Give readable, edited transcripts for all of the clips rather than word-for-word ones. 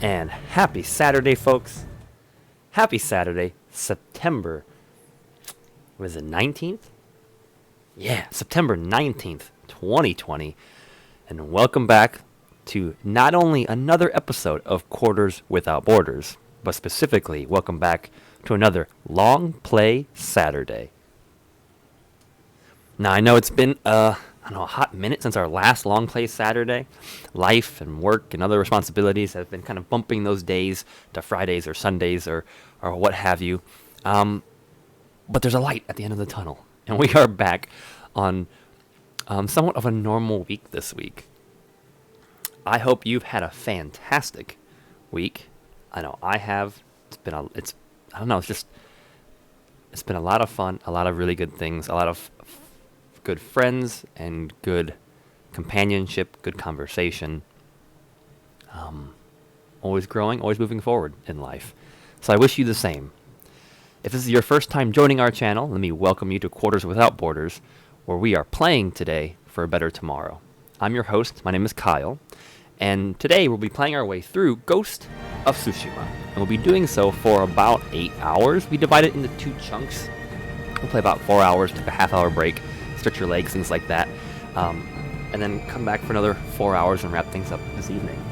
And happy Saturday, folks. Happy Saturday, September, was it 19th? Yeah, September 19th, 2020. And welcome back to not only another episode of Quarters Without Borders, but specifically, welcome back to another Long Play Saturday. Now, I know it's been a hot minute since our last Long Play Saturday. Life and work and other responsibilities have been kind of bumping those days to Fridays or Sundays or what have you. But there's a light at the end of the tunnel, and we are back on somewhat of a normal week this week. I hope you've had a fantastic week. I know I have. It's been a lot of fun, a lot of really good things, a lot of good friends and good companionship, good conversation. Always growing, always moving forward in life. So I wish you the same. If this is your first time joining our channel, let me welcome you to Quarters Without Borders, where we are playing today for a better tomorrow. I'm your host, my name is Kyle, and today we'll be playing our way through Ghost of Tsushima. And we'll be doing so for about 8 hours. We divide it into 2 chunks. We'll play about 4 hours, take a half-hour break, stretch your legs, things like that, and then come back for another 4 hours and wrap things up this evening.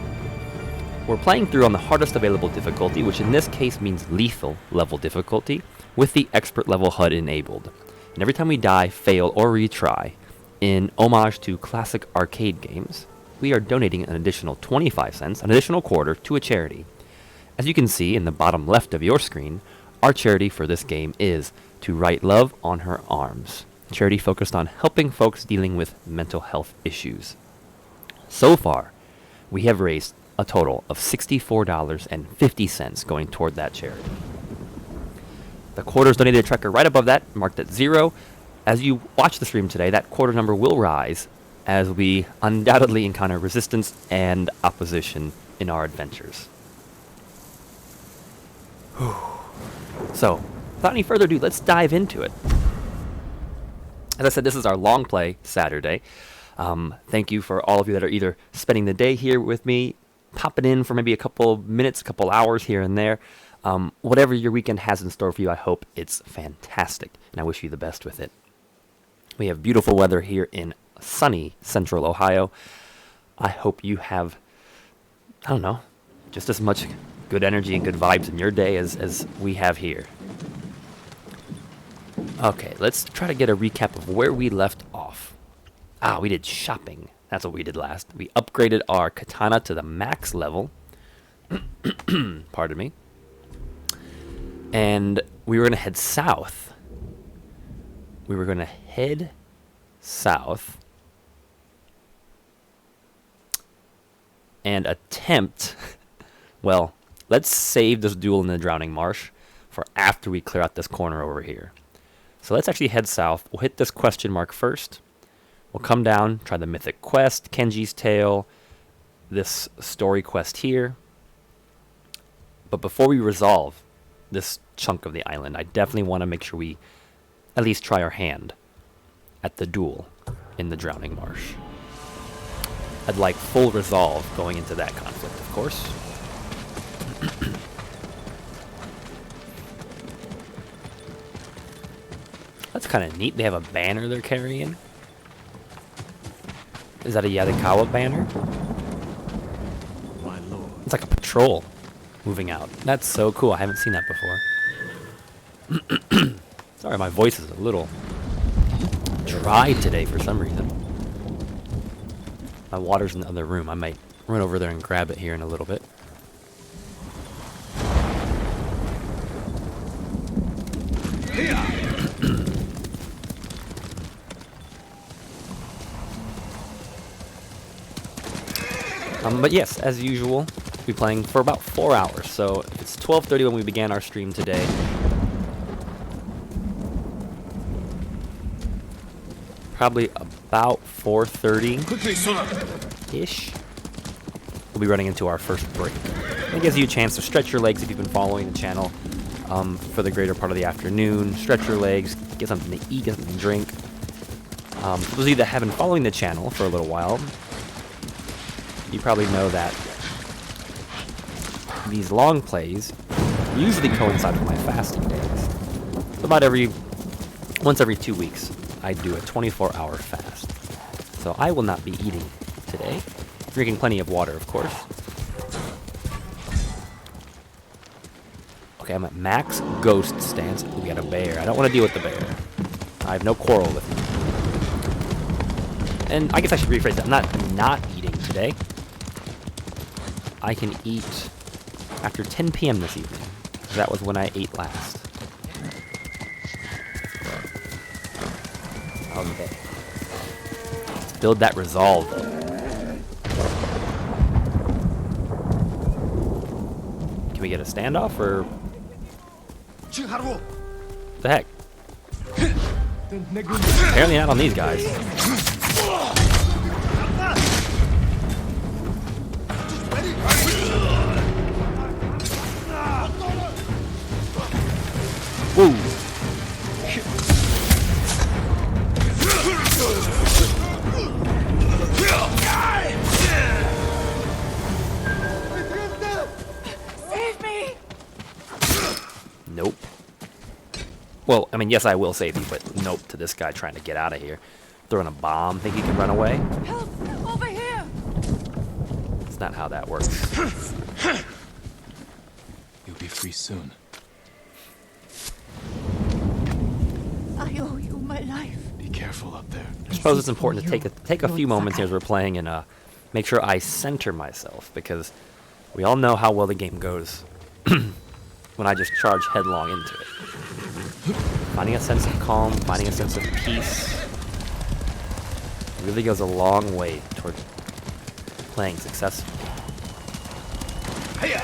We're playing through on the hardest available difficulty, which in this case means lethal level difficulty, with the expert level HUD enabled. And every time we die, fail, or retry, in homage to classic arcade games, we are donating an additional 25 cents, an additional quarter, to a charity. As you can see in the bottom left of your screen, our charity for this game is To Write Love on Her Arms. Charity focused on helping folks dealing with mental health issues. So far, we have raised a total of $64.50 going toward that charity. The quarters donated tracker right above that, marked at 0. As you watch the stream today, that quarter number will rise as we undoubtedly encounter resistance and opposition in our adventures. So, without any further ado, let's dive into it. As I said, this is our Long Play Saturday. Thank you for all of you that are either spending the day here with me, popping in for maybe a couple minutes, a couple hours here and there. Whatever your weekend has in store for you, I hope it's fantastic, and I wish you the best with it. We have beautiful weather here in sunny central Ohio. I hope you have, just as much good energy and good vibes in your day as we have here. Okay, let's try to get a recap of where we left off. We did shopping. That's what we did last. We upgraded our katana to the max level. Pardon me. And we were going to head south. And attempt... Well, let's save this duel in the Drowning Marsh for after we clear out this corner over here. So let's actually head south. We'll hit this question mark first. We'll come down, try the mythic quest, Kenji's Tale, this story quest here. But before we resolve this chunk of the island, I definitely want to make sure we at least try our hand at the duel in the Drowning Marsh. I'd like full resolve going into that conflict, of course. That's kind of neat. They have a banner they're carrying. Is that a Yadikawa banner? My lord. It's like a patrol moving out. That's so cool. I haven't seen that before. Sorry, my voice is a little dry today for some reason. My water's in the other room. I might run over there and grab it here in a little bit. But yes, as usual, we'll be playing for about 4 hours. So it's 12:30 when we began our stream today. Probably about 4:30-ish. We'll be running into our first break. It gives you a chance to stretch your legs if you've been following the channel for the greater part of the afternoon. Stretch your legs, get something to eat, get something to drink. For those of you that have been following the channel for a little while, you probably know that these long plays usually coincide with my fasting days. So once every 2 weeks, I do a 24-hour fast. So I will not be eating today. Drinking plenty of water, of course. Okay, I'm at max ghost stance. We got a bear. I don't want to deal with the bear. I have no quarrel with him. And I guess I should rephrase that. I'm not eating today. I can eat after 10 p.m. this evening. That was when I ate last. Okay. Let's build that resolve. Can we get a standoff or... What the heck? Apparently not on these guys. Woo! Save me! Nope. Well, I mean, yes, I will save you, but nope to this guy trying to get out of here. Throwing a bomb, think he can run away? Help! Over here! That's not how that works. You'll be free soon. I owe you my life. Be careful up there. I suppose it's important to take a few moments here as we're playing and make sure I center myself, because we all know how well the game goes when I just charge headlong into it. Finding a sense of calm, finding a sense of peace really goes a long way toward playing successfully. Hiya!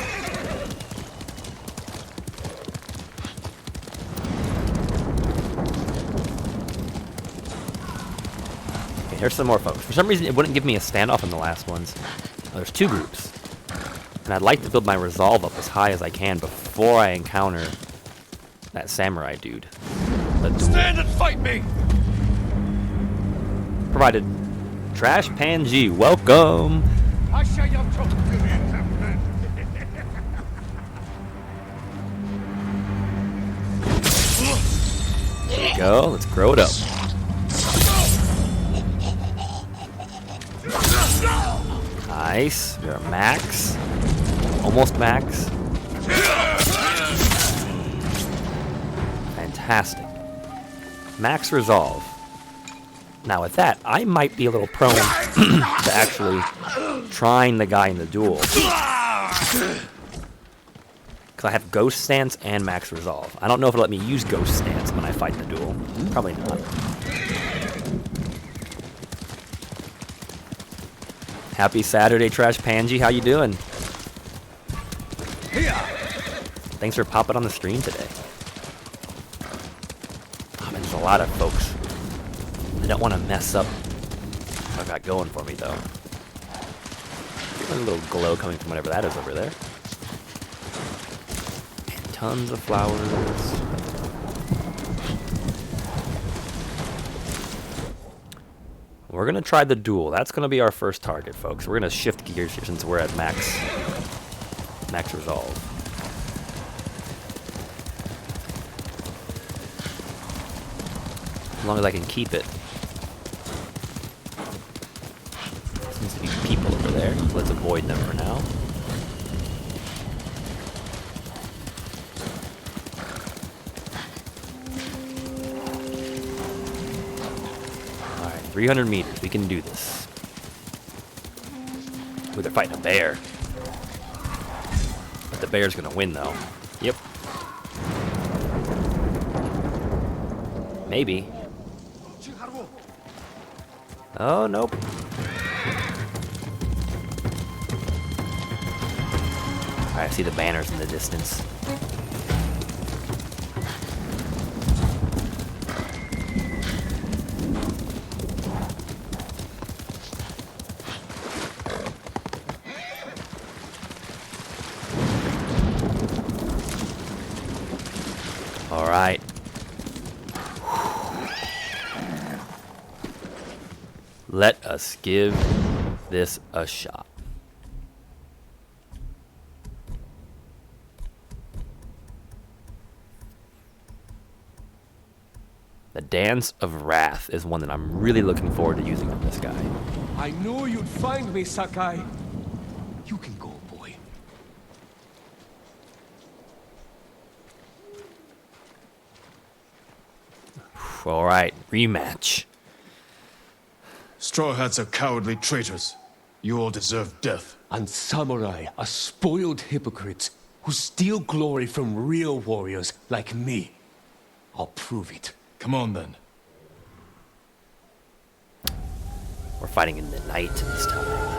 Okay, here's some more folks. For some reason, it wouldn't give me a standoff in the last ones. Oh, there's 2 groups. And I'd like to build my resolve up as high as I can before I encounter that samurai dude. Stand and fight me! Provided. Trash Pan G, welcome! There we go, let's grow it up. Nice, we're at max. Almost max. Fantastic. Max resolve. Now with that, I might be a little prone to actually trying the guy in the duel. Because I have ghost stance and max resolve. I don't know if it'll let me use ghost stance when I fight the duel. Probably not. Happy Saturday, Trash Panji. How you doing? Thanks for popping on the stream today. Oh, man, there's a lot of folks. I don't want to mess up what I've got going for me, though. A little glow coming from whatever that is over there. And tons of flowers. We're going to try the duel. That's going to be our first target, folks. We're going to shift gears here since we're at max resolve. As long as I can keep it. Seems to be people over there. Let's avoid them for now. Alright, 300 meters. We can do this. Ooh, they're fighting a bear. But the bear's gonna win, though. Yep. Maybe. Oh, nope. Alright, I see the banners in the distance. Alright. Let us give this a shot. A Dance of Wrath is one that I'm really looking forward to using on this guy. I knew you'd find me, Sakai. You can go, boy. Alright, rematch. Straw Hats are cowardly traitors. You all deserve death. And samurai are spoiled hypocrites who steal glory from real warriors like me. I'll prove it. Come on then. We're fighting in the night this time.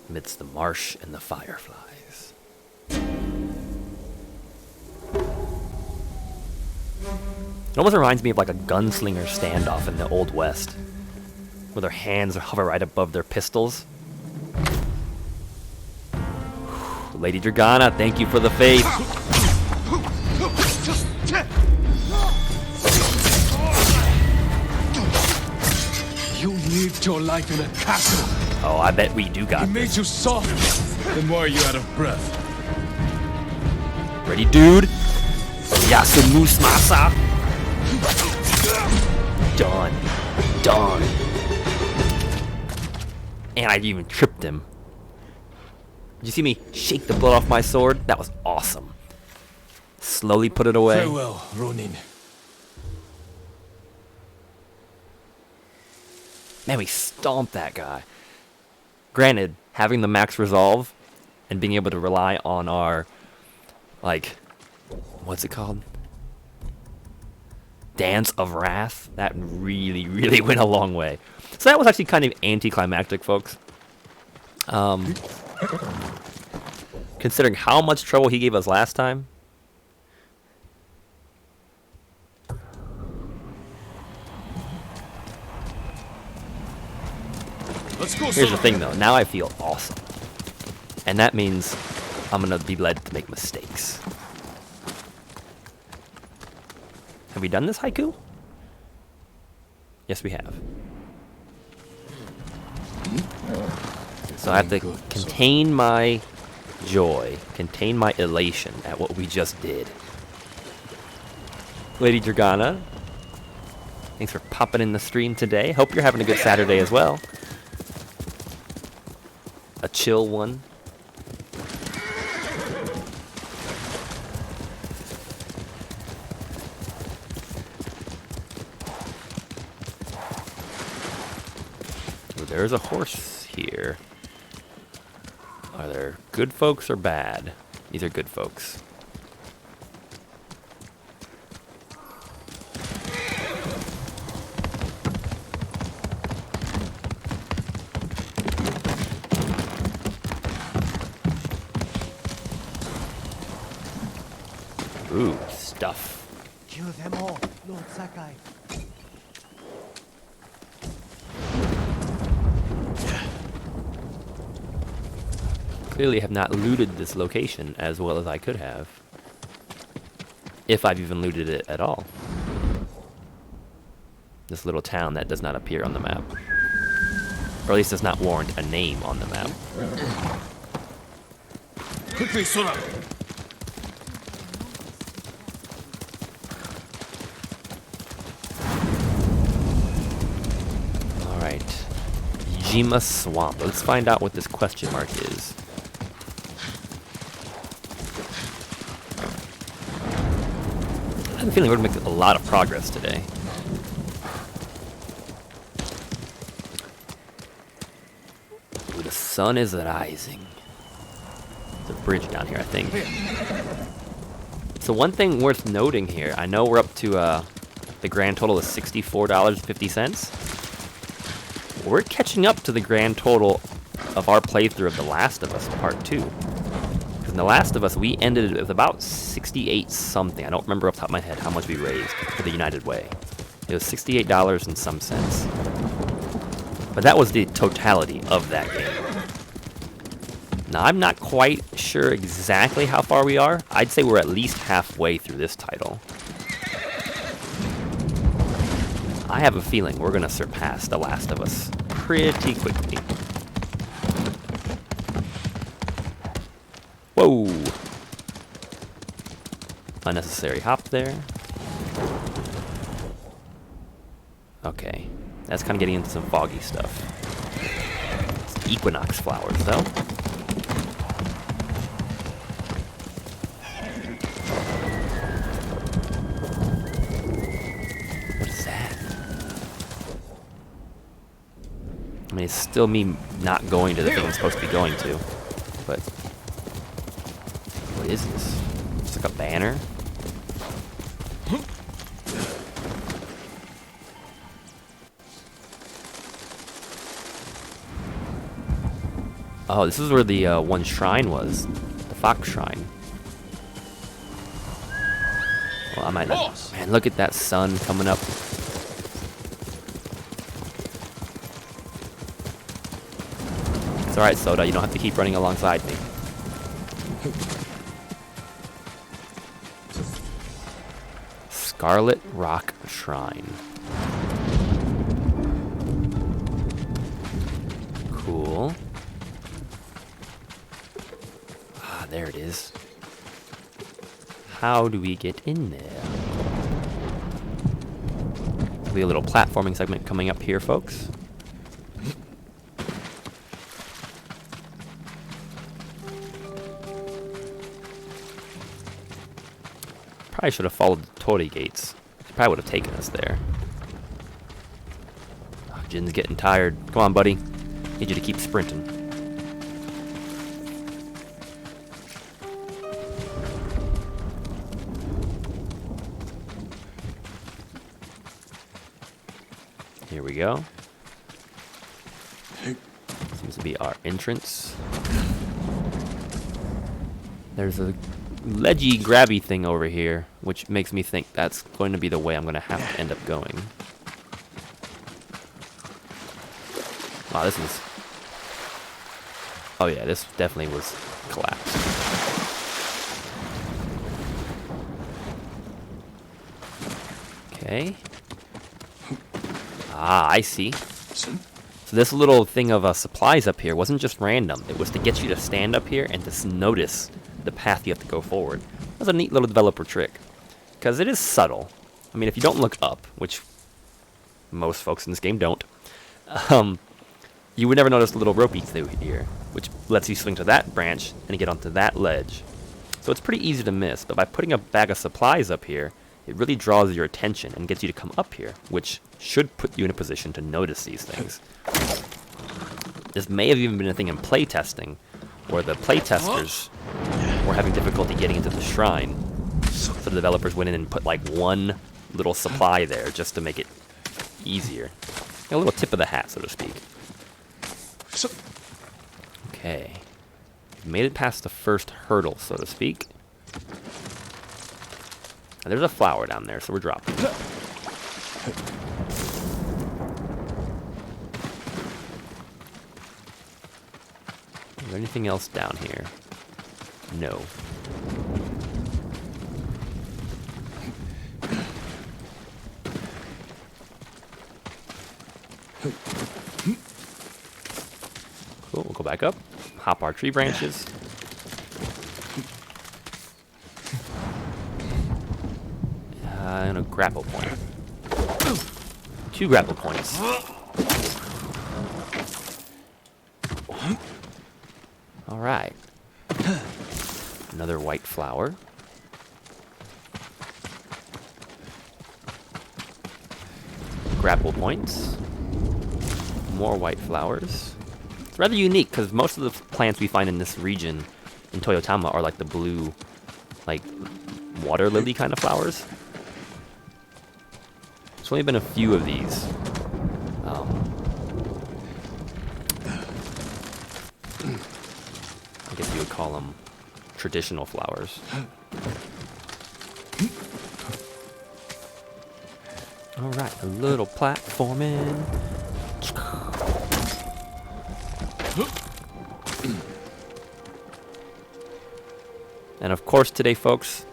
Amidst the marsh and the fireflies. It almost reminds me of like a gunslinger standoff in the Old West, where their hands hover right above their pistols. Lady Dragana, thank you for the faith. You lived your life in a castle. Oh, I bet we do got It made this. you soft. Then why are you out of breath? Ready, dude? Yasumusmasa. Done. Done. And I even tripped him. Did you see me shake the blood off my sword? That was awesome. Slowly put it away. Farewell, Ronin. Man, we stomped that guy. Granted, having the max resolve and being able to rely on our, like, what's it called? Dance of Wrath. That really, really went a long way. So that was actually kind of anticlimactic, folks. Considering how much trouble he gave us last time. Let's go. Here's the thing, though. Now I feel awesome. And that means I'm going to be led to make mistakes. Have we done this haiku? Yes, we have. So I have to contain my joy, contain my elation at what we just did. Lady Dragana, thanks for popping in the stream today. Hope you're having a good Saturday as well. A chill one. Oh, there's a horse here. Are there good folks or bad? These are good folks. Ooh, stuff. Kill them all, Lord Sakai. Clearly have not looted this location as well as I could have. If I've even looted it at all. This little town that does not appear on the map. Or at least does not warrant a name on the map. Quickly, Sora. Alright. Jima Swamp. Let's find out what this question mark is. I have a feeling we're going to make a lot of progress today. Ooh, the sun is rising. There's a bridge down here, I think. So one thing worth noting here, I know we're up to the grand total is $64.50. We're catching up to the grand total of our playthrough of The Last of Us Part 2. Because in The Last of Us, we ended with about 68 something. I don't remember off the top of my head how much we raised for the United Way. It was $68 and some cents. But that was the totality of that game. Now, I'm not quite sure exactly how far we are. I'd say we're at least halfway through this title. I have a feeling we're going to surpass The Last of Us pretty quickly. Whoa! Unnecessary hop there. Okay, that's kind of getting into some foggy stuff. It's equinox flowers, though. What is that? I mean, it's still me not going to the thing I'm supposed to be going to, but what is this? It's like a banner. Oh, this is where the one shrine was. The fox shrine. Well, I might not. Man, look at that sun coming up. It's alright, Soda. You don't have to keep running alongside me. Scarlet Rock Shrine. Cool. Ah, there it is. How do we get in there? There'll be a little platforming segment coming up here, folks. Probably should have followed the torii gates. It probably would have taken us there. Oh, Jin's getting tired. Come on, buddy. Need you to keep sprinting. Here we go. Seems to be our entrance. There's a ledgy grabby thing over here, which makes me think that's going to be the way I'm going to have to end up going. Wow, this is... Oh yeah, this definitely was collapsed. Okay. Ah, I see. So this little thing of supplies up here wasn't just random. It was to get you to stand up here and to notice the path you have to go forward. That's a neat little developer trick. Because it is subtle. I mean, if you don't look up, which most folks in this game don't, you would never notice the little ropey through here, which lets you swing to that branch and get onto that ledge. So it's pretty easy to miss, but by putting a bag of supplies up here, it really draws your attention and gets you to come up here, which should put you in a position to notice these things. This may have even been a thing in playtesting, where the playtesters were having difficulty getting into the shrine. So the developers went in and put like one little supply there just to make it easier. A little tip of the hat, so to speak. Okay. We've made it past the first hurdle, so to speak. And there's a flower down there, so we're dropping. Is there anything else down here? No. Cool, we'll go back up. Hop our tree branches. And a grapple point. 2 grapple points. Alright. Another white flower. Grapple points. More white flowers. It's rather unique because most of the plants we find in this region in Toyotama are like the blue, like water lily kind of flowers. There's only been a few of these. I guess you would call them traditional flowers. Alright, a little platforming. And of course today, folks,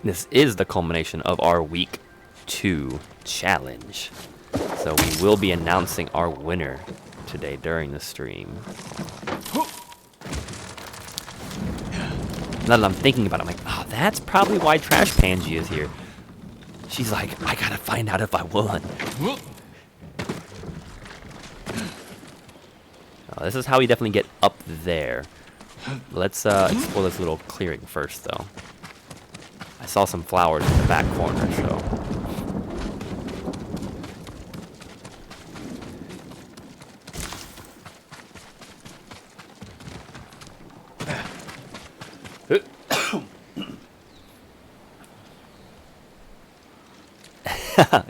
this is the culmination of our week 2 challenge. So we will be announcing our winner today during the stream. Now that I'm thinking about it, I'm like, oh, that's probably why Trash Pangy is here. She's like, I gotta find out if I won. Oh, this is how we definitely get up there. Let's explore this little clearing first, though. I saw some flowers in the back corner, so...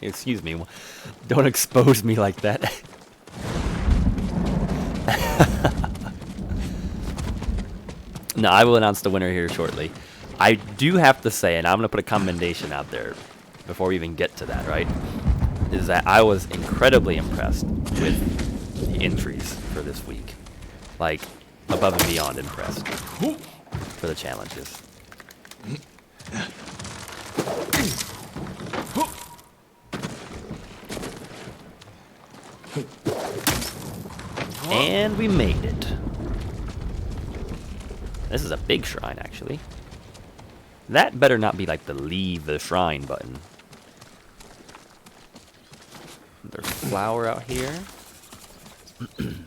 Excuse me. Don't expose me like that. No, I will announce the winner here shortly. I do have to say, and I'm going to put a commendation out there before we even get to that, right? Is that I was incredibly impressed with the entries for this week. Like, above and beyond impressed for the challenges. And we made it. This is a big shrine, actually. That better not be like the leave the shrine button. There's a flower out here. Can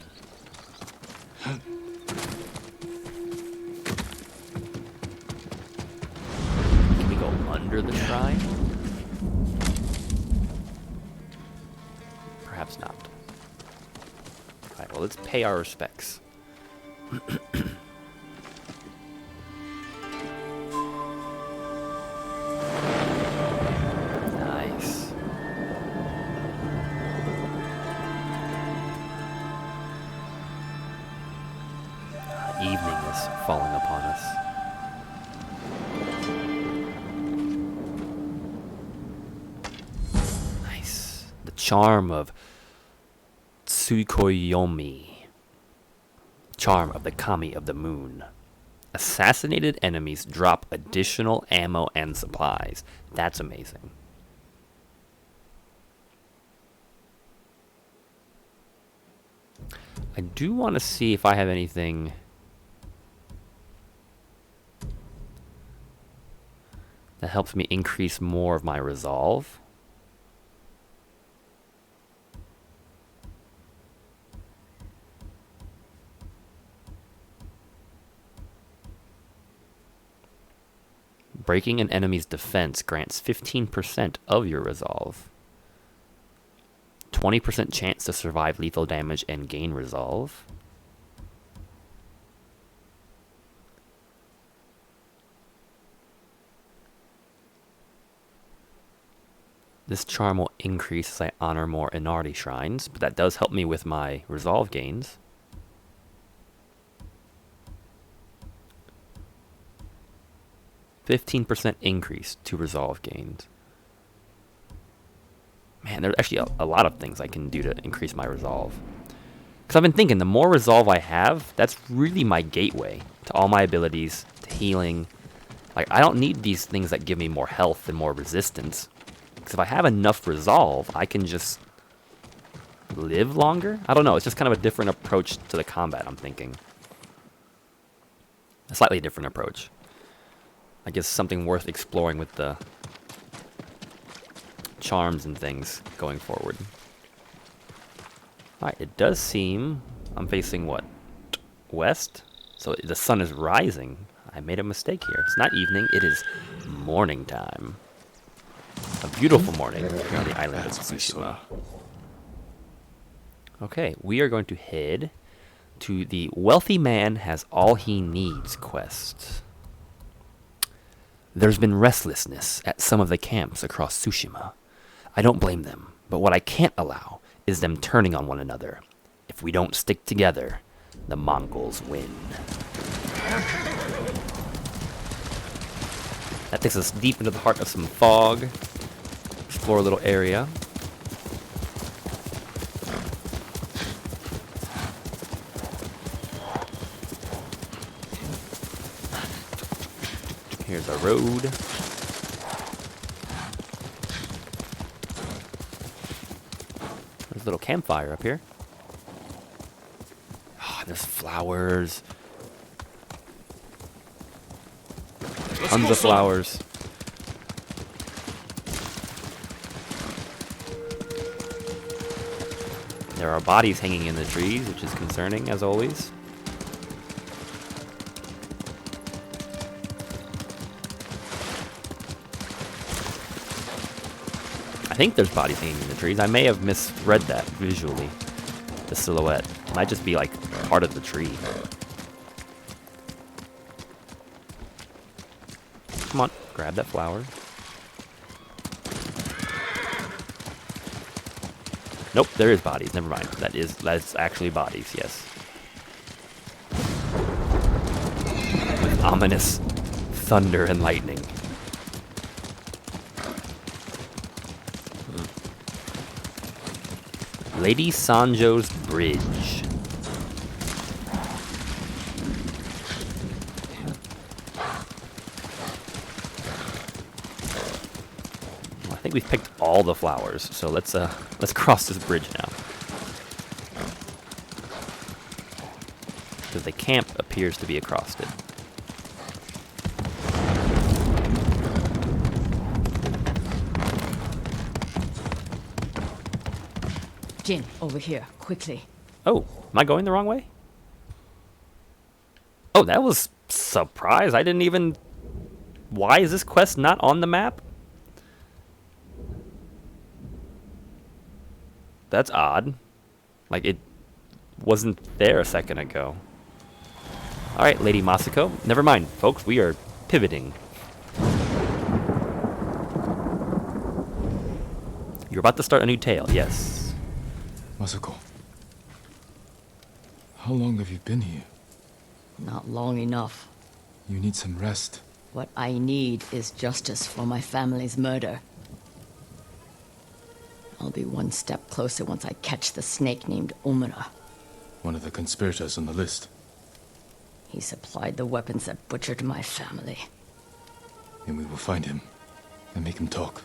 we go under the shrine? Perhaps not. Alright, well, let's pay our respects. Nice. Evening is falling upon us. Nice. The charm of Tsukuyomi. Charm of the Kami of the Moon. Assassinated enemies drop additional ammo and supplies. That's amazing. I do want to see if I have anything that helps me increase more of my resolve. Breaking an enemy's defense grants 15% of your resolve. 20% chance to survive lethal damage and gain resolve. This charm will increase as I honor more Inardi shrines, but that does help me with my resolve gains. %15% increase to resolve gains. Man, there's actually a lot of things I can do to increase my resolve. Because I've been thinking, the more resolve I have, that's really my gateway to all my abilities, to healing. Like, I don't need these things that give me more health and more resistance. Because if I have enough resolve, I can just live longer? I don't know, it's just kind of a different approach to the combat, I'm thinking. A slightly different approach. I guess something worth exploring with the charms and things going forward. Alright, it does seem I'm facing what? West? So the sun is rising. I made a mistake here. It's not evening, it is morning time. A beautiful morning here on the island of Tsushima. Okay, we are going to head to the Wealthy Man Has All He Needs quest. There's been restlessness at some of the camps across Tsushima. I don't blame them, but what I can't allow is them turning on one another. If we don't stick together, the Mongols win. That takes us deep into the heart of some fog. Explore a little area. Here's our road. There's a little campfire up here. Ah, there's flowers. Tons of flowers. There are bodies hanging in the trees, which is concerning, as always. I think there's bodies hanging in the trees. I may have misread that visually. The silhouette. It might just be like part of the tree. Come on, grab that flower. Nope, there is bodies. Never mind. That's actually bodies, yes. With ominous thunder and lightning. Lady Sanjo's Bridge. I think we've picked all the flowers, so let's cross this bridge now. Because the camp appears to be across it. Jin, over here, quickly. Oh, am I going the wrong way? Oh, that was surprise. I didn't even... Why is this quest not on the map? That's odd. Like, it wasn't there a second ago. Alright, Lady Masako. Never mind, folks. We are pivoting. You're about to start a new tale, yes. Masako. How long have you been here? Not long enough. You need some rest. What I need is justice for my family's murder. I'll be one step closer once I catch the snake named Omura. One of the conspirators on the list. He supplied the weapons that butchered my family. And we will find him and make him talk.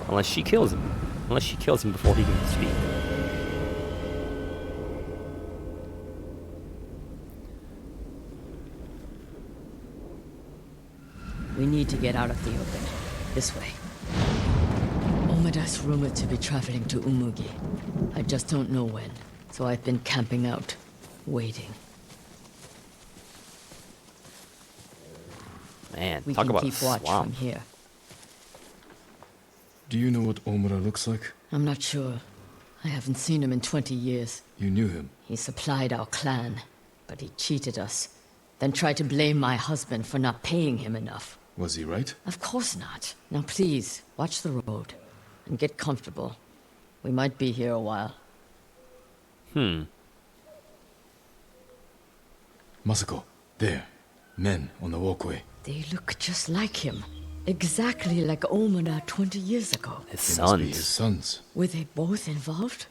Unless she kills him. Unless she kills him before he can speak. We need to get out of the open. This way. Omura's rumored to be traveling to Umugi. I just don't know when. So I've been camping out, waiting. Man, We talk can about keep watch swamp. from here. Do you know what Omura looks like? I'm not sure. I haven't seen him in 20 years. You knew him. He supplied our clan, but he cheated us. Then tried to blame my husband for not paying him enough. Was he right? Of course not. Now please, watch the road. And get comfortable. We might be here a while. Masako, there. Men on the walkway. They look just like him. Exactly like Omura 20 years ago. His They must be sons. his sons. Were they both involved?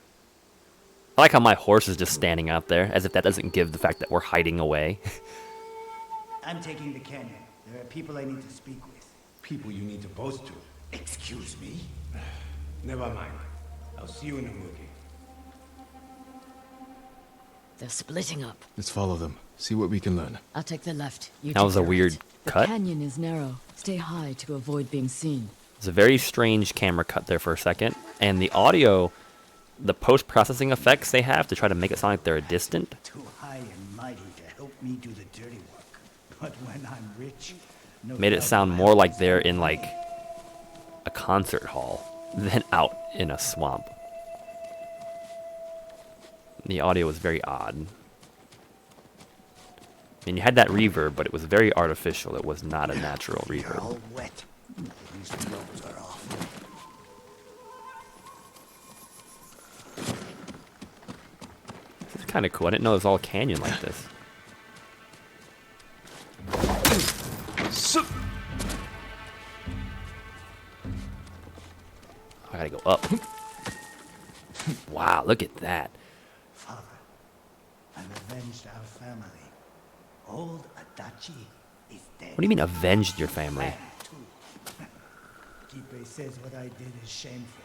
I like how my horse is just standing out there, as if that doesn't give the fact that we're hiding away. I'm taking the canyon. There are people I need to speak with. People you need to boast to. Excuse me? Never mind. I'll see you in Umugi. They're splitting up. Let's follow them. See what we can learn. I'll take the left. You That take was a the weird right. cut. The canyon is narrow. Stay high to avoid being seen. It's a very strange camera cut there for a second. And the audio, the post-processing effects they have to try to make it sound like they're distant. Too high and mighty to help me do the dirty work. But when I'm rich, no Made it doubt sound I'll more help like they're in like a concert hall than out in a swamp. The audio was very odd. And you had that reverb, but it was very artificial. It was not a natural You're reverb. all wet. These clothes are off. This is kind of cool. I didn't know it was all canyon like this. I gotta go up. Wow, look at that. Father, I've avenged our family. Old Adachi is dead. What do you mean avenged your family? Man, too. Kipe says what I did is shameful.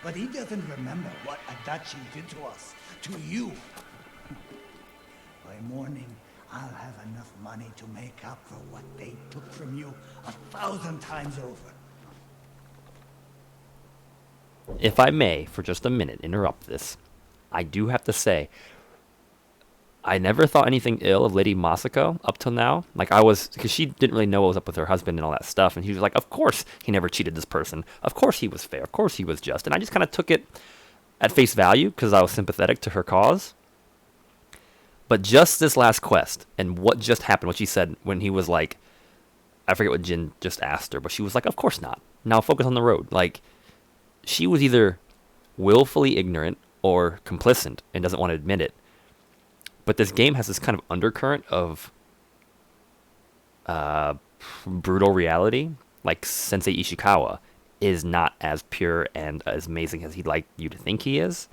But he doesn't remember what Adachi did to us, to you. By morning, I'll have enough money to make up for what they took from you 1,000 times over. If I may, for just a minute, interrupt this, I do have to say, I never thought anything ill of Lady Masako up till now. Like, because she didn't really know what was up with her husband and all that stuff, and he was like, of course he never cheated this person. Of course he was fair. Of course he was just. And I just kind of took it at face value because I was sympathetic to her cause. But just this last quest, and what just happened, what she said when he was like, I forget what Jin just asked her, but she was like, of course not. Now focus on the road. Like, she was either willfully ignorant or complicit and doesn't want to admit it. But this game has this kind of undercurrent of brutal reality. Like, Sensei Ishikawa is not as pure and as amazing as he'd like you to think he is.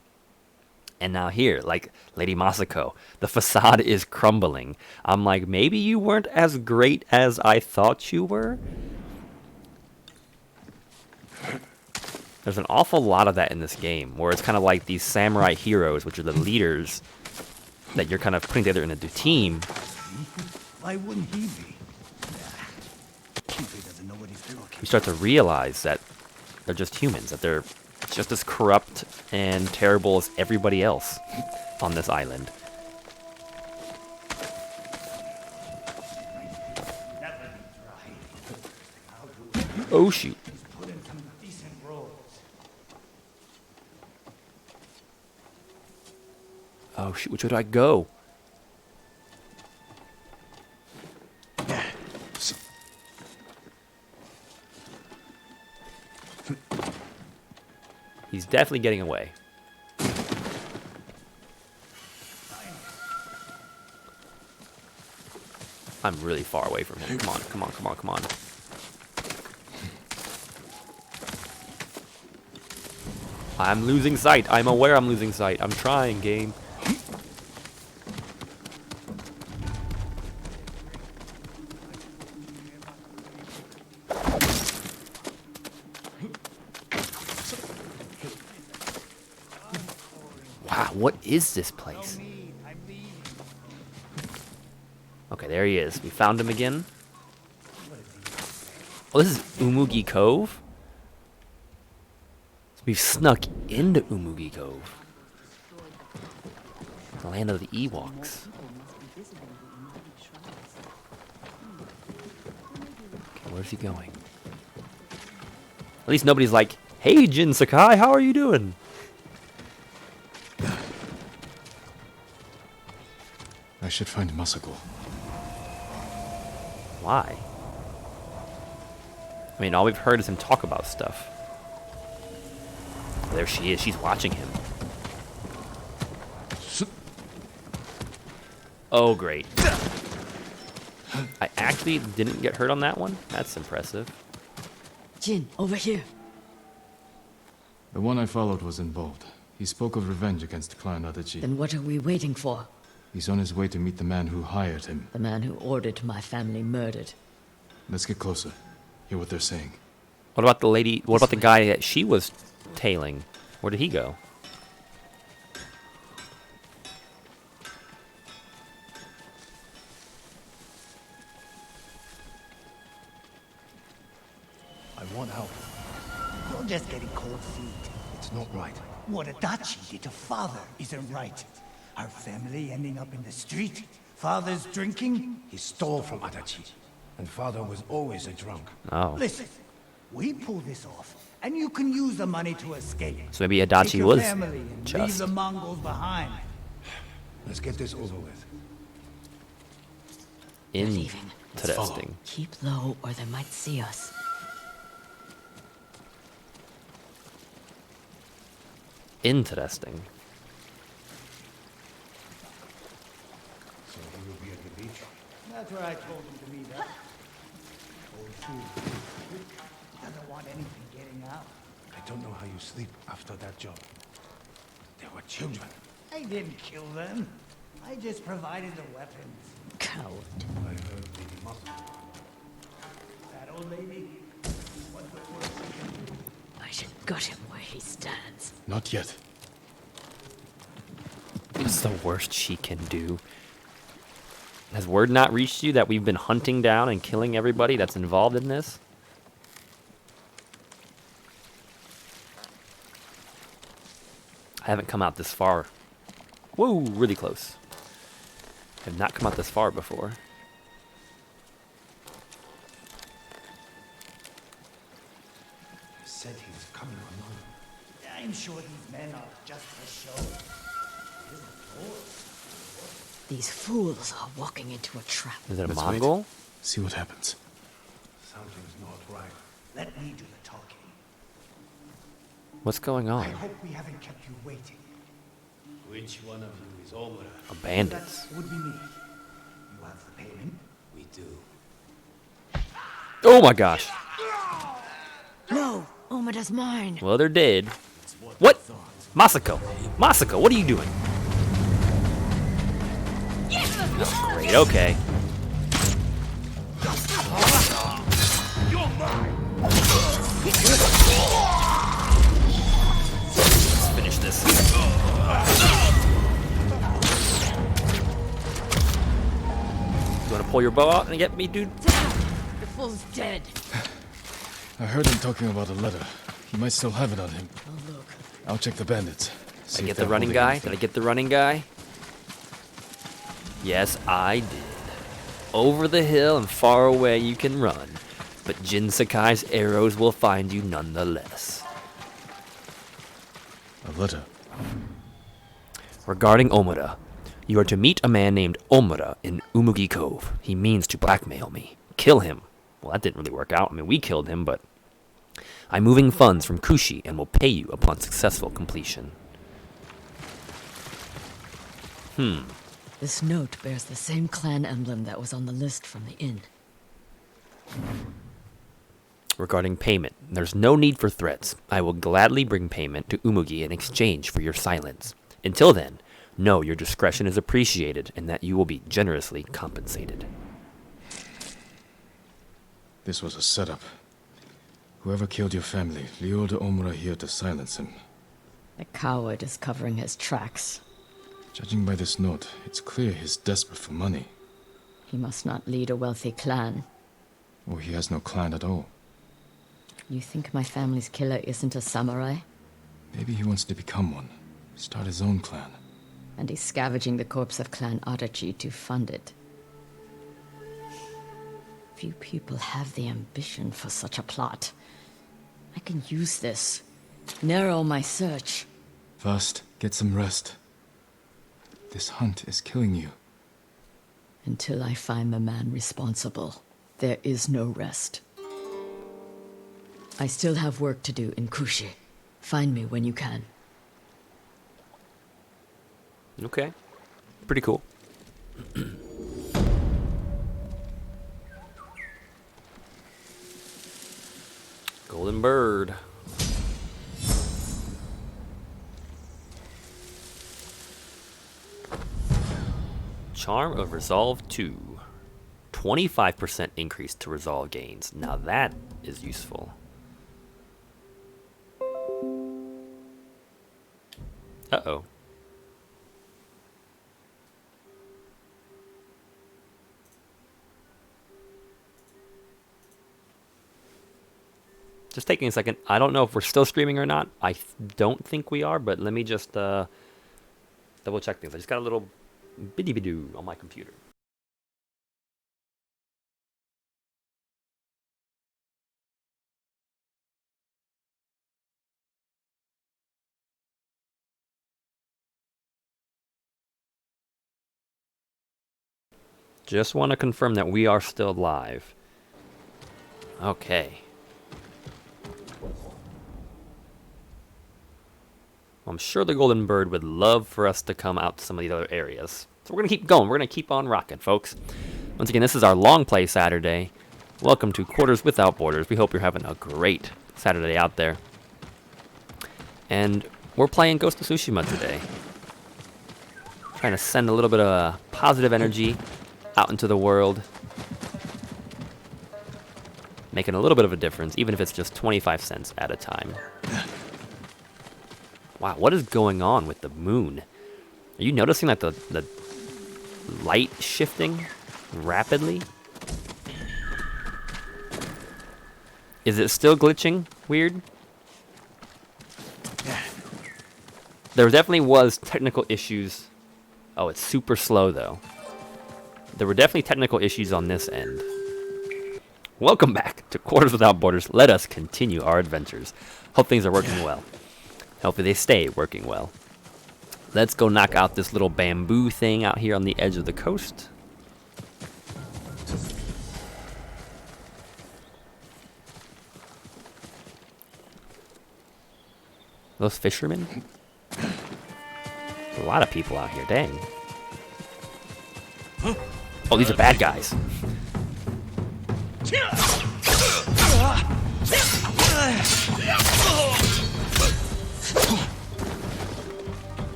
And now here, like Lady Masako, the facade is crumbling. I'm like, maybe you weren't as great as I thought you were? There's an awful lot of that in this game, where it's kind of like these samurai heroes, which are the leaders that you're kind of putting together in a team. Why wouldn't he be? He doesn't know what he's doing. You start to realize that they're just humans, that they're just as corrupt and terrible as everybody else on this island. Oh shoot. Put in some decent roads. Oh shoot, which way do I go? He's definitely getting away. I'm really far away from him. Come on, come on, come on, come on. I'm losing sight. I'm aware I'm losing sight. I'm trying, game. Wow, what is this place? Okay, there he is. We found him again. Oh, this is Umugi Cove? We've snuck into Umugi Cove. The land of the Ewoks. Okay, where's he going? At least nobody's like, hey, Jin Sakai, how are you doing? I should find Masako. Why? I mean, all we've heard is him talk about stuff. There she is. She's watching him. Oh, great. I actually didn't get hurt on that one. That's impressive. Jin, over here. The one I followed was involved. He spoke of revenge against Clan Adachi. Then what are we waiting for? He's on his way to meet the man who hired him. The man who ordered my family murdered. Let's get closer. Hear what they're saying. What about the lady? What about the guy that she was tailing? Where did he go? I want help. You're just getting cold feet. It's not right. What Adachi did to father isn't right. Our family ending up in the street. Father's drinking. He stole from Adachi, and father was always a drunk. Oh. Listen, we pull this off, and you can use the money to escape. So maybe Take Adachi your was family and leave just. the Mongols behind. Let's get this over with. Leaving. Interesting. Keep low or they might see us. Interesting. So he will be at the beach. That's where I told him to meet up. Old fool. Doesn't want anything getting out. I don't know how you sleep after that job. They were children. I didn't kill them. I just provided the weapons. Coward. I heard Lady Masako. That old lady, what's the worst she can do? I should gut him while he stands. Not yet. It's the worst she can do. Has word not reached you that we've been hunting down and killing everybody that's involved in this? I haven't come out this far. Whoa, really close. Have not come out this far before. He said he was coming alone. I'm sure these men are just for show. These fools are walking into a trap. Is it a Let's wait. Mongol? See what happens. Something's not right. Let me do the talking. What's going I on? hope we haven't kept you waiting. Which one of you is Omura? Bandits. That would be me. You have the payment? We do. Oh my gosh. No, Omada's mine. Well, they're dead. What? Masako. Masako, what are you doing? Oh, great, okay. Let's finish this. You wanna pull your bow out and get me, dude? The fool's dead. I heard him talking about a letter. He might still have it on him. Oh, look. I'll check the bandits. Did I get the running guy? Did I get the running guy? Yes, I did. Over the hill and far away you can run, but Jin Sakai's arrows will find you nonetheless. A letter. Regarding Omura, you are to meet a man named Omura in Umugi Cove. He means to blackmail me. Kill him. Well, that didn't really work out. I mean, we killed him, but I'm moving funds from Kushi and will pay you upon successful completion. This note bears the same clan emblem that was on the list from the inn. Regarding payment, there's no need for threats. I will gladly bring payment to Umugi in exchange for your silence. Until then, know your discretion is appreciated and that you will be generously compensated. This was a setup. Whoever killed your family lured Omura here to silence him. The coward is covering his tracks. Judging by this note, it's clear he's desperate for money. He must not lead a wealthy clan. Or he has no clan at all. You think my family's killer isn't a samurai? Maybe he wants to become one. Start his own clan. And he's scavenging the corpse of Clan Adachi to fund it. Few people have the ambition for such a plot. I can use this. Narrow my search. First, get some rest. This hunt is killing you. Until I find the man responsible, there is no rest. I still have work to do in Kushi. Find me when you can. Okay. Pretty cool. Golden bird. Charm of Resolve 2. 25% increase to resolve gains. Now that is useful. Uh-oh. Just taking a second. I don't know if we're still streaming or not. I don't think we are, but let me just double check things. I just got a little biddy-bidoo on my computer. Just want to confirm that we are still live. Okay. I'm sure the Golden Bird would love for us to come out to some of these other areas. So we're going to keep going. We're going to keep on rocking, folks. Once again, this is our long play Saturday. Welcome to Quarters Without Borders. We hope you're having a great Saturday out there. And we're playing Ghost of Tsushima today. Trying to send a little bit of positive energy out into the world. Making a little bit of a difference, even if it's just 25 cents at a time. Wow, what is going on with the moon? Are you noticing that the light shifting rapidly? Is it still glitching weird? There definitely was technical issues. Oh, it's super slow though. There were definitely technical issues on this end. Welcome back to Quarters Without Borders. Let us continue our adventures. Hope things are working well. Hopefully they stay working well. Let's go knock out this little bamboo thing out here on the edge of the coast. Those fishermen? A lot of people out here, dang. Oh, these are bad guys.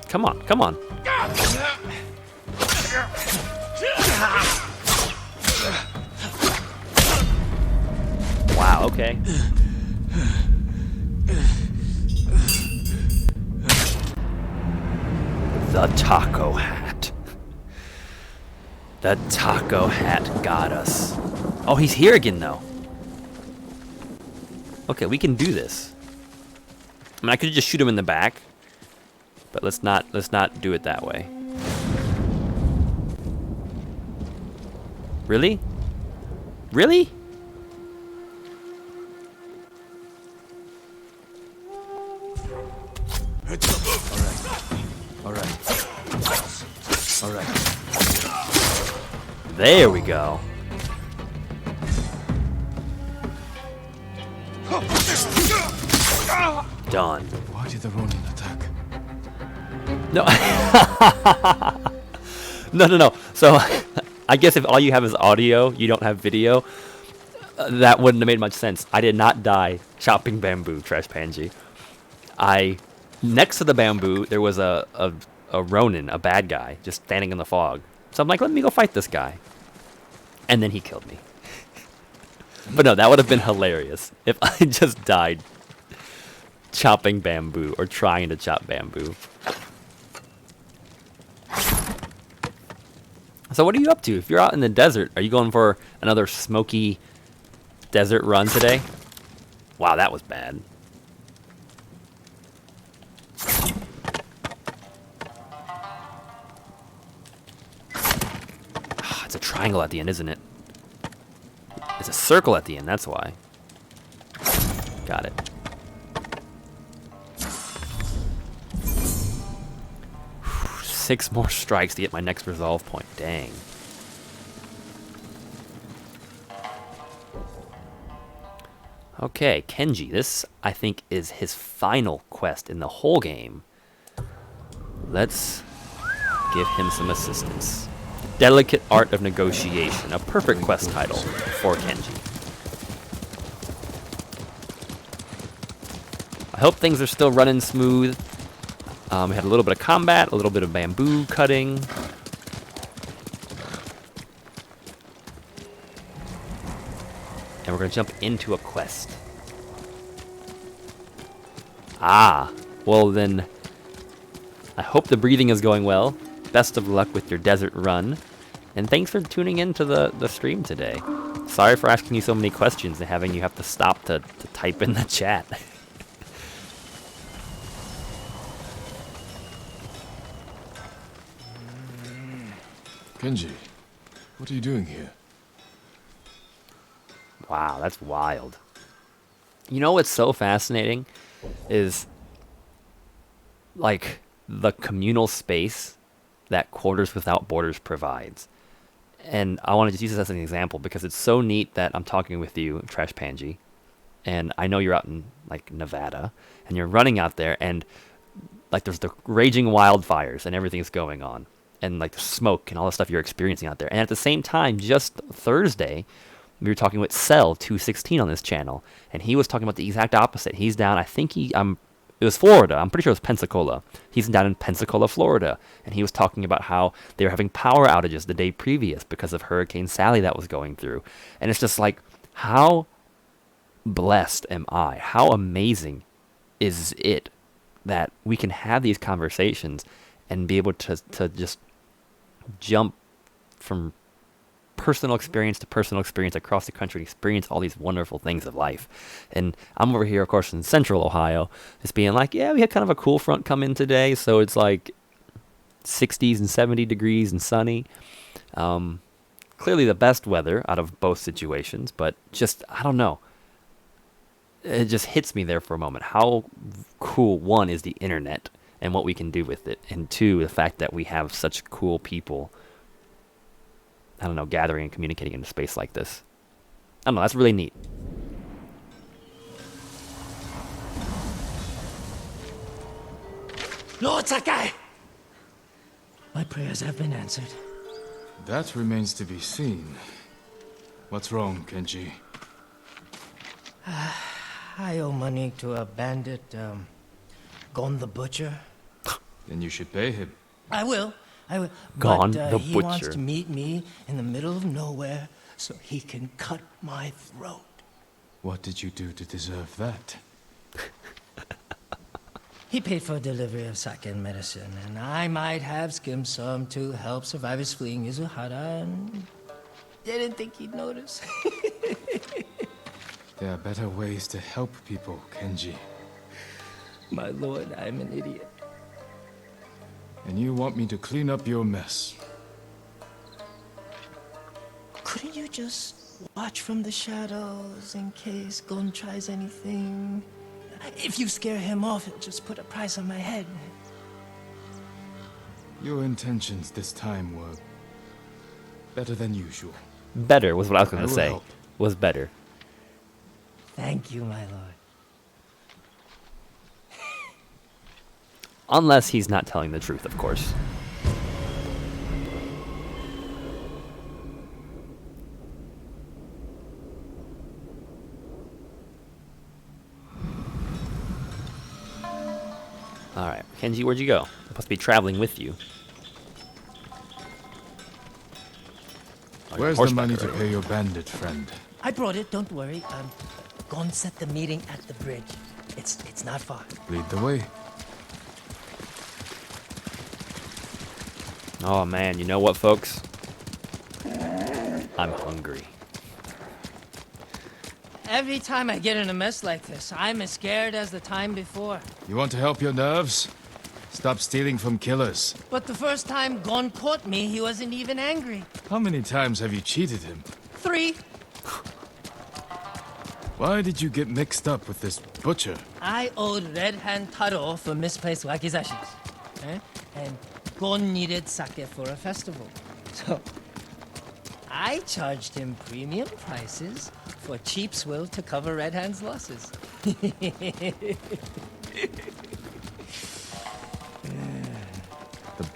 Come on, come on. Wow, okay. The taco hat. The taco hat got us. Oh, he's here again though. Okay, we can do this. I mean, I could just shoot him in the back, but let's not do it that way. Really? Really? All right. There we go. Done. Why did the Ronin attack? No. No. So, I guess if all you have is audio, you don't have video, that wouldn't have made much sense. I did not die chopping bamboo, Trash Panji. Next to the bamboo, there was a Ronin, a bad guy, just standing in the fog. So I'm like, let me go fight this guy. And then he killed me. But no, that would have been hilarious if I just died chopping bamboo or trying to chop bamboo. So what are you up to? If you're out in the desert, are you going for another smoky desert run today? Wow, that was bad. It's a triangle at the end, isn't it? It's a circle at the end, that's why. Got it. Whew, 6 more strikes to get my next resolve point. Dang. Okay, Kenji. This, I think, is his final quest in the whole game. Let's give him some assistance. Delicate Art of Negotiation, a perfect quest title for Kenji. I hope things are still running smooth. We had a little bit of combat, a little bit of bamboo cutting. And we're going to jump into a quest. Ah, well then, I hope the breathing is going well. Best of luck with your desert run. And thanks for tuning in to the stream today. Sorry for asking you so many questions and having you have to stop to type in the chat. Kenji, what are you doing here? Wow, that's wild. You know what's so fascinating is like the communal space that Quarters Without Borders provides. And I want to just use this as an example because it's so neat that I'm talking with you, Trash Panji, and I know you're out in like Nevada and you're running out there and like there's the raging wildfires and everything's going on and like the smoke and all the stuff you're experiencing out there. And at the same time, just Thursday, we were talking with Cell 216 on this channel, and he was talking about the exact opposite. He's down, I think it was Florida. I'm pretty sure it was Pensacola. He's down in Pensacola, Florida, and he was talking about how they were having power outages the day previous because of Hurricane Sally that was going through. And it's just like, how blessed am I? How amazing is it that we can have these conversations and be able to just jump from personal experience to personal experience across the country and experience all these wonderful things of life. And I'm over here, of course, in central Ohio, just being like, yeah, we had kind of a cool front come in today, so it's like 60s and 70 degrees and sunny. Clearly the best weather out of both situations, but just, I don't know. It just hits me there for a moment. How cool, one, is the internet and what we can do with it, and two, the fact that we have such cool people, I don't know, gathering and communicating in a space like this. I don't know, that's really neat. Lord Sakai! My prayers have been answered. That remains to be seen. What's wrong, Kenji? I owe money to a bandit, Gon the Butcher. Then you should pay him. I will. Gon but, the he wants Butcher. to meet me in the middle of nowhere so he can cut my throat. What did you do to deserve that? He paid for delivery of sake and medicine, and I might have skimmed some to help survivors fleeing Izuhara, and didn't think he'd notice. There are better ways to help people, Kenji. My lord, I'm an idiot. And you want me to clean up your mess. Couldn't you just watch from the shadows in case Gon tries anything? If you scare him off, he'll just put a price on my head. Your intentions this time were better than usual. Better was what I was going I to will say. help. Was better. Thank you, my lord. Unless he's not telling the truth, of course. Alright, Kenji, where'd you go? I'm supposed to be traveling with you. Oh, you're Where's the horseback money to already. pay your bandit friend? I brought it, don't worry. Gon set the meeting at the bridge. It's not far. Lead the way. Oh man, you know what, folks? I'm hungry. Every time I get in a mess like this, I'm as scared as the time before. You want to help your nerves? Stop stealing from killers. But the first time Gon caught me, he wasn't even angry. How many times have you cheated him? 3. Why did you get mixed up with this butcher? I owed Red Hand Taro for misplaced wakizashis. And Gon needed sake for a festival. So, I charged him premium prices for cheap swill to cover Red Hand's losses. The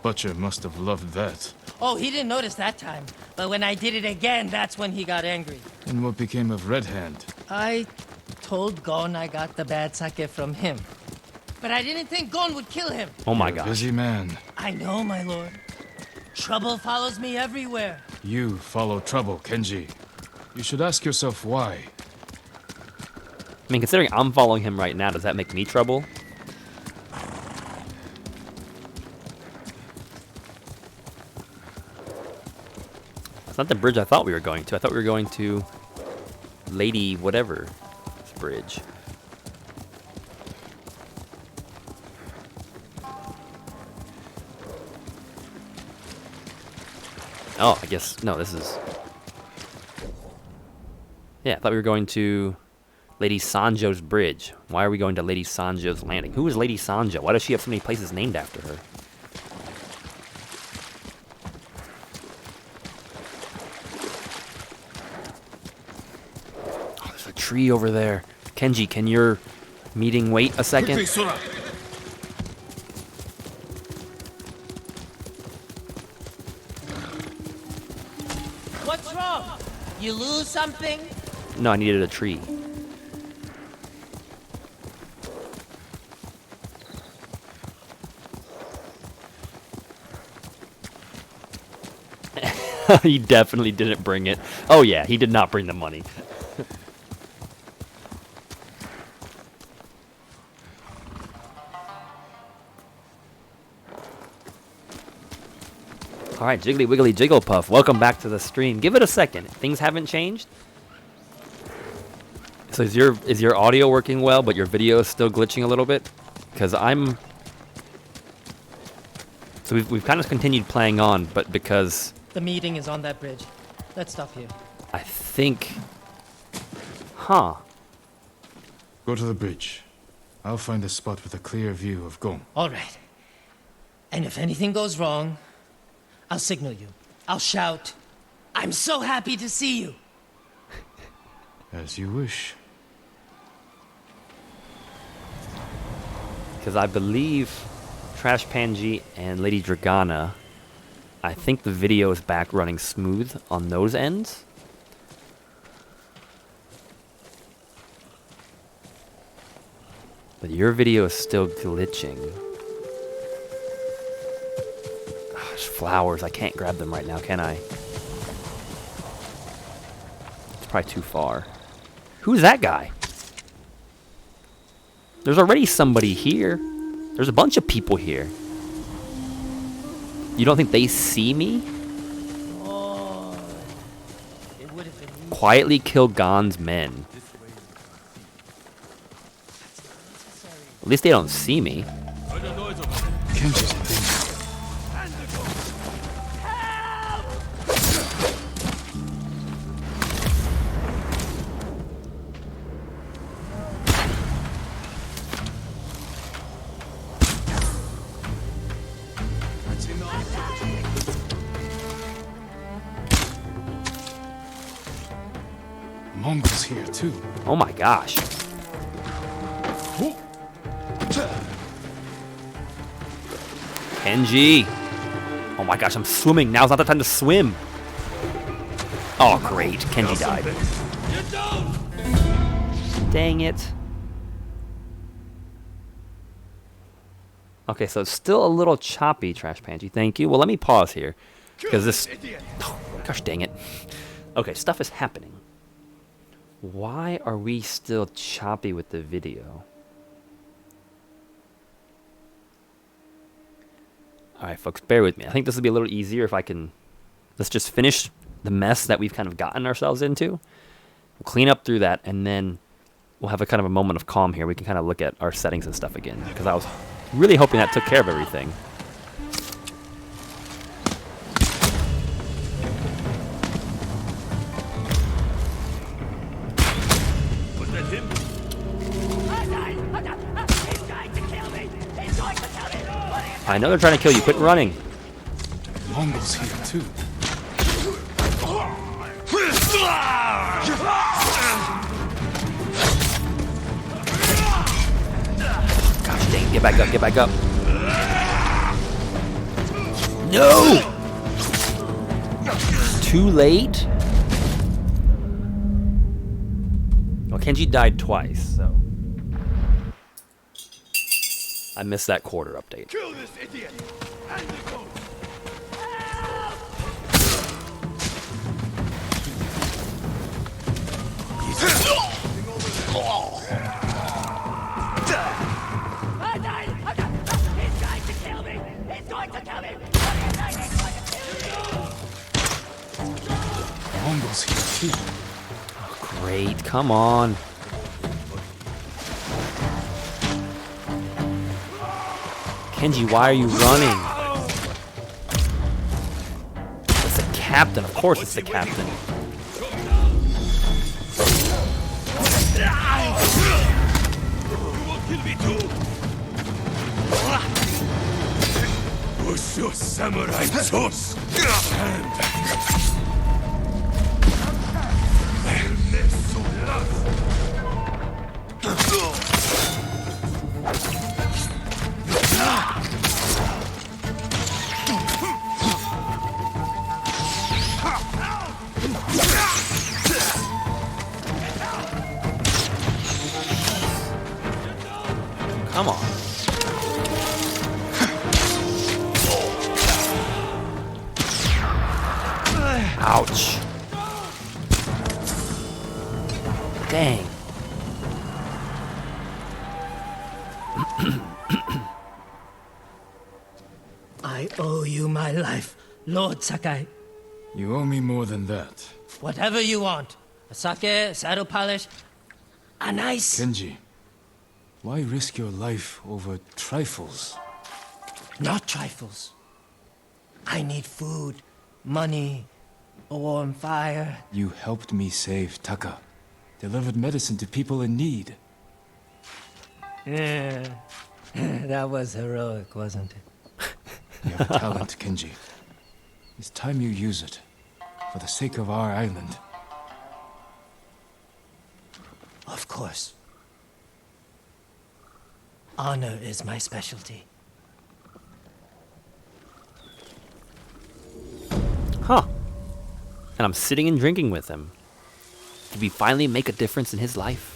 butcher must have loved that. Oh, he didn't notice that time. But when I did it again, that's when he got angry. And what became of Red Hand? I told Gon I got the bad sake from him. But I didn't think Gon would kill him. Oh my You're a gosh. busy man. I know, my lord. Trouble follows me everywhere. You follow trouble, Kenji. You should ask yourself why. I mean, considering I'm following him right now, does that make me trouble? It's not the bridge I thought we were going to. I thought we were going to Lady whatever bridge. Oh, I guess, no, this is... Yeah, I thought we were going to Lady Sanjo's bridge. Why are we going to Lady Sanjo's landing? Who is Lady Sanjo? Why does she have so many places named after her? Oh, there's a tree over there. Kenji, can your meeting wait a second? What's wrong? You lose something? No, I needed a tree. He definitely didn't bring it. Oh yeah, he did not bring the money. All right, Jiggly Wiggly Jigglepuff, welcome back to the stream. Give it a second. Things haven't changed. So is your audio working well, but your video is still glitching a little bit? Because I'm... So we've kind of continued playing on, but because... The meeting is on that bridge. Let's stop here. I think... Huh. Go to the bridge. I'll find a spot with a clear view of Gom. All right. And if anything goes wrong, I'll signal you. I'll shout, "I'm so happy to see you!" As you wish. Because I believe Trash Panji and Lady Dragana, I think the video is back running smooth on those ends. But your video is still glitching. Gosh, flowers. I can't grab them right now, can I? It's probably too far. Who's that guy? There's already somebody here. There's a bunch of people here. You don't think they see me? Oh, it would have been easy. Quietly kill Gon's men. At least they don't see me. Kenji's in danger. Mongols here too. Oh my gosh. Kenji. Oh my gosh, I'm swimming. Now's not the time to swim. Oh, great. Kenji died. Dang it. Okay, so it's still a little choppy, Trash Panji. Thank you. Well, let me pause here. Because this... Oh, gosh dang it. Okay, stuff is happening. Why are we still choppy with the video? Alright, folks, bear with me. I think this will be a little easier if I can... Let's just finish the mess that we've kind of gotten ourselves into. We'll clean up through that, and then we'll have a kind of a moment of calm here. We can kind of look at our settings and stuff again. Because I was really hoping that took care of everything. Was that him? He's trying to kill me! He's going to kill me! I know they're trying to kill you. Quit running. Mongols here too. Gosh dang, get back up, get back up. No! Too late? Well, Kenji died twice, so... I missed that quarter update. Kill this idiot! And the goat! He's trying to kill me! He's going to kill me! Mongols here too. Oh, great, come on. Kenji, why are you running? It's the captain, of course it's the captain. Push your samurai toss! Come on. Ouch. Dang. I owe you my life, Lord Sakai. You owe me more than that. Whatever you want. A sake, saddle polish, a nice... Kenji, why risk your life over trifles? Not trifles. I need food, money, a warm fire. You helped me save Taka. Delivered medicine to people in need. Yeah. That was heroic, wasn't it? You have a talent, Kenji. It's time you use it. For the sake of our island. Of course. Honor is my specialty. Huh. And I'm sitting and drinking with him. Did we finally make a difference in his life?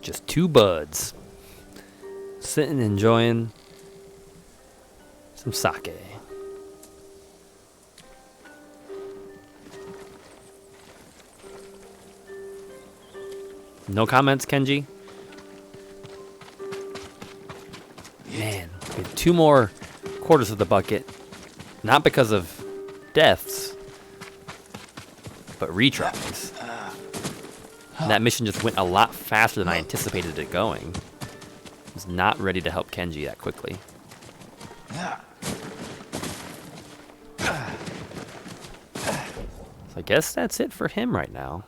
Just two buds. Sitting enjoying some sake. No comments, Kenji? Man, we have 2 more quarters of the bucket. Not because of deaths, but retries. And that mission just went a lot faster than I anticipated it going. I was not ready to help Kenji that quickly. So I guess that's it for him right now.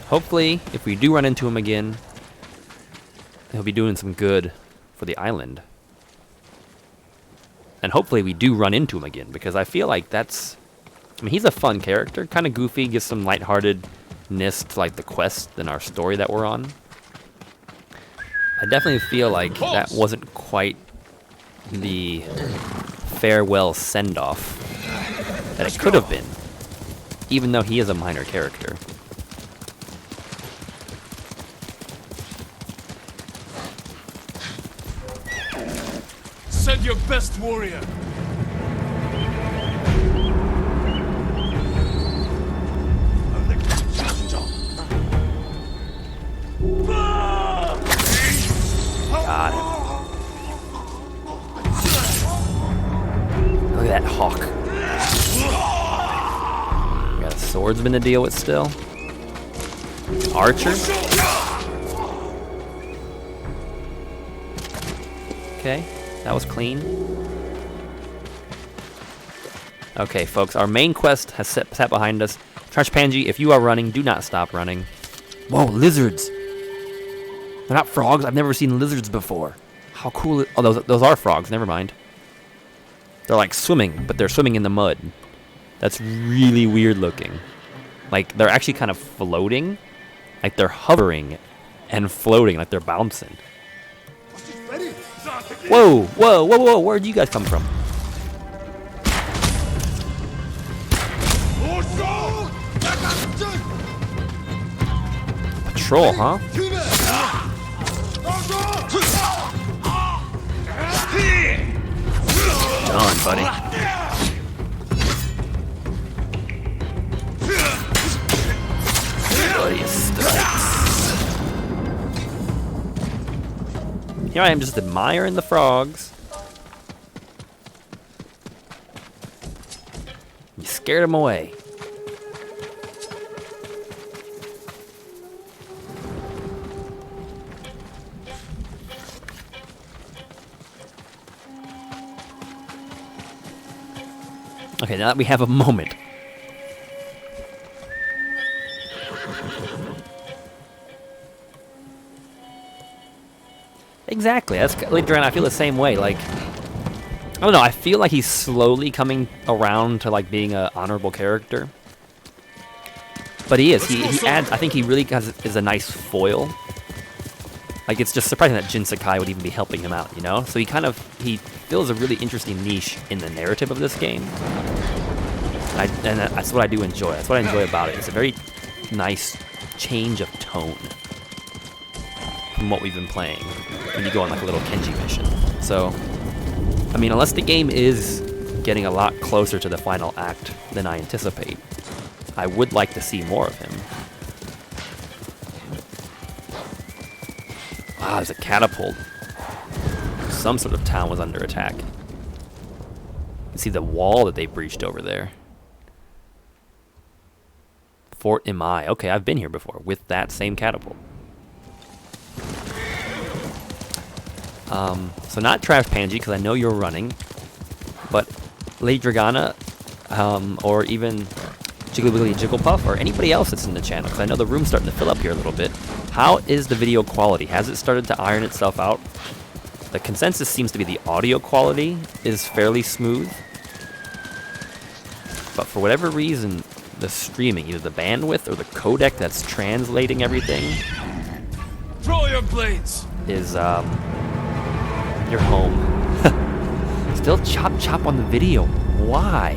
Hopefully, if we do run into him again, he'll be doing some good for the island. And hopefully we do run into him again, because I feel like that's... I mean, he's a fun character, kind of goofy, gives some lightheartedness to like the quest and our story that we're on. I definitely feel like that wasn't quite the farewell send-off that it could have been, even though he is a minor character. Send your best warrior. Got him. Look at that hawk. We got a swordsman to deal with still. Archer. Okay, that was clean. Okay, folks, our main quest has sat behind us. Trash Panji, if you are running, do not stop running. Whoa, lizards! They're not frogs. I've never seen lizards before. How cool! Oh, those are frogs. Never mind. They're like swimming, but they're swimming in the mud. That's really weird looking. Like they're actually kind of floating, like they're hovering and floating, like they're bouncing. Whoa, whoa, whoa, whoa! Where'd you guys come from? Patrol, huh? Done, buddy. Here I am just admiring the frogs. You scared them away. Okay, now that we have a moment. Exactly, that's later on. I feel the same way. Like, I don't know. I feel like he's slowly coming around to like being an honorable character, but he is. He adds. I think he really is a nice foil. Like, it's just surprising that Jin Sakai would even be helping him out, you know? So he fills a really interesting niche in the narrative of this game, and that's what I do enjoy. That's what I enjoy about it. It's a very nice change of tone. from what we've been playing when you go on like a little Kenji mission. So, I mean, unless the game is getting a lot closer to the final act than I anticipate, I would like to see more of him. Wow, there's a catapult. Some sort of town was under attack. You see the wall that they breached over there. Fort Imai. Okay, I've been here before with that same catapult. So not Trash Panji, because I know you're running, but Lady Dragana, or even Jiggly Wiggly Jigglypuff, or anybody else that's in the channel, because I know the room's starting to fill up here a little bit. How is the video quality? Has it started to iron itself out? The consensus seems to be the audio quality is fairly smooth, but for whatever reason, the streaming, either the bandwidth or the codec that's translating everything, Throw your blades! is, you're home. Still chop chop on the video. Why?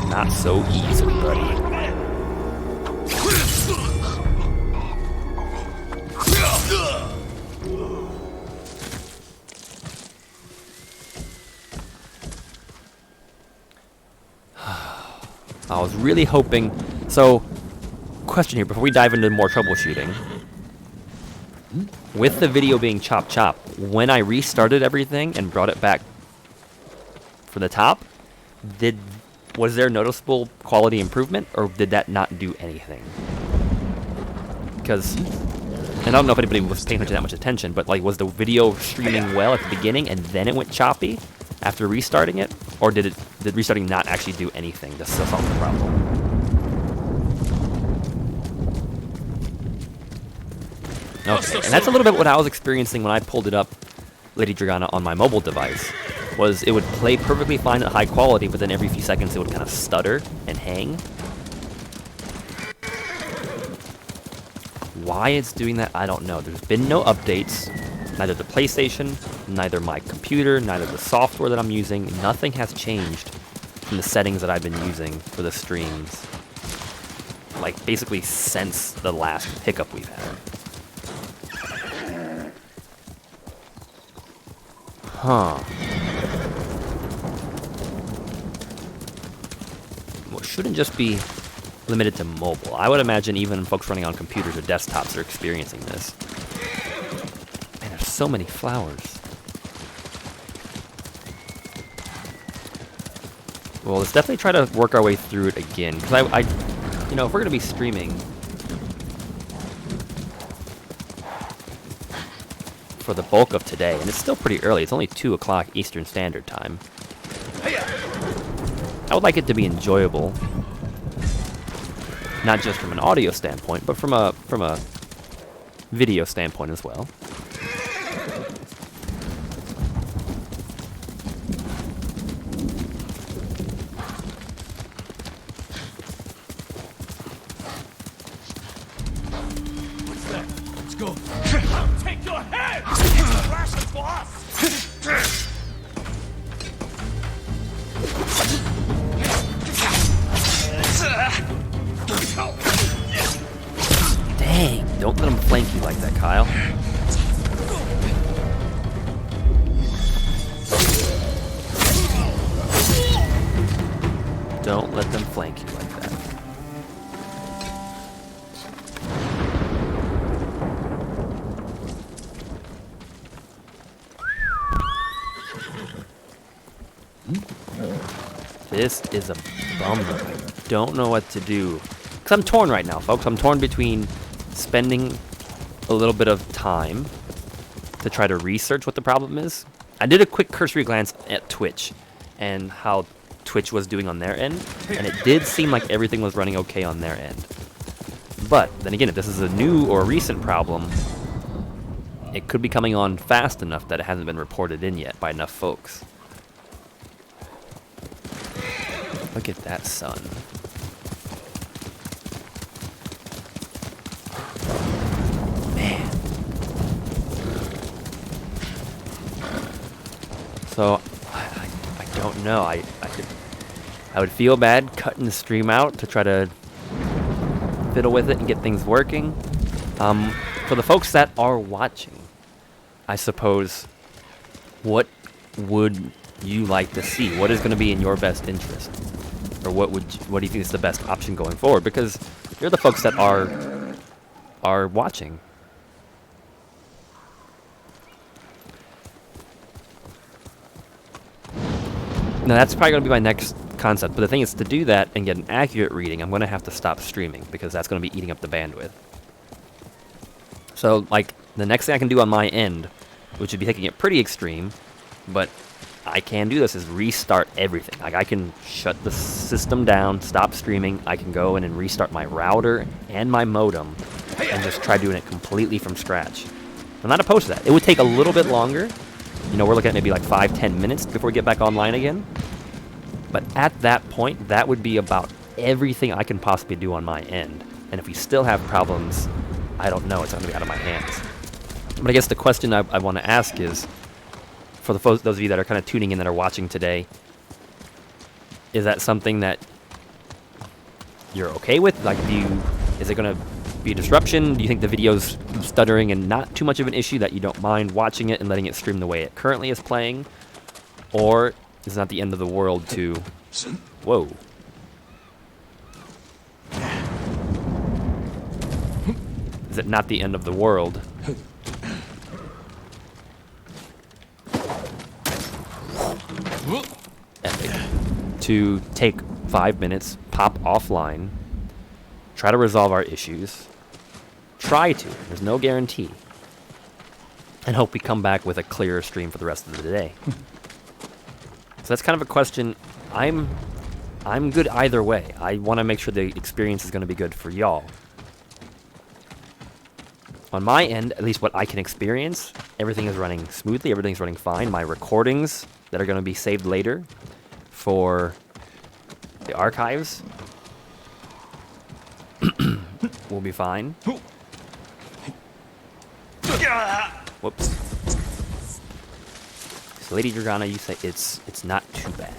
Not so easy, buddy. I was really hoping. So, question here before we dive into more troubleshooting. With the video being chop chop, when I restarted everything and brought it back for the top, was there noticeable quality improvement, or did that not do anything? Because, and I don't know if anybody was paying that much attention, but like, was the video streaming well at the beginning and then it went choppy after restarting it, or did restarting not actually do anything to solve the problem? Okay, and that's a little bit what I was experiencing when I pulled it up, Lady Dragana, on my mobile device. Was it would play perfectly fine at high quality, but then every few seconds it would kind of stutter and hang. Why it's doing that, I don't know. There's been no updates. Neither the PlayStation, neither my computer, neither the software that I'm using. Nothing has changed from the settings that I've been using for the streams. Like, basically since the last hiccup we've had. Huh. Well, it shouldn't just be limited to mobile. I would imagine even folks running on computers or desktops are experiencing this. Man, there's so many flowers. Well, let's definitely try to work our way through it again. Because you know, if we're going to be streaming for the bulk of today, and it's still pretty early, it's only 2 o'clock Eastern Standard Time, I would like it to be enjoyable, not just from an audio standpoint, but from a video standpoint as well. What's that? Let's go. I'll take your head! It's a ration for us! Dang, don't let them flank you like that, Kyle. Don't let them flank you like that. This is a bummer. I don't know what to do. Because I'm torn right now, folks. I'm torn between spending a little bit of time to try to research what the problem is. I did a quick cursory glance at Twitch and how Twitch was doing on their end, and it did seem like everything was running okay on their end. But then again, if this is a new or recent problem, it could be coming on fast enough that it hasn't been reported in yet by enough folks. Look at that sun. Man. So, I don't know. I I would feel bad cutting the stream out to try to fiddle with it and get things working. For the folks that are watching, I suppose, what would you like to see? What is going to be in your best interest? Or what do you think is the best option going forward? Because you're the folks that are watching. Now that's probably going to be my next concept, but the thing is, to do that and get an accurate reading, I'm going to have to stop streaming because that's going to be eating up the bandwidth. So, like, the next thing I can do on my end, which would be taking it pretty extreme, but I can do this, is restart everything. Like, I can shut the system down, stop streaming, I can go in and restart my router and my modem and just try doing it completely from scratch. I'm not opposed to that. It would take a little bit longer. You know, we're looking at maybe like 5-10 minutes before we get back online again. But at that point, that would be about everything I can possibly do on my end. And if we still have problems, I don't know. It's going to be out of my hands. But I guess the question I want to ask is, for those of you that are kind of tuning in that are watching today, is that something that you're okay with? Like, is it going to be a disruption? Do you think the video's stuttering and not too much of an issue that you don't mind watching it and letting it stream the way it currently is playing? Or is it not the end of the world to... Whoa. Is it not the end of the world epic to take 5 minutes, pop offline, try to resolve our issues, there's no guarantee, and hope we come back with a clearer stream for the rest of the day? So that's kind of a question. I'm good either way. I want to make sure the experience is going to be good for y'all. On my end, at least what I can experience, everything is running smoothly, everything's running fine. My recordings that are going to be saved later for the archives will be fine. Whoops. So Lady Dragana, you say it's not too bad.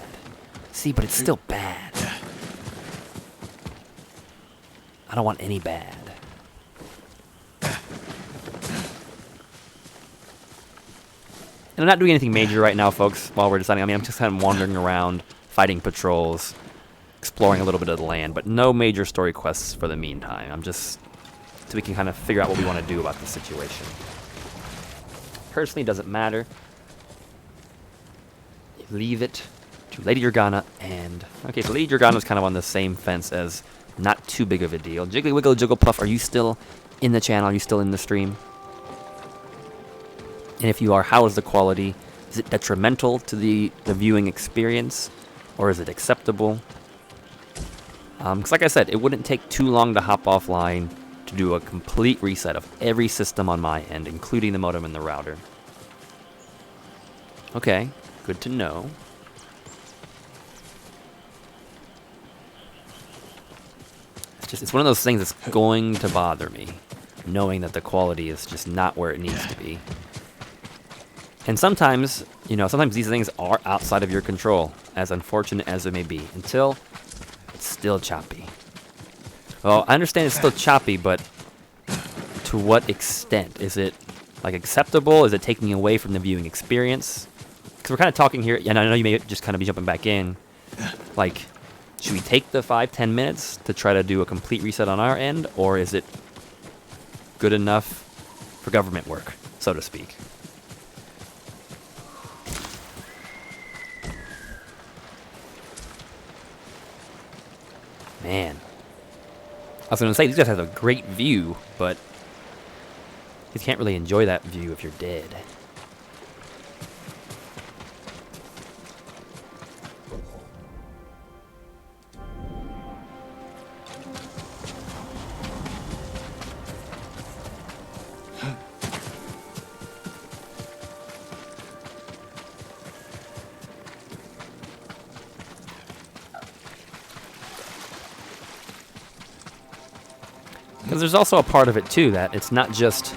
See, but it's still bad. I don't want any bad. And I'm not doing anything major right now, folks, while we're deciding. I mean, I'm just kind of wandering around, fighting patrols, exploring a little bit of the land, but no major story quests for the meantime. I'm just... so we can kind of figure out what we want to do about the situation. Personally, it doesn't matter. Leave it to Lady Dragana and... Okay, so Lady Dragana's kind of on the same fence as not too big of a deal. Jiggly Wiggle Jigglepuff, are you still in the channel? Are you still in the stream? And if you are, how is the quality? Is it detrimental to the viewing experience? Or is it acceptable? Because like I said, it wouldn't take too long to hop offline to do a complete reset of every system on my end, including the modem and the router. Okay, good to know. It's one of those things that's going to bother me, knowing that the quality is just not where it needs to be. And sometimes, sometimes these things are outside of your control, as unfortunate as it may be, until it's still choppy. Well, I understand it's still choppy, but to what extent? Is it, like, acceptable? Is it taking away from the viewing experience? Because we're kind of talking here, and I know you may just kind of be jumping back in, like, should we take the 5-10 minutes to try to do a complete reset on our end, or is it good enough for government work, so to speak? Man. I was going to say, these guys have a great view, but you can't really enjoy that view if you're dead. Because there's also a part of it, too, that it's not just...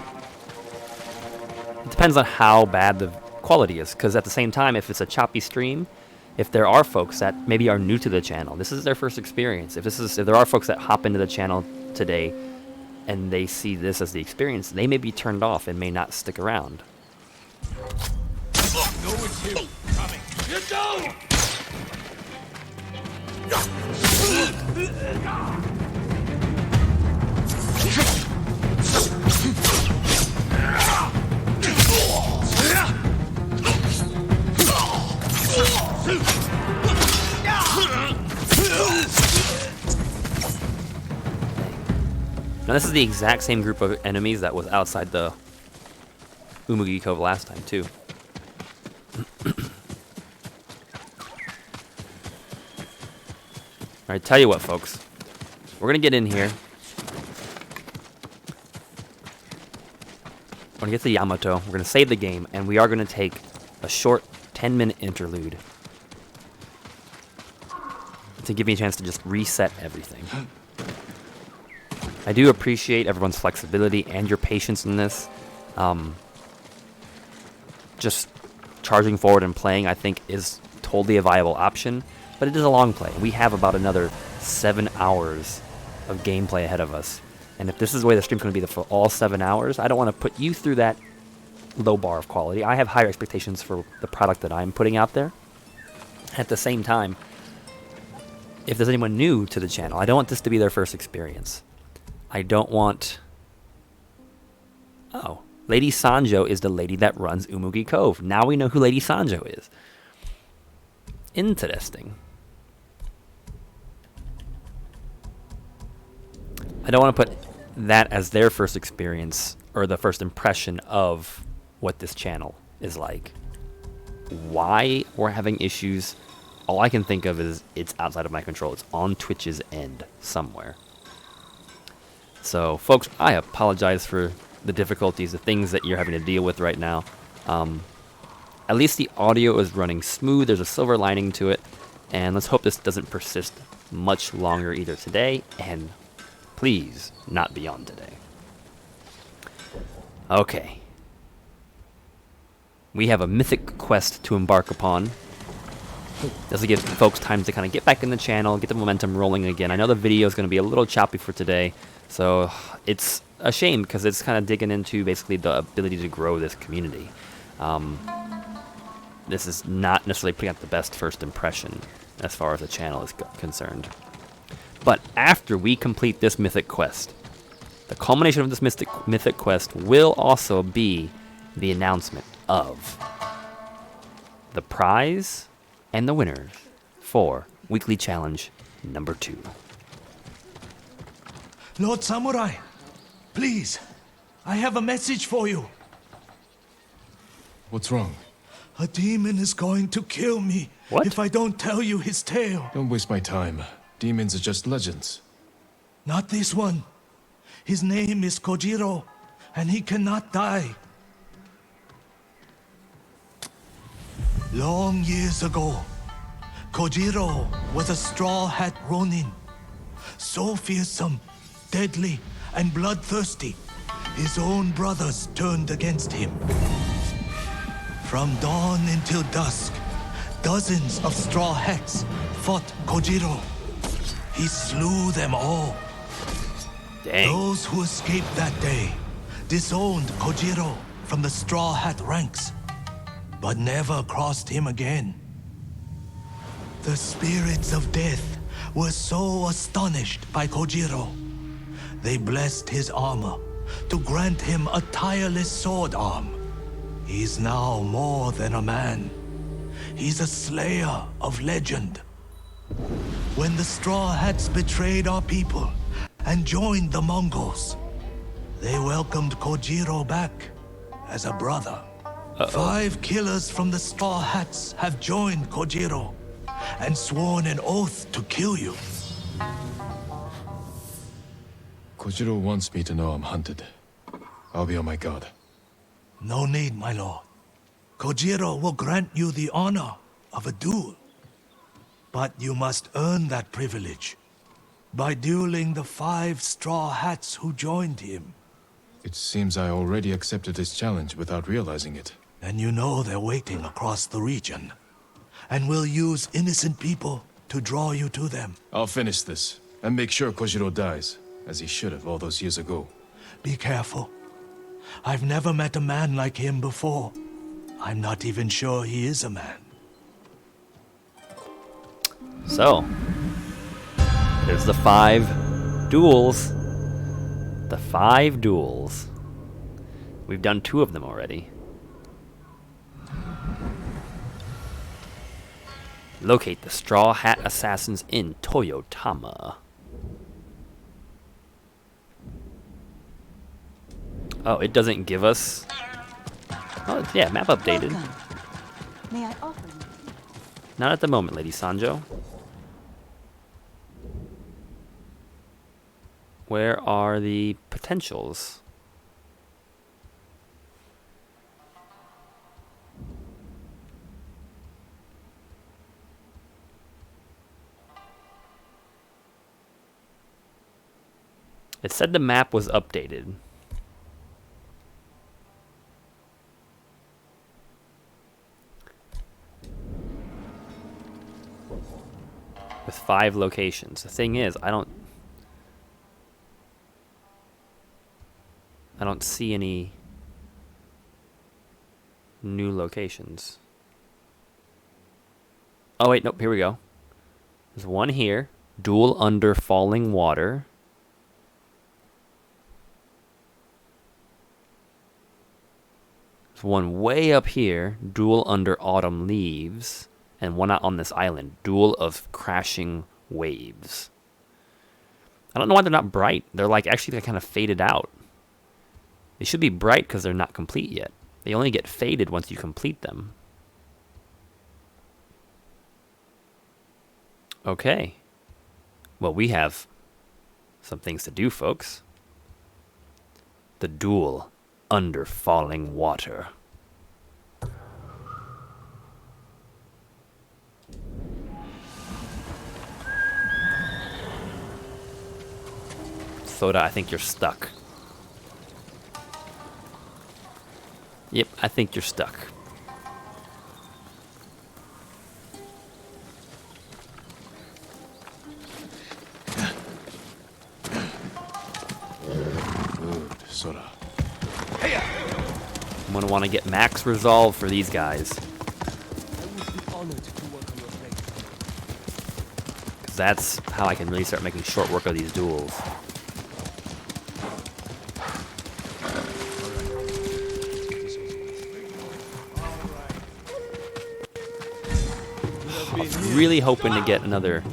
It depends on how bad the quality is. Because at the same time, if it's a choppy stream, if there are folks that maybe are new to the channel, this is their first experience. If there are folks that hop into the channel today and they see this as the experience, they may be turned off and may not stick around. No one's here. Coming. Get down! Now this is the exact same group of enemies that was outside the Umugi Cove last time too. Alright, tell you what folks. We're gonna get in here. We're gonna get to Yamato, we're gonna save the game, and we are gonna take a short 10-minute interlude to give me a chance to just reset everything. I do appreciate everyone's flexibility and your patience in this. Just charging forward and playing, I think, is totally a viable option, but it is a long play. We have about another 7 hours of gameplay ahead of us. And if this is the way the stream's going to be for all 7 hours, I don't want to put you through that low bar of quality. I have higher expectations for the product that I'm putting out there. At the same time, if there's anyone new to the channel, I don't want this to be their first experience. I don't want... Oh, Lady Sanjo is the lady that runs Umugi Cove. Now we know who Lady Sanjo is. Interesting. I don't want to put that as their first experience or the first impression of what this channel is like. Why we're having issues, all I can think of is it's outside of my control. It's on Twitch's end somewhere. So, folks, I apologize for the difficulties, the things that you're having to deal with right now. At least the audio is running smooth. There's a silver lining to it. And let's hope this doesn't persist much longer either today, and please, not beyond today. Okay. We have a mythic quest to embark upon. This will give folks time to kind of get back in the channel, get the momentum rolling again. I know the video is going to be a little choppy for today, so it's a shame because it's kind of digging into basically the ability to grow this community. This is not necessarily putting out the best first impression as far as the channel is concerned. But after we complete this mythic quest, the culmination of this mythic quest will also be the announcement of the prize and the winners for Weekly Challenge number 2. Lord Samurai, please, I have a message for you. What's wrong? A demon is going to kill me if I don't tell you his tale. Don't waste my time. Demons are just legends. Not this one. His name is Kojiro, and he cannot die. Long years ago, Kojiro was a Straw Hat Ronin. So fearsome, deadly, and bloodthirsty, his own brothers turned against him. From dawn until dusk, dozens of Straw Hats fought Kojiro. He slew them all. Dang. Those who escaped that day disowned Kojiro from the Straw Hat ranks, but never crossed him again. The spirits of death were so astonished by Kojiro, they blessed his armor to grant him a tireless sword arm. He's now more than a man. He's a slayer of legend. When the Straw Hats betrayed our people and joined the Mongols, they welcomed Kojiro back as a brother. 5 killers from the Straw Hats have joined Kojiro and sworn an oath to kill you. Kojiro wants me to know I'm hunted. I'll be on my guard. No need, my lord. Kojiro will grant you the honor of a duel. But you must earn that privilege by dueling the 5 Straw Hats who joined him. It seems I already accepted this challenge without realizing it. And you know they're waiting across the region. and will use innocent people to draw you to them. I'll finish this, and make sure Kojiro dies, as he should have all those years ago. Be careful. I've never met a man like him before. I'm not even sure he is a man. So, there's the 5 duels. The 5 duels. We've done 2 of them already. Locate the Straw Hat Assassins in Toyotama. Oh, it doesn't give us... Oh, yeah, map updated. Welcome. May I offer you? Not at the moment, Lady Sanjo. Where are the potentials? It said the map was updated. With 5 locations. The thing is, I don't see any new locations. Oh wait, nope, here we go. There's one here. Duel under falling water. There's one way up here. Duel under autumn leaves. And one out on this island. Duel of crashing waves. I don't know why they're not bright. They're like actually kind of faded out. They should be bright because they're not complete yet. They only get faded once you complete them. Okay. Well, we have some things to do, folks. The duel under falling water. Soda, I think you're stuck. Yep, I think you're stuck. Good, Sora. I'm gonna want to get max resolve for these guys. Because that's how I can really start making short work of these duels. Really hoping to get another.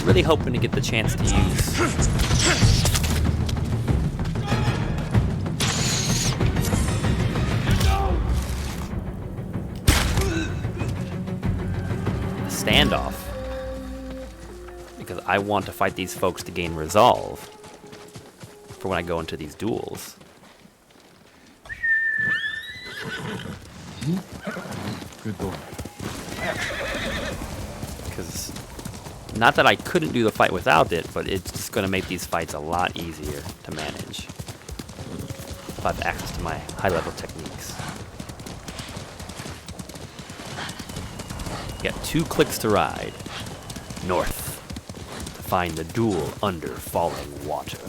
Really hoping to get the chance to use the standoff. Because I want to fight these folks to gain resolve for when I go into these duels. Good boy. Because, not that I couldn't do the fight without it, but it's just going to make these fights a lot easier to manage if I have access to my high-level techniques. You got 2 clicks to ride. North. Find the duel under falling water.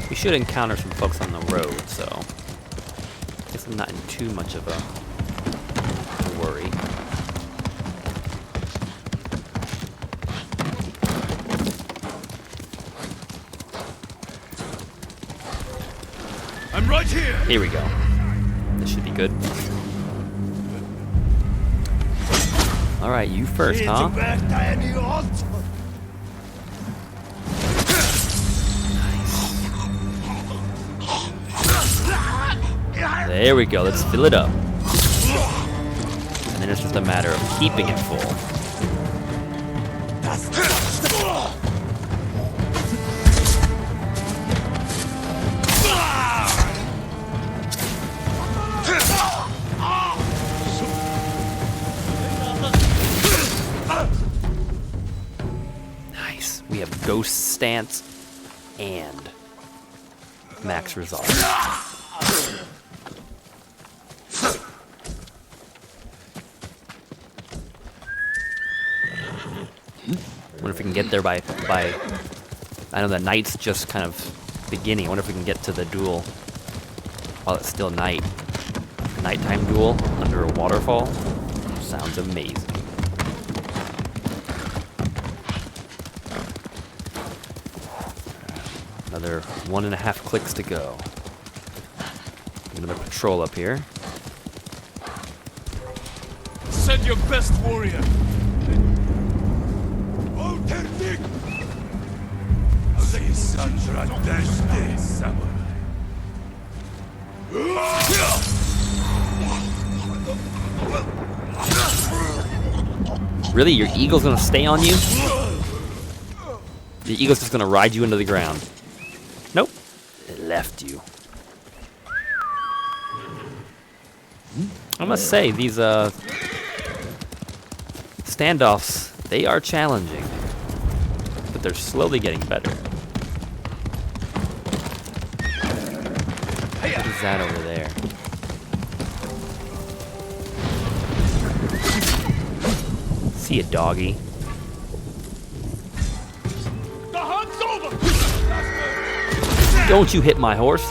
We should encounter some folks on the road, so I guess I'm not in too much of a worry. I'm right here. Here we go. This should be good. All right, you first, huh? Nice. There we go. Let's fill it up. And then it's just a matter of keeping it full. Nice. We have Ghost Stance and Max Resolve. Wonder if we can get there by I know the night's just kind of beginning. I wonder if we can get to the duel while it's still night. Nighttime duel under a waterfall. Sounds amazing. Another 1.5 clicks to go. Another patrol up here. Send your best warrior. Really? Your eagle's gonna stay on you? The eagle's just gonna ride you into the ground. Nope. It left you. I must say, these standoffs, they are challenging. But they're slowly getting better. What is that over there? See a doggy. The hunt's over. Don't you hit my horse.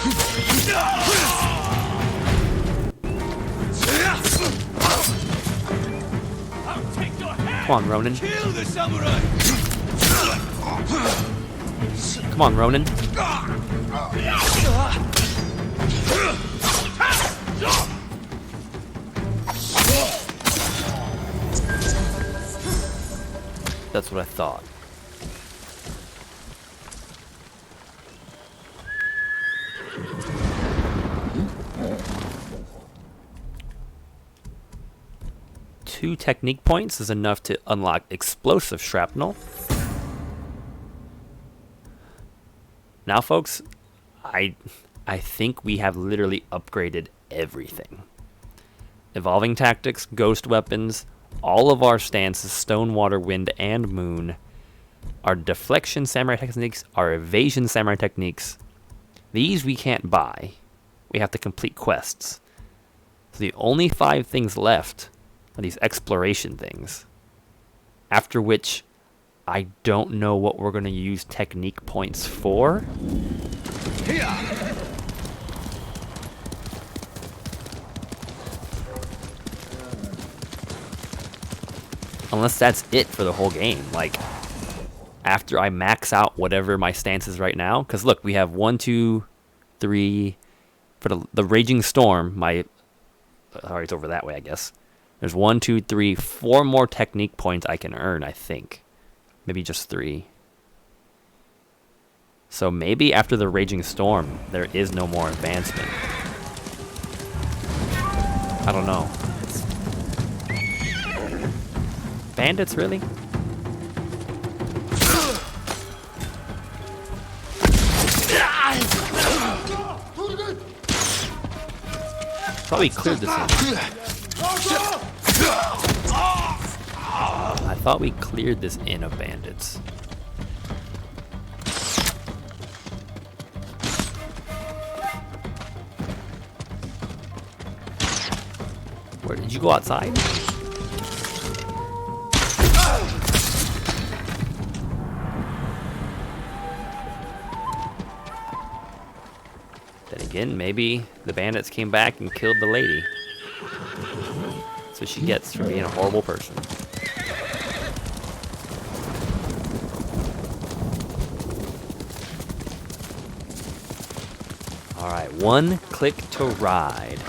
I'll take your head. Come on, Ronin. Kill the samurai. Come on, Ronin. That's what I thought. Two technique points is enough to unlock explosive shrapnel. Now, folks, I think we have literally upgraded everything. Evolving tactics, ghost weapons, all of our stances, stone, water, wind, and moon, our deflection samurai techniques, our evasion samurai techniques, these we can't buy. We have to complete quests. So the only 5 things left are these exploration things. After which, I don't know what we're going to use technique points for. Unless that's it for the whole game. Like, after I max out whatever my stance is right now. Because look, we have 1, 2, 3. For the Raging Storm, sorry, it's over that way, I guess. There's 1, 2, 3, 4 more technique points I can earn, I think. Maybe just 3. So maybe after the Raging Storm, there is no more advancement. I don't know. Bandits, really? Thought we cleared this in. I thought we cleared this in of bandits. Where did you go outside? Then again, maybe the bandits came back and killed the lady. That's what she gets for being a horrible person. Alright, 1 click to ride.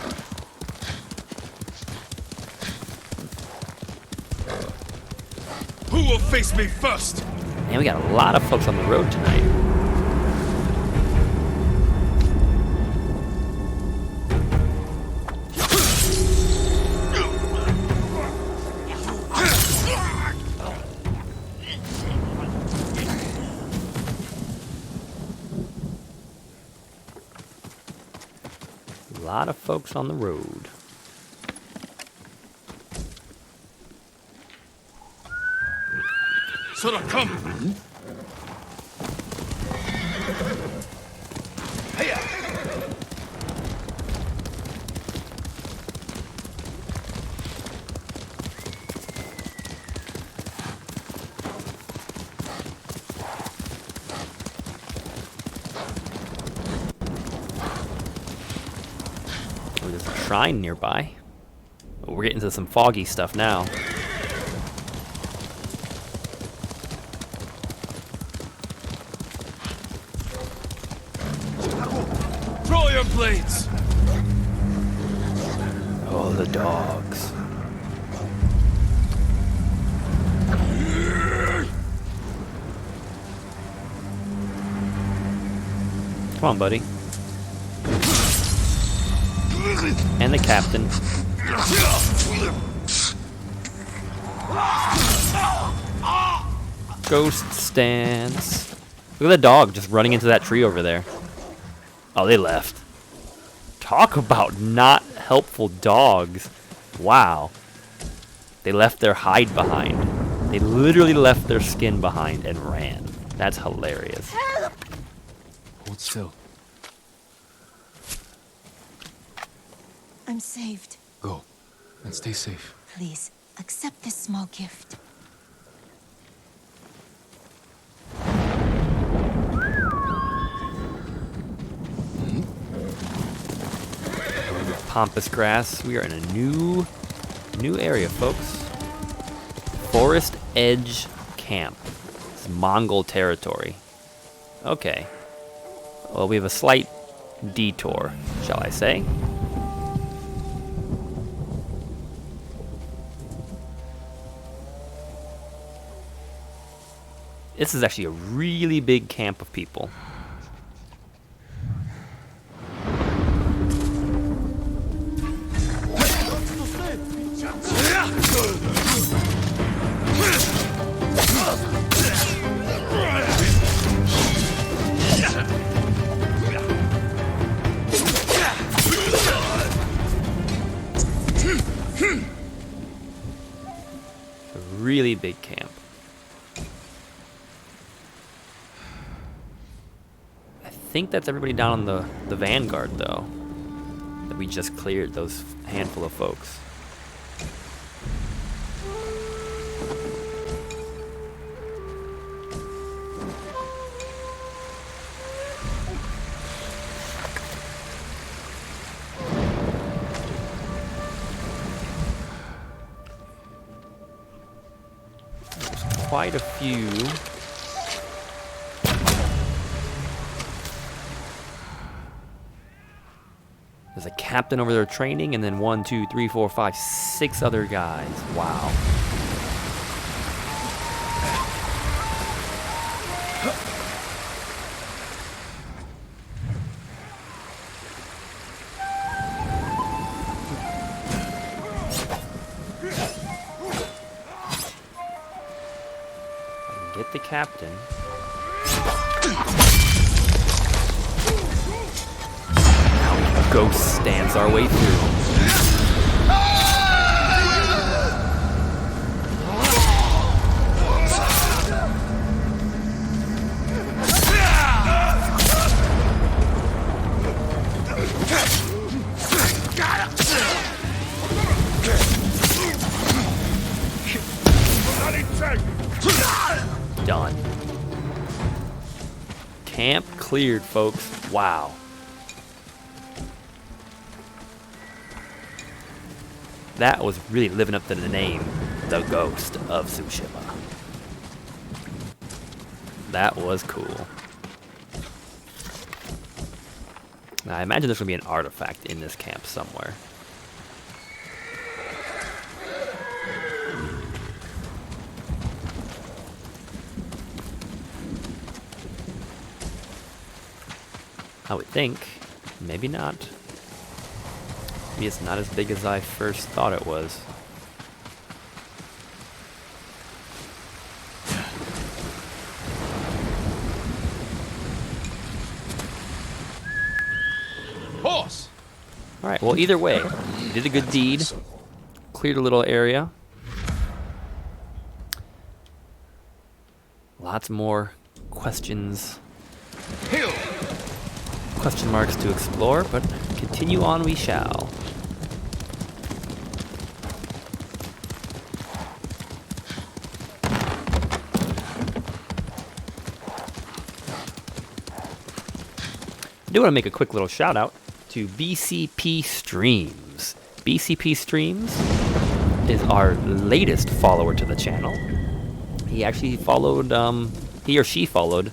Who will face me first? And we got a lot of folks on the road tonight. A lot of folks on the road. Sora, come! Oh, there's a shrine nearby. Oh, we're getting to some foggy stuff now. Throw your blades! Oh, the dogs. Come on, buddy. And the captain. Ghost stance. Look at the dog just running into that tree over there. Oh, they left. Talk about not helpful dogs. Wow. They left their hide behind. They literally left their skin behind and ran. That's hilarious. Hold still. I'm saved. Go. And stay safe. Please, accept this small gift. Pampas grass. We are in a new area, folks. Forest Edge Camp. It's Mongol territory. Okay. Well, we have a slight detour, shall I say. This is actually a really big camp of people. Really big camp. I think that's everybody down on the vanguard, though. That we just cleared, those handful of folks. Quite a few. There's a captain over there training, and then 1, 2, 3, 4, 5, 6 other guys. Wow. Get the captain. Now we can ghost stance our way through. Done. Camp cleared, folks. Wow. That was really living up to the name, the Ghost of Tsushima. That was cool. Now, I imagine there's going to be an artifact in this camp somewhere. I would think. Maybe not. Maybe it's not as big as I first thought it was. Horse! Alright, well, either way, you did a good deed. Cleared a little area. Lots more questions. Question marks to explore, but continue on we shall. I do want to make a quick little shout out to BCP Streams. BCP Streams is our latest follower to the channel. He actually followed, he or she followed,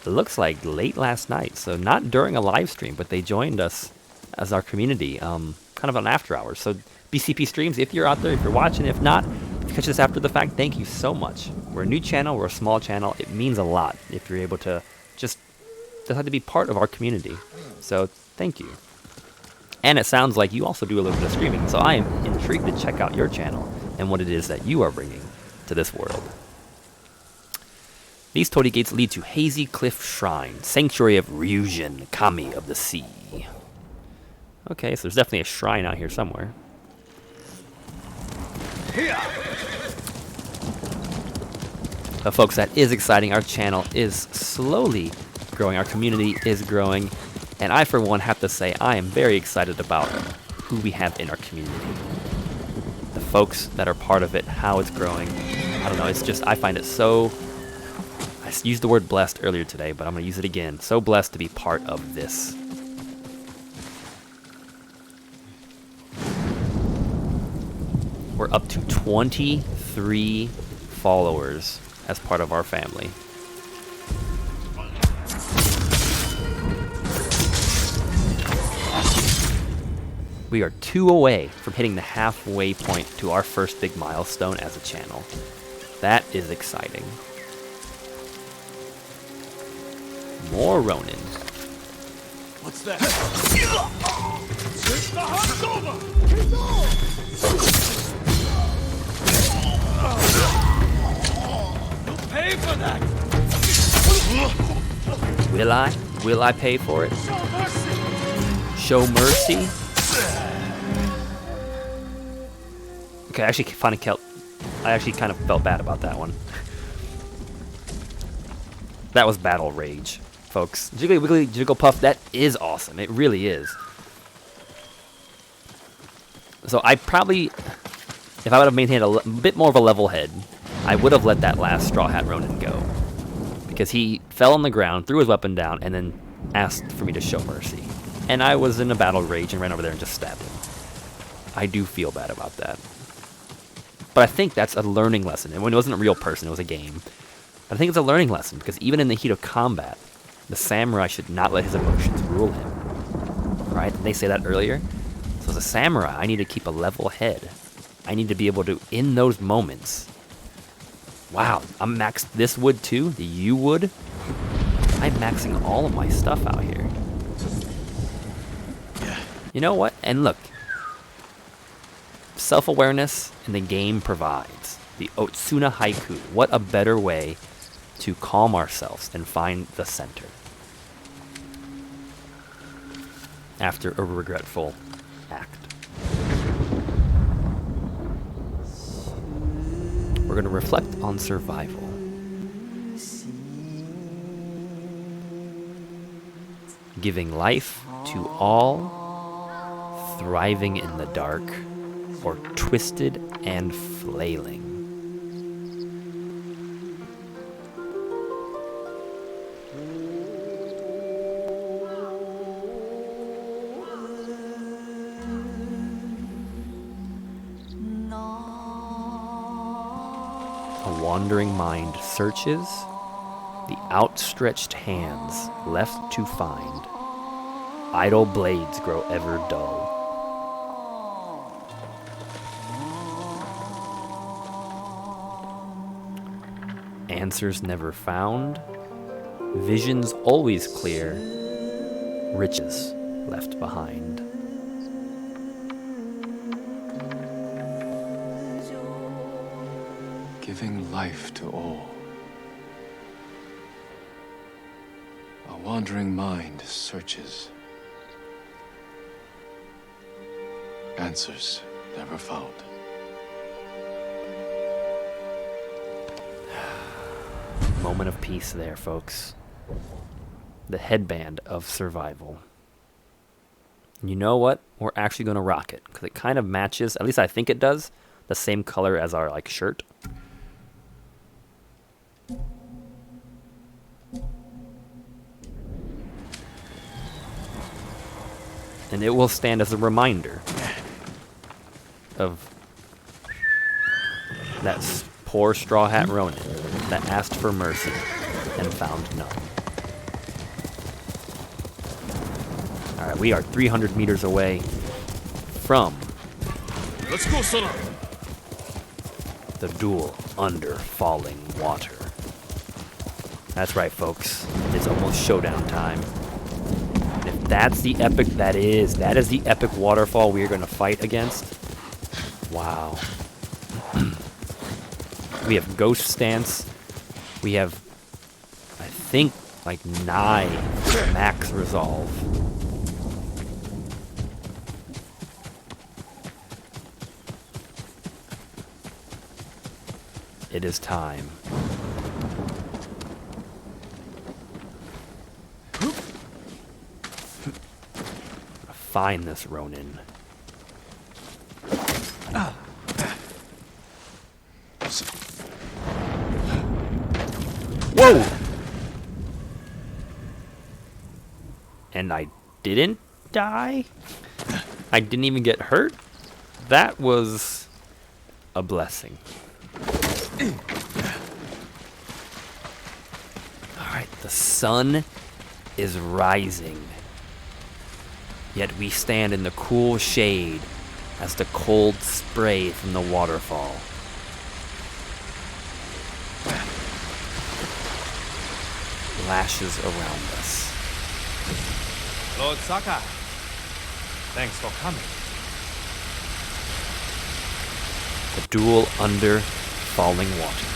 it looks like late last night. So not during a live stream, but they joined us as our community, kind of on after hours. So BCP Streams, if you're out there, if you're watching, if not, if you catch this after the fact, thank you so much. We're a new channel, we're a small channel. It means a lot if you're able to just decide to be part of our community. So thank you. And it sounds like you also do a little bit of streaming, so I am intrigued to check out your channel and what it is that you are bringing to this world. These torii gates lead to Hazy Cliff Shrine, Sanctuary of Ryujin, Kami of the Sea. Okay, so there's definitely a shrine out here somewhere. But folks, that is exciting. Our channel is slowly growing, our community is growing, and I for one have to say I am very excited about who we have in our community. The folks that are part of it, how it's growing. I don't know, it's just, I find it so, I used the word blessed earlier today, but I'm going to use it again. So blessed to be part of this. We're up to 23 followers as part of our family. We are 2 away from hitting the halfway point to our first big milestone as a channel. That is exciting. More Ronin. What's that? The hunt's over! You'll pay for that! Will I? Will I pay for it? Show mercy! Show mercy? Okay, I actually kind of felt bad about that one. That was battle rage, folks. Jiggly Wiggly Jigglypuff, that is awesome. It really is. So I probably, if I would have maintained a bit more of a level head, I would have let that last Straw Hat Ronin go. Because he fell on the ground, threw his weapon down, and then asked for me to show mercy. And I was in a battle rage and ran over there and just stabbed him. I do feel bad about that. But I think that's a learning lesson. And when it wasn't a real person, it was a game. But I think it's a learning lesson, because even in the heat of combat, the samurai should not let his emotions rule him. Right? Didn't they say that earlier? So as a samurai, I need to keep a level head. I need to be able to, in those moments... Wow, I'm maxed this wood too? The U wood? I'm maxing all of my stuff out here. You know what? And look. Self-awareness in the game provides. The Otsuna Haiku. What a better way to calm ourselves and find the center. After a regretful act. We're going to reflect on survival. Giving life to all, thriving in the dark, or twisted and flailing. A wandering mind searches, the outstretched hands left to find. Idle blades grow ever dull. Answers never found, visions always clear, riches left behind. Giving life to all. A wandering mind searches. Answers never found. Moment of peace there, folks. The headband of survival. And you know what? We're actually going to rock it because it kind of matches, at least I think it does, the same color as our like shirt. And it will stand as a reminder of that poor Straw Hat Ronin that asked for mercy and found none. Alright, we are 300 meters away from Let's go, Sona. the duel under falling water. That's right, folks. It's almost showdown time. And if that's the epic, that is the epic waterfall we are going to fight against. Wow. We have Ghost Stance. We have, I think, like 9 max resolve. It is time. Find this Ronin. Whoa! And I didn't die? I didn't even get hurt? That was a blessing. Alright, the sun is rising. Yet we stand in the cool shade as the cold spray from the waterfall lashes around us. Lord Saka, thanks for coming. The duel under falling water.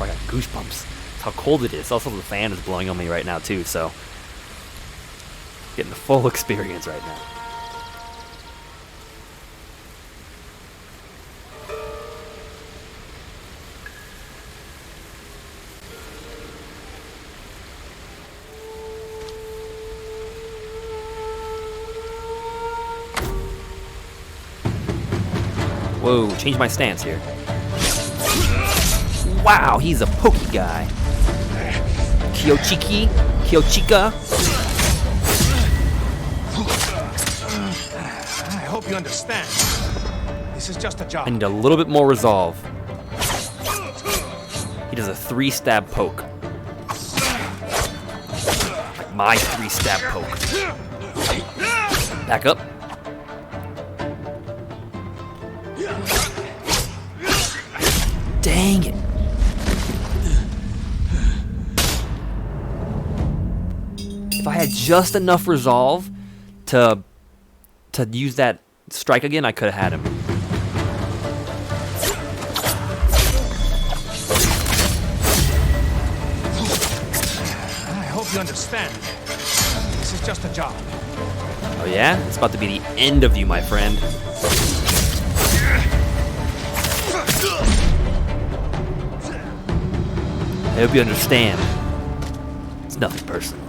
I got goosebumps. That's how cold it is. Also, the fan is blowing on me right now too, so getting the full experience right now. Whoa, change my stance here. Wow, he's a pokey guy. Kyochiki? Kyochika? I hope you understand. This is just a job. I need a little bit more resolve. He does a 3-stab poke. Like my 3-stab poke. Back up. Dang it. If I had just enough resolve to use that strike again, I could have had him. I hope you understand. This is just a job. Oh yeah? It's about to be the end of you, my friend. I hope you understand. It's nothing personal.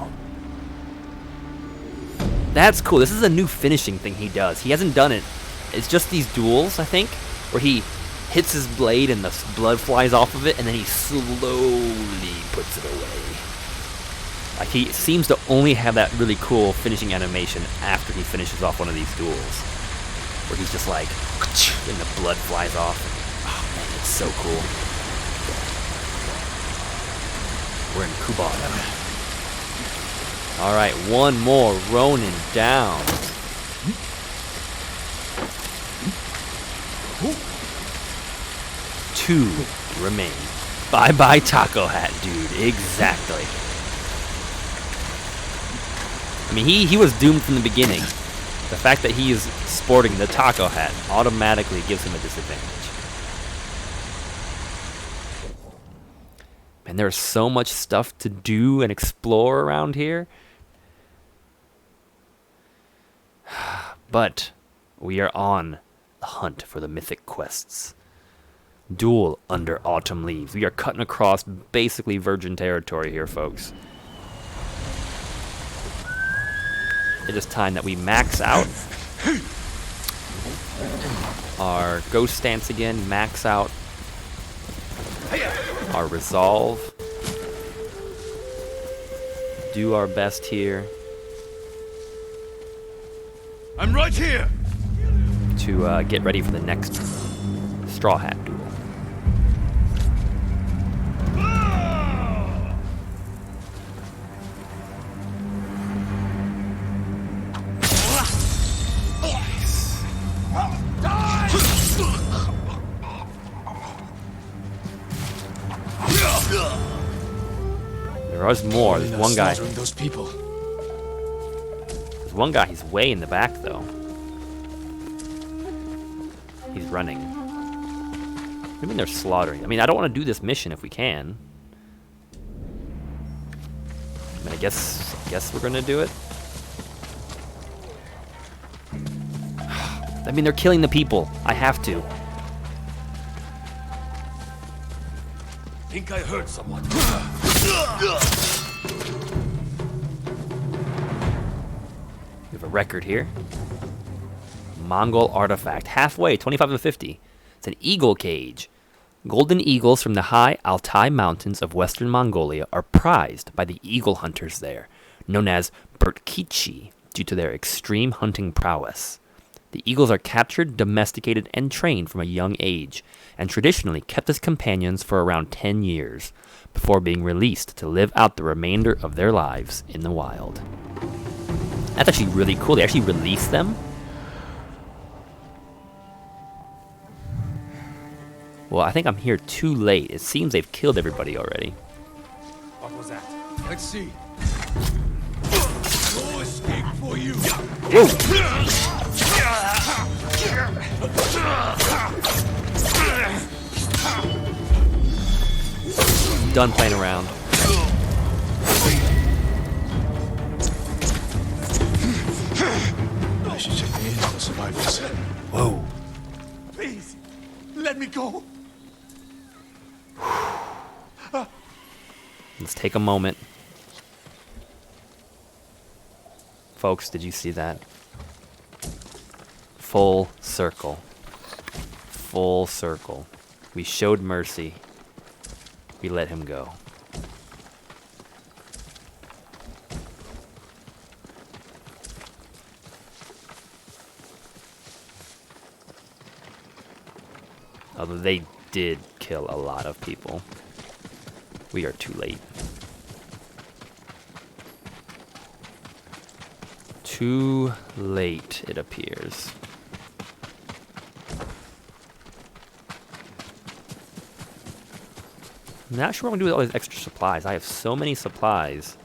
That's cool. This is a new finishing thing he does. He hasn't done it. It's just these duels, I think, where he hits his blade and the blood flies off of it, and then he slowly puts it away. Like, he seems to only have that really cool finishing animation after he finishes off one of these duels, where he's just like, and the blood flies off. Oh man, it's so cool. We're in Kubata. Alright, one more Ronin down. Two remain. Bye-bye taco hat, dude. Exactly. I mean, he was doomed from the beginning. The fact that he is sporting the taco hat automatically gives him a disadvantage. Man, And there's so much stuff to do and explore around here. But we are on the hunt for the mythic quests. Duel under autumn leaves. We are cutting across basically virgin territory here, folks. It is time that we max out our ghost stance again, max out our resolve. Do our best here. I'm right here. To get ready for the next Straw Hat duel. There is more. There's one guy. Those people. There's one guy. He's way in the back, though. He's running. What do you mean they're slaughtering? I mean, I don't want to do this mission if we can. I mean, I guess we're gonna do it. I mean, they're killing the people. I have to. Think I heard someone. We have a record here. Mongol artifact. Halfway, 25 of 50. It's an eagle cage. Golden eagles from the high Altai mountains of western Mongolia are prized by the eagle hunters there, known as Bertkichi, due to their extreme hunting prowess. The eagles are captured, domesticated, and trained from a young age, and traditionally kept as companions for around 10 years, before being released to live out the remainder of their lives in the wild. That's actually really cool. They actually release them? Well, I think I'm here too late. It seems they've killed everybody already. What was that? Let's see. No escape for you. Done playing around. I should check the age of the survivors. Whoa. Please, let me go. Let's take a moment. Folks, did you see that? Full circle. Full circle. We showed mercy. We let him go. Although they did kill a lot of people. We are too late. Too late, it appears. I'm not sure what I'm gonna do with all these extra supplies. I have so many supplies.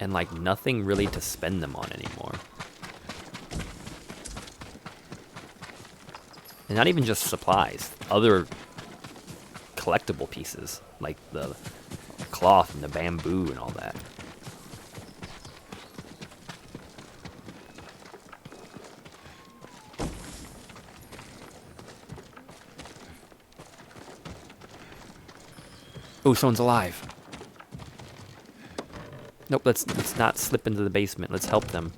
And like nothing really to spend them on anymore. And not even just supplies, other collectible pieces, like the cloth and the bamboo and all that. Oh, someone's alive. Nope, let's not slip into the basement. Let's help them.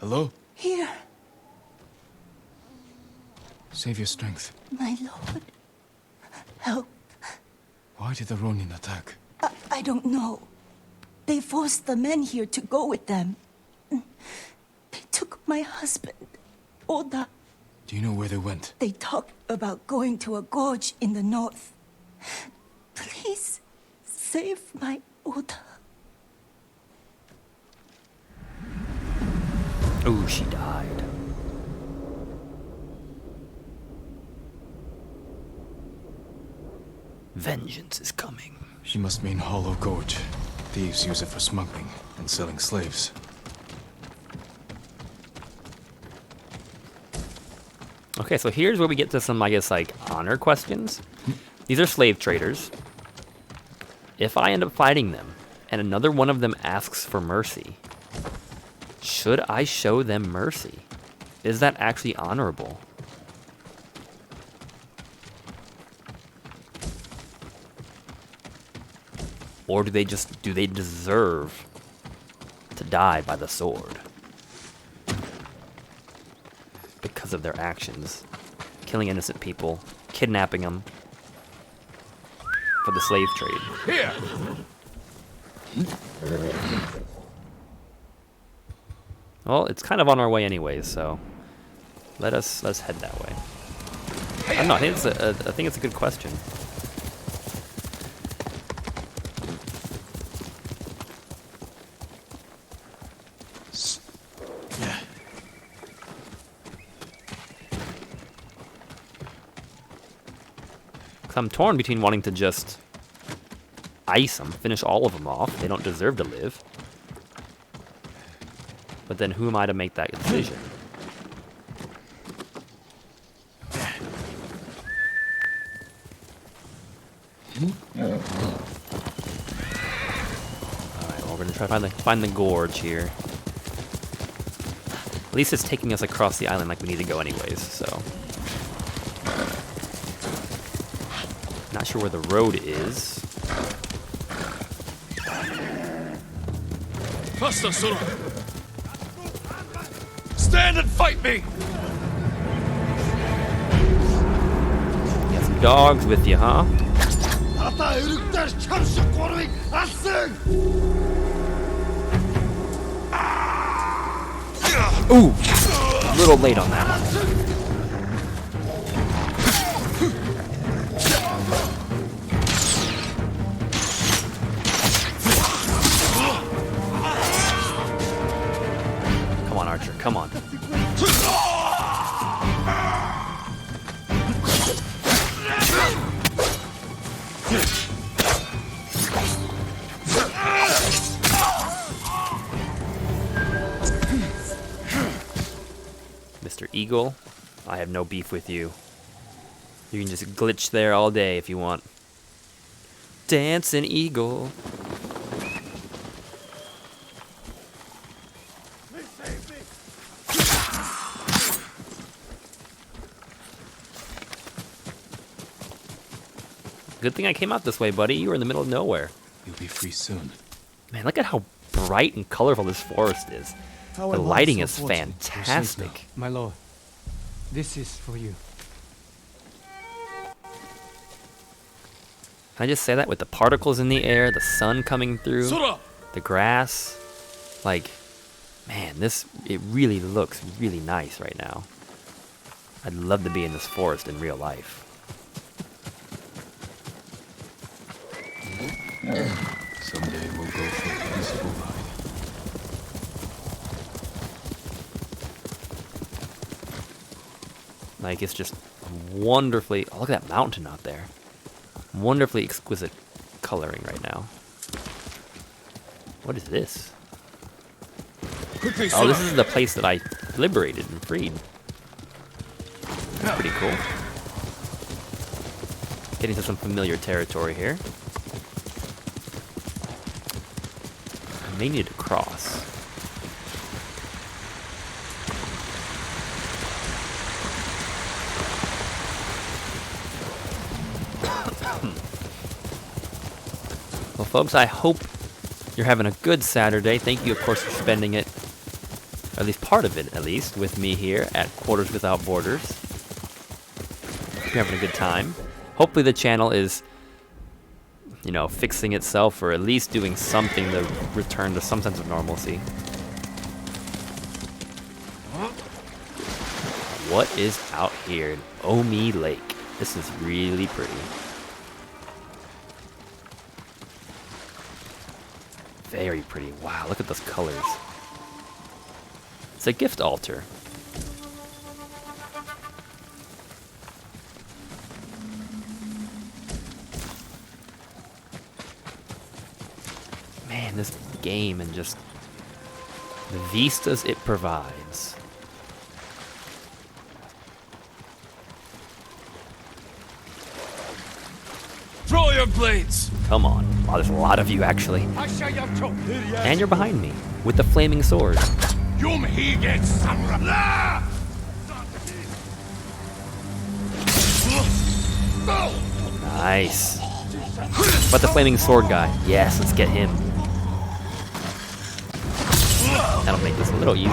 Hello? Here, Save your strength. my lord. Help. Why did the Ronin attack? I don't know. They forced the men here to go with them. They took my husband, Oda. Do you know where they went? They talked about going to a gorge in the north. Please, save my Oda. Oh, she died. Vengeance is coming. She must mean Hollow Gorge. Thieves use it for smuggling and selling slaves. Okay, so here's where we get to some, I guess, like, honor questions. These are slave traders. If I end up fighting them, and another one of them asks for mercy, should I show them mercy? Is that actually honorable? Or do they deserve to die by the sword? Because of their actions. Killing innocent people, kidnapping them for the slave trade. Here! Well, it's kind of on our way anyways, so let's head that way. I don't know, I think it's a good question. I'm torn between wanting to just ice them, finish all of them off. They don't deserve to live. But then who am I to make that decision? Alright, well, we're gonna try to find the gorge here. At least it's taking us across the island like we need to go anyways, so. Not sure where the road is. Faster, Sora! Stand and fight me! Got some dogs with you, huh? Ooh! A little late on that one. Come on. Mr. Eagle, I have no beef with you. You can just glitch there all day if you want. Dancing Eagle. Good thing I came out this way, buddy. You were in the middle of nowhere. You'll be free soon. Man, look at how bright and colorful this forest is. The lighting is fantastic. My lord, this is for you. Can I just say that with the particles in the air, the sun coming through, the grass? Like, man, it really looks really nice right now. I'd love to be in this forest in real life. Someday we'll go for a peaceful ride. Like, it's just wonderfully... Oh, look at that mountain out there. Wonderfully exquisite coloring right now. What is this? Oh, this is the place that I liberated and freed. That's pretty cool. Getting to some familiar territory here. I may need to cross. Well, folks, I hope you're having a good Saturday. Thank you, of course, for spending it, or at least part of it, at least, with me here at Quarters Without Borders. Hope you're having a good time. Hopefully the channel is, you know, fixing itself, or at least doing something to return to some sense of normalcy. What is out here in Omi Lake? This is really pretty. Very pretty. Wow, look at those colors. It's a gift altar. Man, this game and just the vistas it provides. blades. Come on. Wow, there's a lot of you, actually. And you're behind me, with the flaming sword. Nice. But the flaming sword guy. Yes, let's get him. That'll make this a little easier.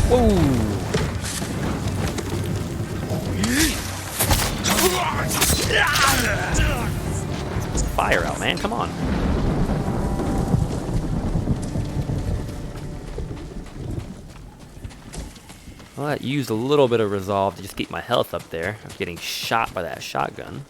Whoa! Fire out, man, come on. Well, that used a little bit of resolve to just keep my health up there. I was getting shot by that shotgun.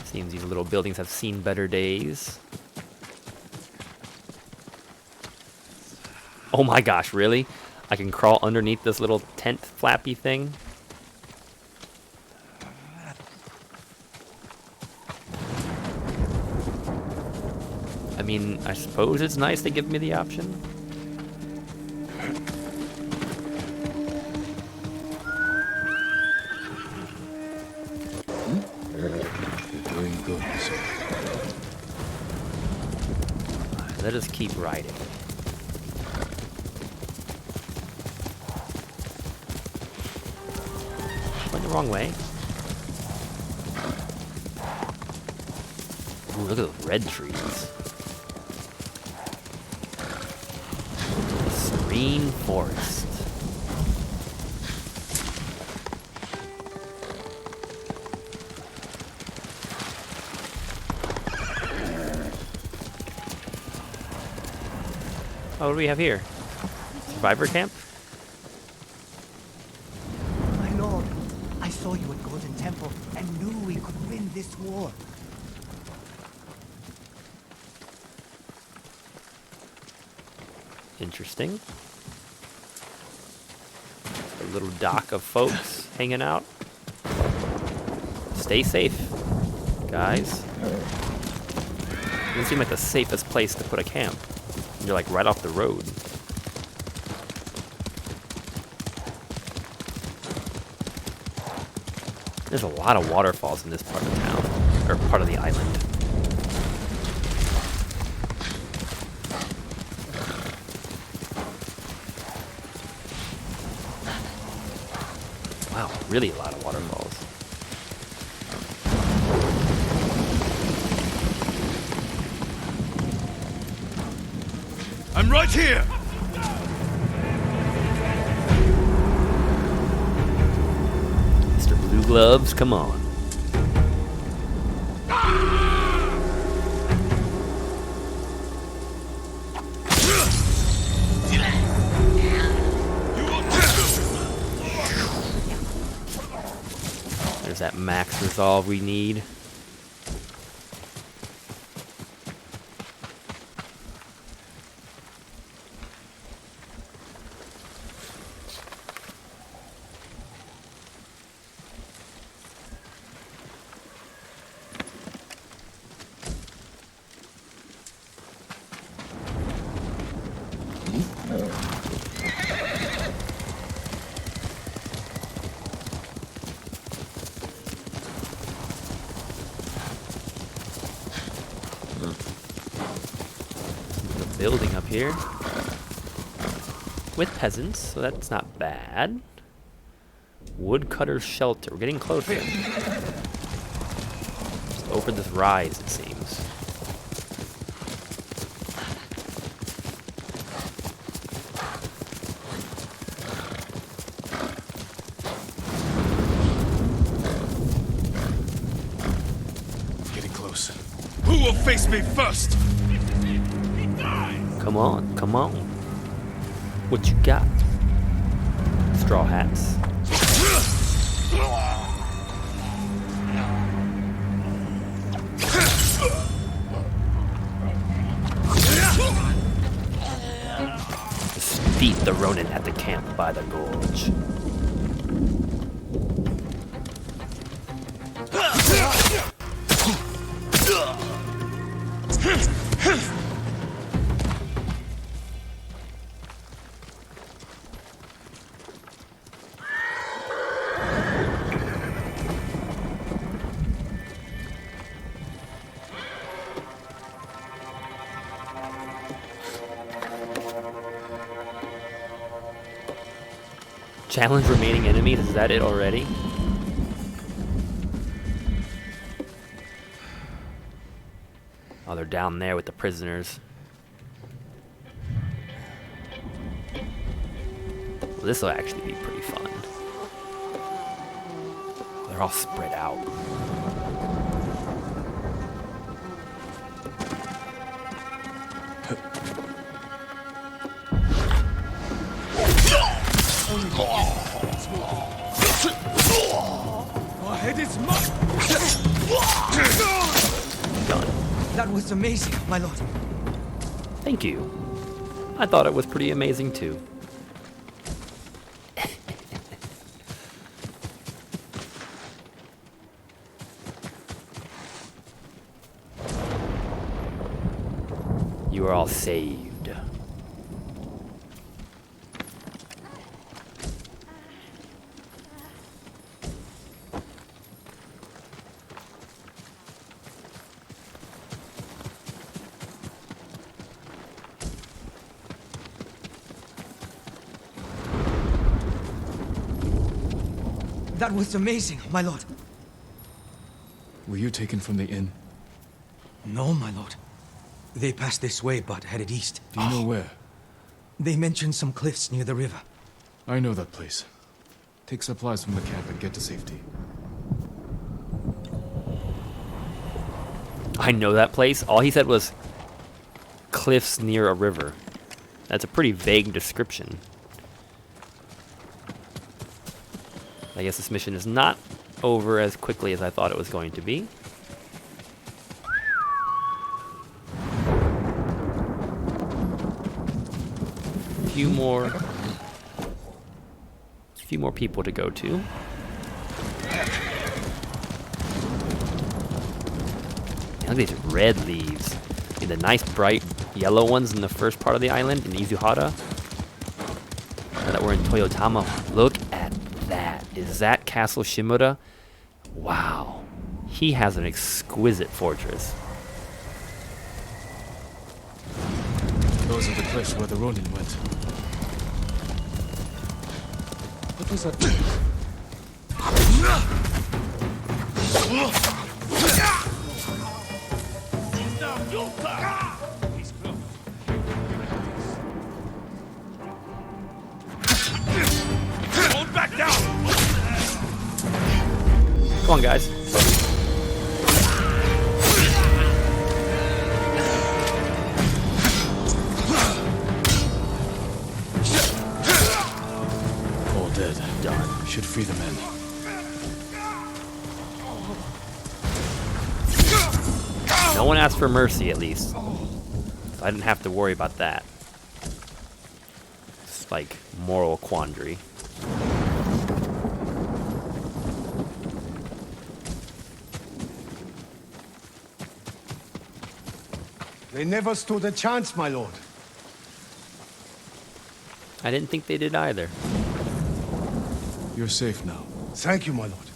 Seems these little buildings have seen better days. Oh my gosh, really? I can crawl underneath this little tent flappy thing? I mean, I suppose it's nice they give me the option. You're doing good, sir. Let us keep riding. Went the wrong way. Ooh, look at those red trees. Serene forest. Oh, what do we have here? Survivor camp? My lord, I saw you at Golden Temple and knew we could win this war. Interesting. A little dock of folks hanging out. Stay safe, guys. Doesn't seem like the safest place to put a camp. You're like right off the road. There's a lot of waterfalls in this part of town, or part of the island. Wow, really a lot of waterfalls. I'm right here. Mr. Blue Gloves, come on. There's that max resolve we need. Building up here with peasants, so that's not bad. Woodcutter's shelter. We're getting closer. Just over this rise, it seems. Getting close. Who will face me first? Come on, come on. What you got? Straw hats. The steep Ronin at the camp by the gorge. Challenge remaining enemies, is that it already? Oh, they're down there with the prisoners. Well, this will actually be pretty fun. They're all spread out. Our head is must. Done. That was amazing, my lord. Thank you. I thought it was pretty amazing too. You are all saved. That was amazing, my lord. Were you taken from the inn? No, my lord. They passed this way, but headed east. Do you know where? They mentioned some cliffs near the river. I know that place. Take supplies from the camp and get to safety. I know that place. All he said was cliffs near a river. That's a pretty vague description. I guess this mission is not over as quickly as I thought it was going to be. A few more people to go to. Look at these red leaves. And the nice bright yellow ones in the first part of the island in Izuhara. Now that we're in Toyotama, look at that. Is that Castle Shimura? Wow. He has an exquisite fortress. Those are the cliffs where the Ronin went. What was that? Hold back down. Come on, guys. All dead. Done. Should free the men. No one asked for mercy, at least. So I didn't have to worry about that. It's like moral quandary. They never stood a chance, my lord. I didn't think they did either. You're safe now. Thank you, my lord.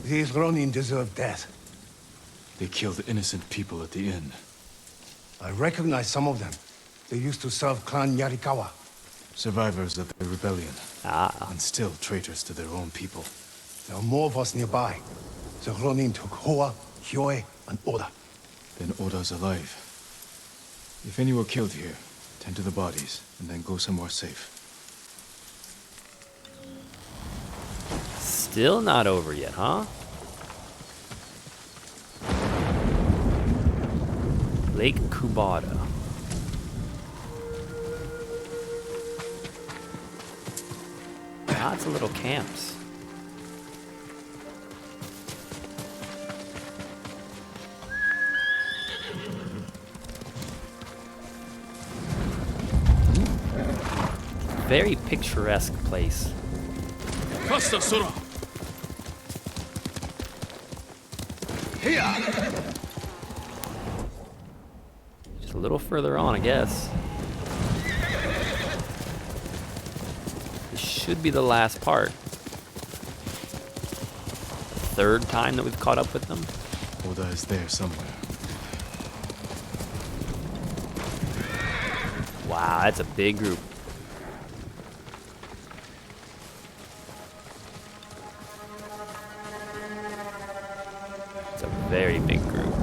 These Ronin deserve death. They killed innocent people at the inn. I recognize some of them. They used to serve Clan Yarikawa. Survivors of the rebellion. Ah. And still traitors to their own people. There are more of us nearby. The Ronin took Hoa, Hyoe, and Oda. Then Oda's alive. If any were killed here, tend to the bodies, and then go somewhere safe. Still not over yet, huh? Lake Kubata. Lots of little camps. very picturesque place. Faster, Sora! Just a little further on, I guess. This should be the last part. Third time that we've caught up with them. Oda is there somewhere. Wow, that's a big group. It's a very big group.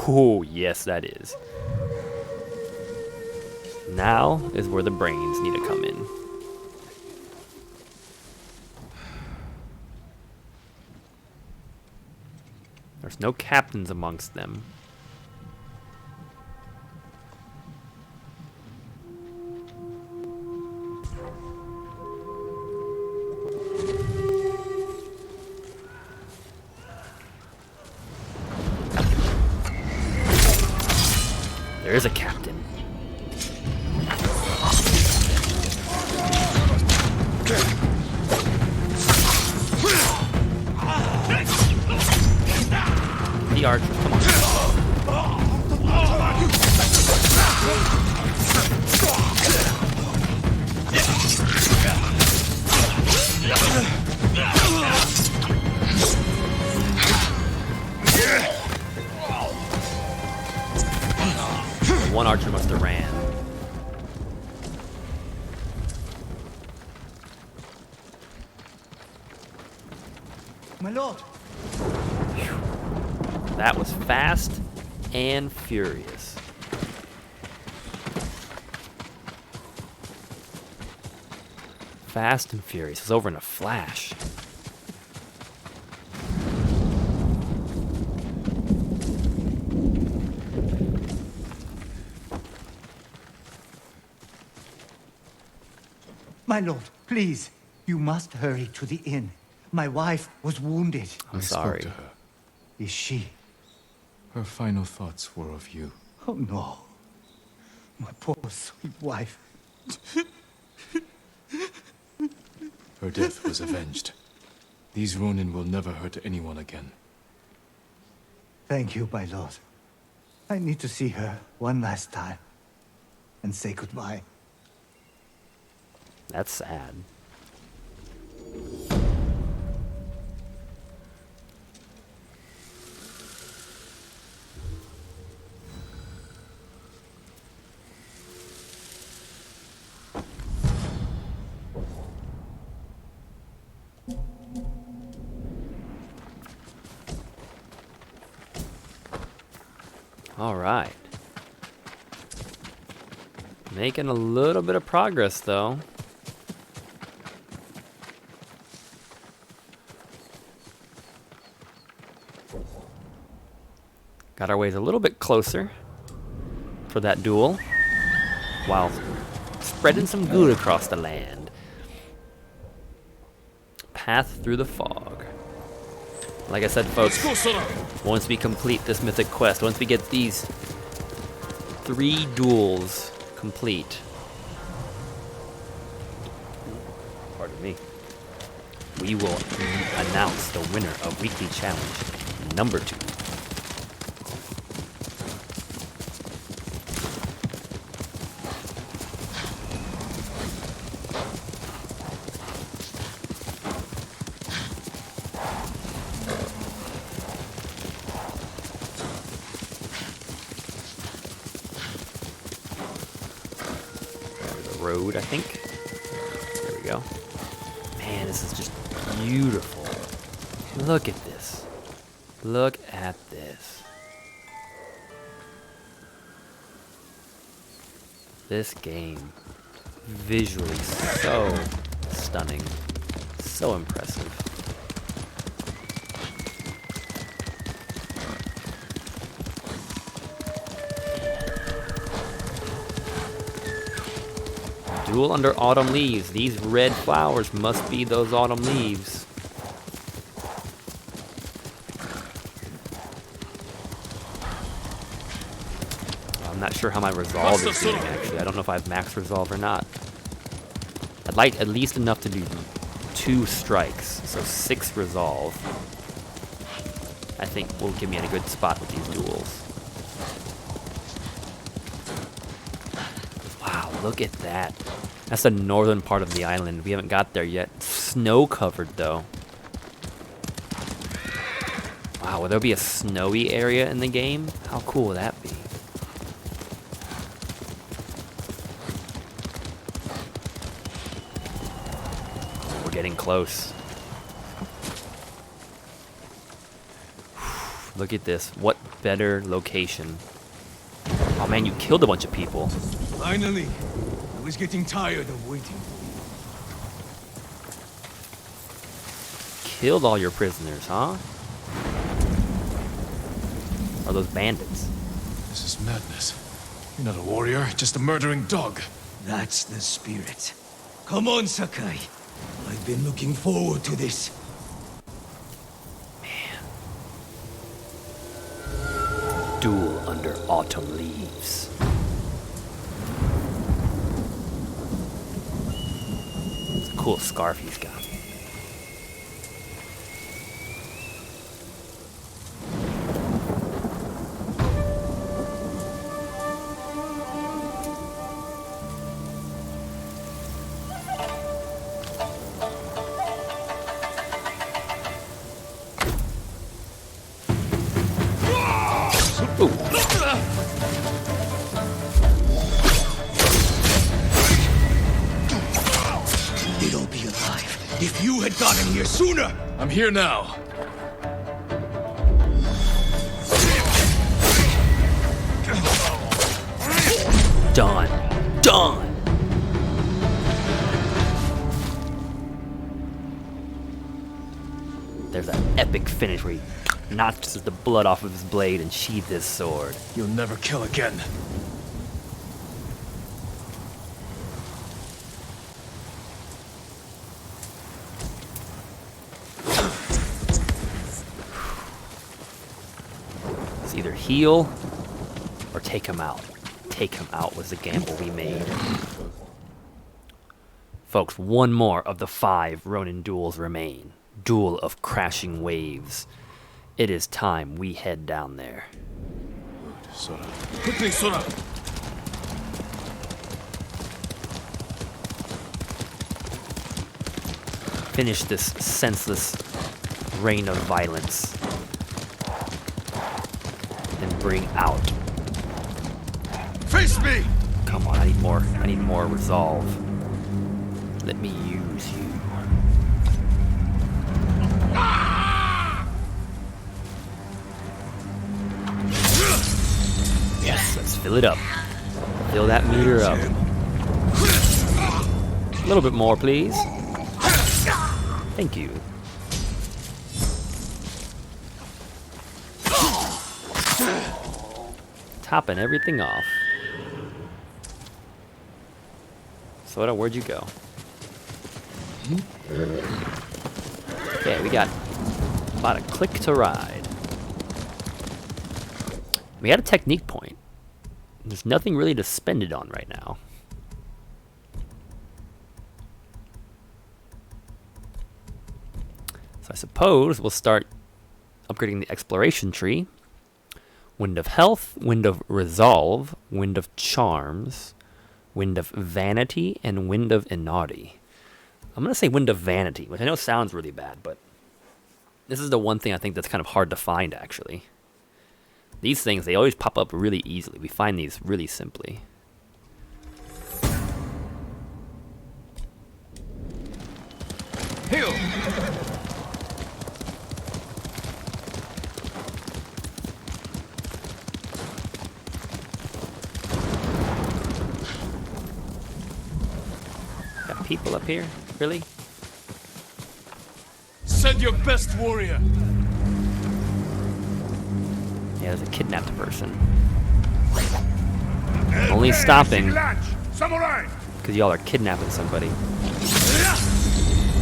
Oh, yes, that is. Now is where the brains need to come in. There's no captains amongst them. There is a captain. The archer, come on. One archer must have ran. My lord! That was fast and furious. Fast and furious. It was over in a flash. My lord, please, you must hurry to the inn. My wife was wounded. I'm I sorry. spoke to her. Is she? Her final thoughts were of you. Oh no. My poor sweet wife. Her death was avenged. These Ronin will never hurt anyone again. Thank you, my lord. I need to see her one last time and say goodbye. That's sad. All right. Making a little bit of progress, though. Got our ways a little bit closer for that duel, while spreading some good across the land. Path through the fog. Like I said, folks, once we complete this mythic quest, once we get these 3 duels complete, pardon me, we will announce the winner of Weekly Challenge number 2. Road, I think. There we go. Man, this is just beautiful. Look at this. Look at this. This game, visually so stunning, so impressive. Duel under autumn leaves. These red flowers must be those autumn leaves. I'm not sure how my resolve is doing, actually. I don't know if I have max resolve or not. I'd like at least enough to do 2 strikes, so 6 resolve. I think will give me in a good spot with these duels. Wow, look at that. That's the northern part of the island. We haven't got there yet. Snow covered though. Wow, will there be a snowy area in the game? How cool would that be? We're getting close. Look at this. What better location? Oh man, you killed a bunch of people. Finally! I was getting tired of waiting. Killed all your prisoners, huh? Or those bandits? This is madness. You're not a warrior, just a murdering dog. That's the spirit. Come on, Sakai. I've been looking forward to this. Duel under autumn leaves. It's a cool scarf he's got. Ooh. They'd all be alive if you had gotten here sooner. I'm here now. Done. Done. There's that epic finish where he knocks the blood off of his blade and sheathes his sword. You'll never kill again. It's either heal or take him out. Take him out was the gamble we made. Folks, one more of the 5 Ronin duels remain. Duel of Crashing Waves. It is time we head down there. Sora. Quickly, Sora! Finish this senseless reign of violence. And bring out. Face me! Come on, I need more resolve. Let me use you. Yes, let's fill it up. Fill that meter up. A little bit more, please. Thank you. Topping everything off. Soda, where'd you go? Okay, we got about a click to ride. We got a technique point. There's nothing really to spend it on right now. So I suppose we'll start upgrading the exploration tree. Wind of Health, Wind of Resolve, Wind of Charms, Wind of Vanity, and Wind of Inaudible. I'm going to say Wind of Vanity, which I know sounds really bad, but this is the one thing I think that's kind of hard to find, actually. These things, they always pop up really easily. We find these really simply. Heal! Got people up here? Really? Send your best warrior! Yeah, there's a kidnapped person. Only stopping because y'all are kidnapping somebody.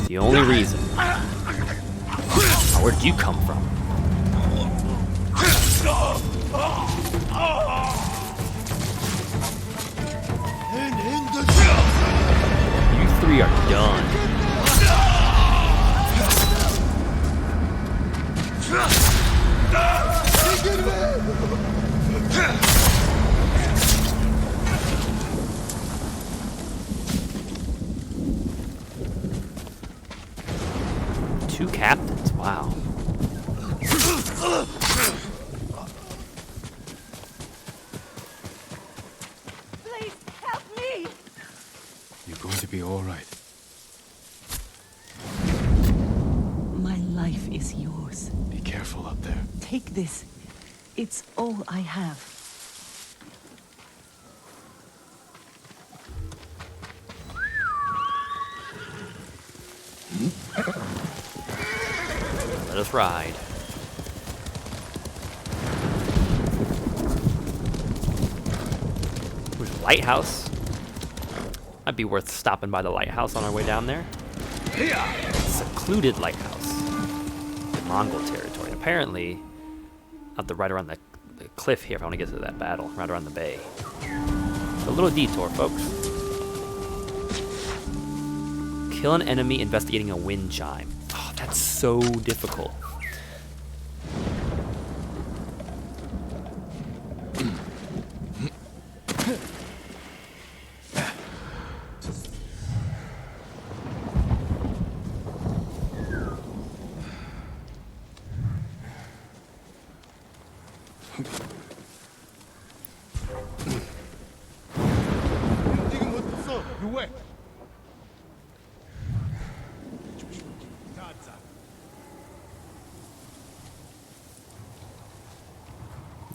The only reason. Oh, where'd you come from? three are done. Two captains, wow. Please help me! You're going to be all right. My life is yours. Be careful up there. Take this. It's all I have. Let us ride. There's a lighthouse. Might be worth stopping by the lighthouse on our way down there. Secluded lighthouse. Mongol territory. Apparently, right around the cliff here if I want to get to that battle. Right around the bay. So a little detour, folks. Kill an enemy investigating a wind chime. Oh, that's so difficult.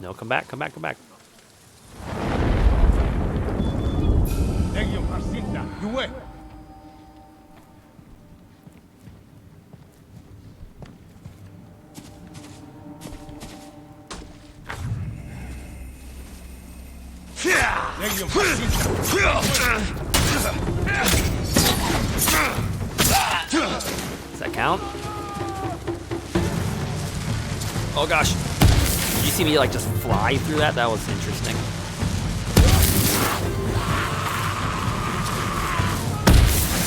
No, come back, come back, come back. Does that count? Oh gosh. Did you see me like just fly through that? That was interesting.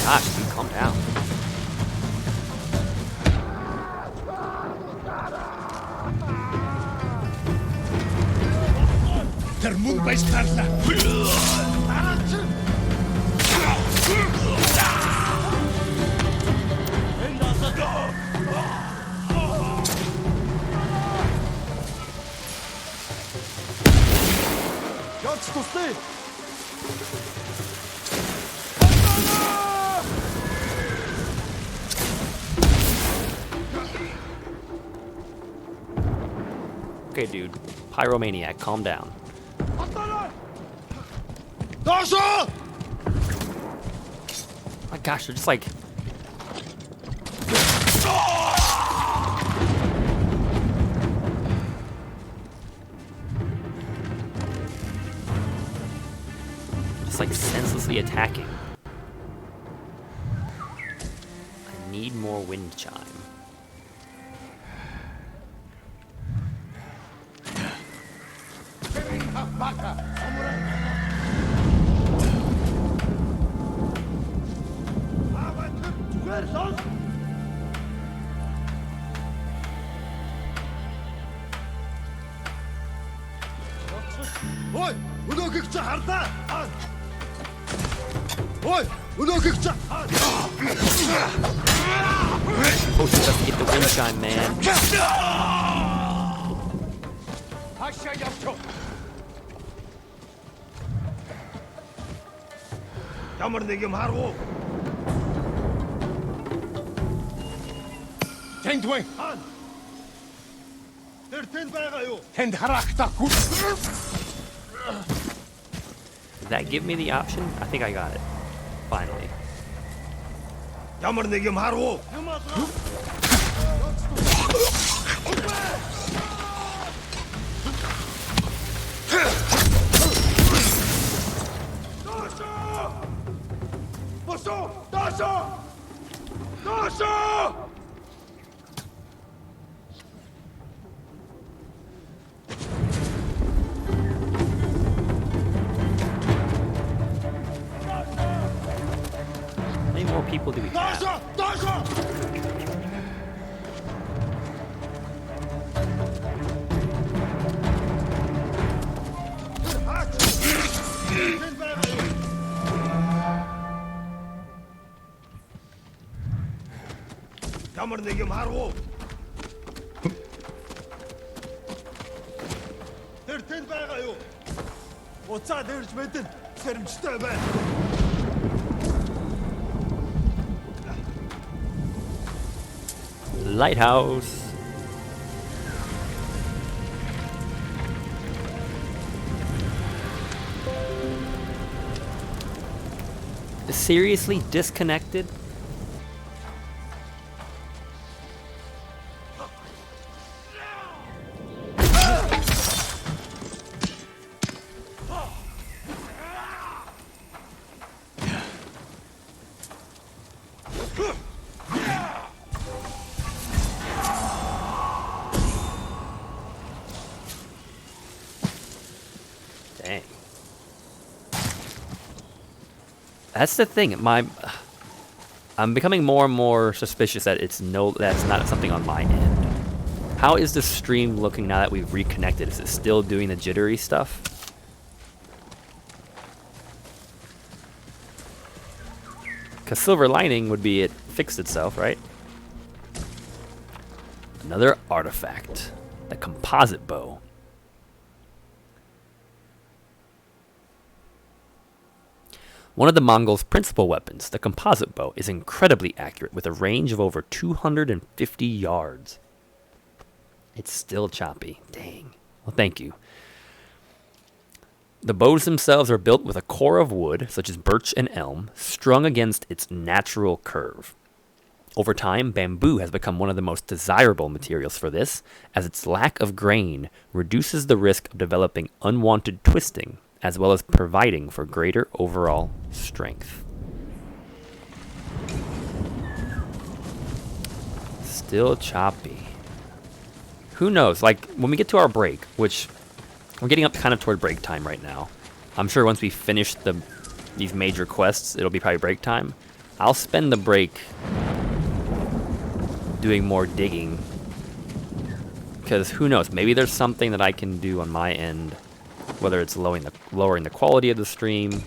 Gosh, dude, calm down. Okay, dude. Pyromaniac, calm down. My gosh, they're just like... Just like senselessly attacking. I need more wind chime. Supposed to just get the wind chime, man. Did that give me the option? I think I got it. Finally. ямар нэг юм харав уу? Тэр тэнд байгаа юу? Уцаад ирж мэдэн сэрэмжтэй байна. Lighthouse. Seriously disconnected? Dang. That's the thing. I'm becoming more and more suspicious that that's not something on my end. How is the stream looking now that we've reconnected? Is it still doing the jittery stuff? Because silver lining would be it fixed itself, right? Another artifact. The composite bow. One of the Mongols' principal weapons, the composite bow, is incredibly accurate with a range of over 250 yards. It's still choppy. Dang. Well, thank you. The bows themselves are built with a core of wood, such as birch and elm, strung against its natural curve. Over time, bamboo has become one of the most desirable materials for this, as its lack of grain reduces the risk of developing unwanted twisting, as well as providing for greater overall strength. Still choppy. Who knows? Like, when we get to our break, which we're getting up kind of toward break time right now. I'm sure once we finish these major quests, it'll be probably break time. I'll spend the break doing more digging. Because who knows? Maybe there's something that I can do on my end, whether it's lowering the quality of the stream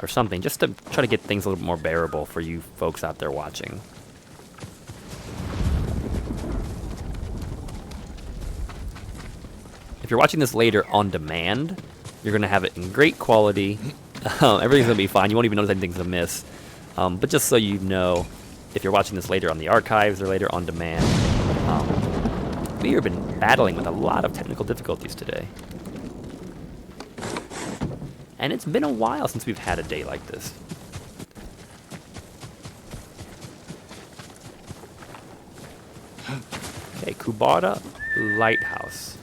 or something, just to try to get things a little more bearable for you folks out there watching. If you're watching this later on demand, you're going to have it in great quality. Everything's going to be fine. You won't even notice anything's amiss. But just so you know, if you're watching this later on the archives or later on demand, we have been battling with a lot of technical difficulties today. And it's been a while since we've had a day like this. Okay, Kubata Lighthouse.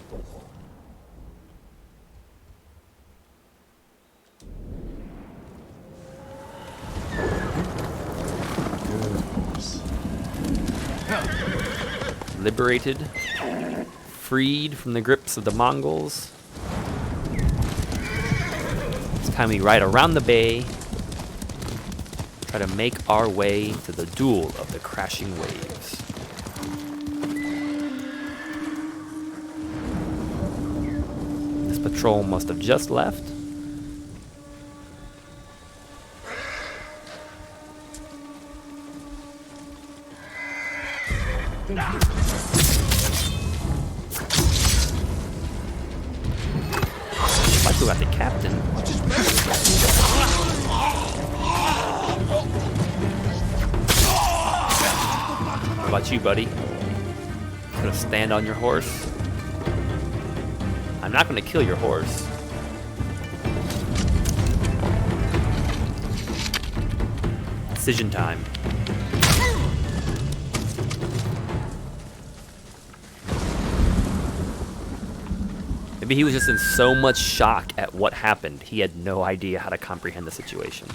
Liberated, freed from the grips of the Mongols. It's time we ride around the bay, try to make our way to the duel of the crashing waves. This patrol must have just left. I still got the captain. What about you, buddy? Gonna stand on your horse? I'm not gonna kill your horse. Decision time. Maybe he was just in so much shock at what happened, he had no idea how to comprehend the situation.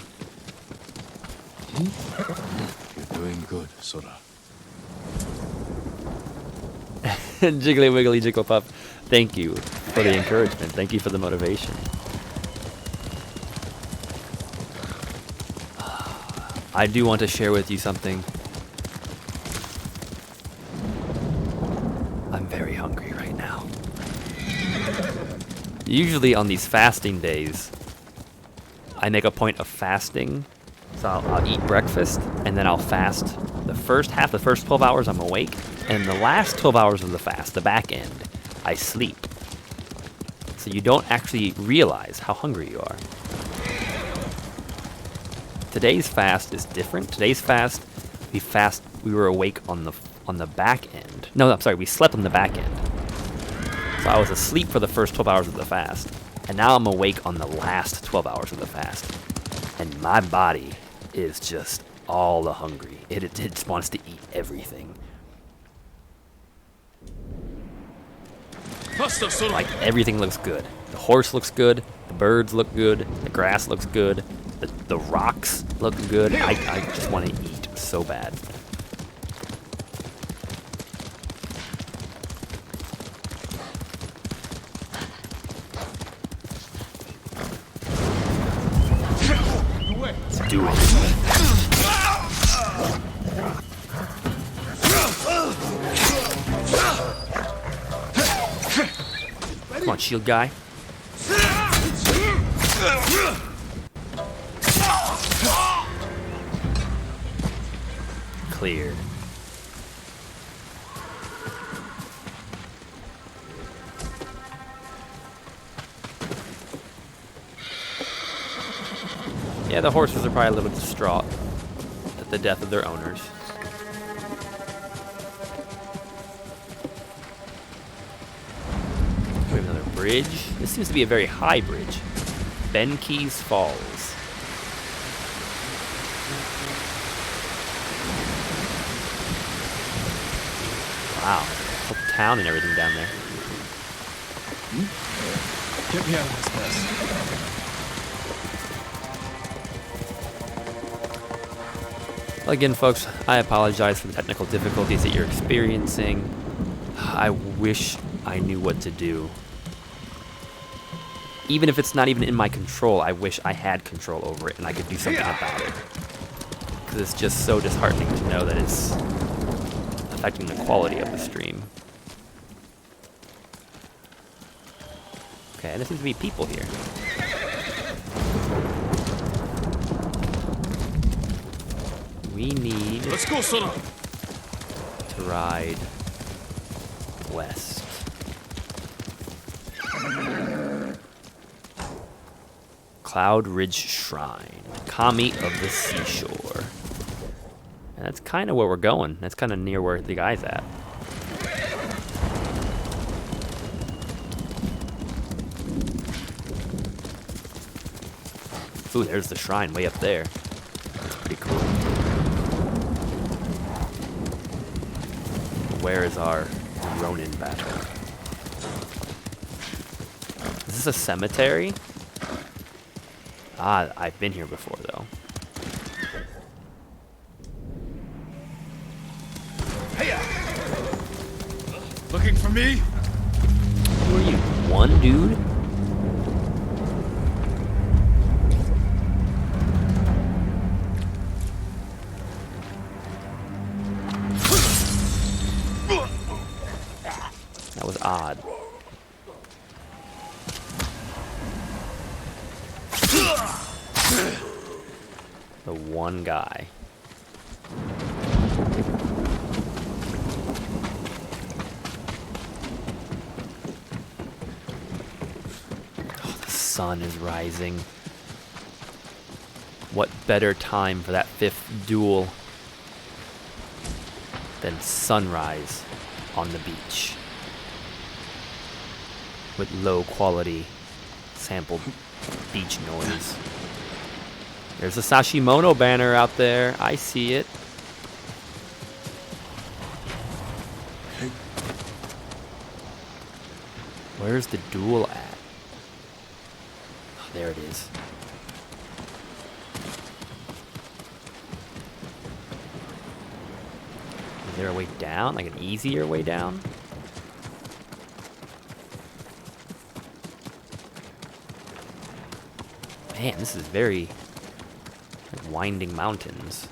You're doing good, Sora. Jiggly Wiggly Jigglypuff, thank you for the encouragement. Thank you for the motivation. I do want to share with you something. I'm very hungry right now. Usually on these fasting days, I make a point of fasting. So I'll eat breakfast, and then I'll fast The first half, the first 12 hours, I'm awake, and the last 12 hours of the fast, the back end, I sleep. So you don't actually realize how hungry you are. Today's fast is different. Today's fast, we were awake on the back end. No, I'm sorry, we slept on the back end. So I was asleep for the first 12 hours of the fast, and now I'm awake on the last 12 hours of the fast. And my body is just all the hungry. It just wants to eat everything. Like, everything looks good. The horse looks good, the birds look good, the grass looks good, the rocks look good. I just want to eat so bad. Let's do it. Come on, shield guy. Cleared. Yeah, the horses are probably a little distraught at the death of their owners. We have another bridge. This seems to be a very high bridge. Benke's Falls. Wow, whole town and everything down there. Get me out of this mess. Well, again, folks, I apologize for the technical difficulties that you're experiencing. I wish I knew what to do. Even if it's not even in my control, I wish I had control over it and I could do something about it. Because it's just so disheartening to know that it's affecting the quality of the stream. Okay, there seems to be people here. We need Let's go, Sora. to ride west. Cloud Ridge Shrine, Kami of the Seashore. And that's kind of where we're going. That's kind of near where the guy's at. Ooh, there's the shrine way up there. That's pretty cool. Where is our Ronin battle? Is this a cemetery? Ah, I've been here before, though. Hey! Looking for me? Who are you, one dude? That was odd. The one guy. Oh, the sun is rising. What better time for that fifth duel than sunrise on the beach with low quality sampled beach noise. There's a Sashimono banner out there. I see it. Where's the duel at? Oh, there it is. Is there a way down? Like an easier way down? Man, this is very like winding mountains.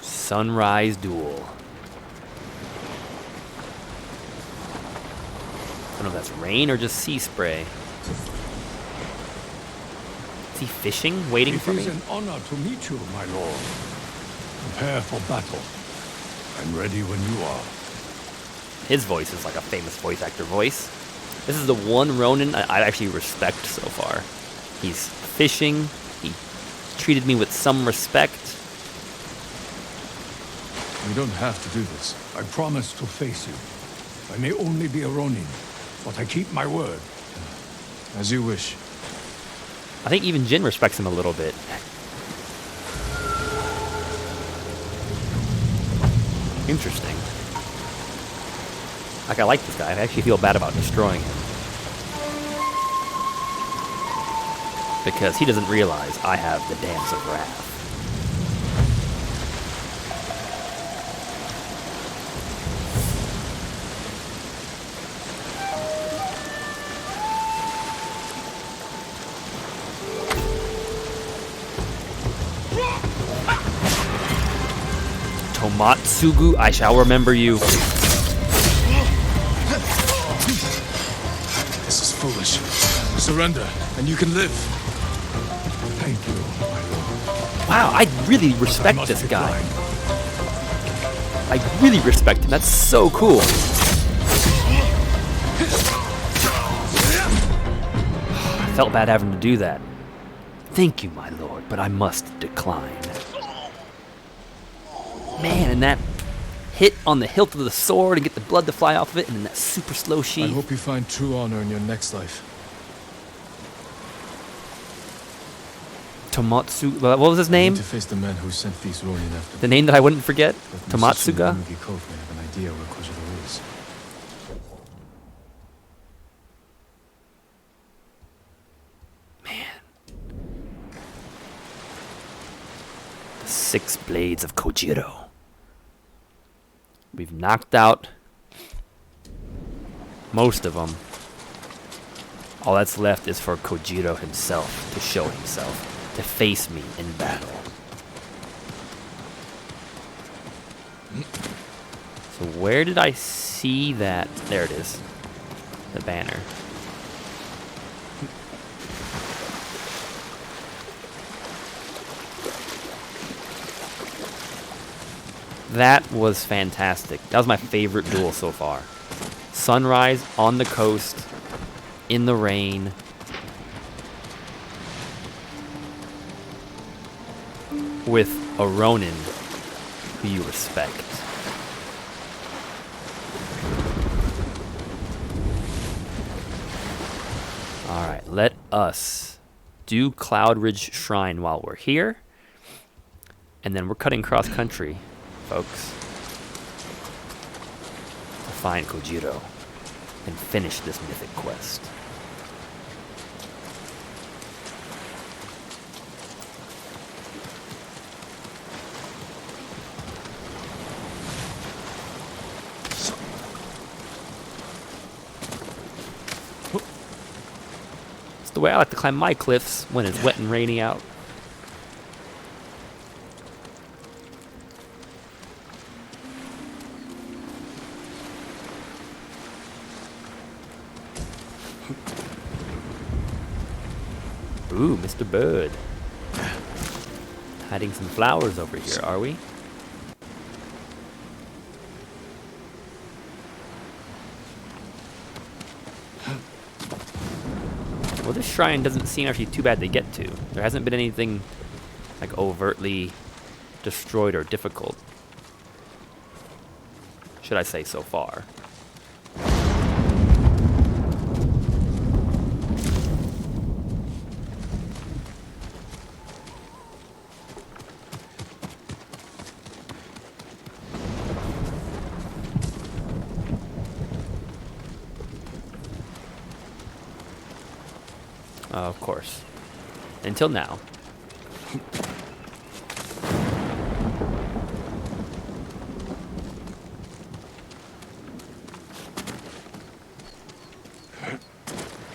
Sunrise duel. know if that's rain or just sea spray. Is he fishing, waiting for me? It is an honor to meet you, my lord. Prepare for battle. I'm ready when you are. His voice is like a famous voice actor voice. This is the one Ronin I actually respect so far. He's fishing. He treated me with some respect. You don't have to do this. I promise to face you. I may only be a Ronin, but I keep my word. As you wish. I think even Jin respects him a little bit. Interesting. Like, I like this guy. I actually feel bad about destroying him. Because he doesn't realize I have the Dance of Wrath. Tomatsugu, I shall remember you. This is foolish. Surrender, and you can live. Thank you, my lord. Wow, I really respect this guy. I really respect him. That's so cool. I felt bad having to do that. Thank you, my lord, but I must decline. Man, and that hit on the hilt of the sword and get the blood to fly off of it, and then that super slow I sheath. hope you find true honor in your next life. Tomatsu, what was his name? To face the man who sent these Ronin after The name that I wouldn't forget? But Tomatsuga? Mugi Cove may have an idea where Kojiro is. The 6 Blades of Kojiro. We've knocked out most of them. All that's left is for Kojiro himself to show himself, to face me in battle. So where did I see that? There it is. The banner. That was fantastic. That was my favorite duel so far. Sunrise on the coast, in the rain. With a Ronin who you respect. Alright, let us do Cloud Ridge Shrine while we're here. And then we're cutting cross country, folks, to find Kojiro and finish this mythic quest. It's the way I like to climb my cliffs when it's wet and rainy out. Ooh, Mr. Bird. Hiding some flowers over here, are we? Well, this shrine doesn't seem actually too bad to get to. There hasn't been anything like overtly destroyed or difficult. Should I say so far. Of course. Until now.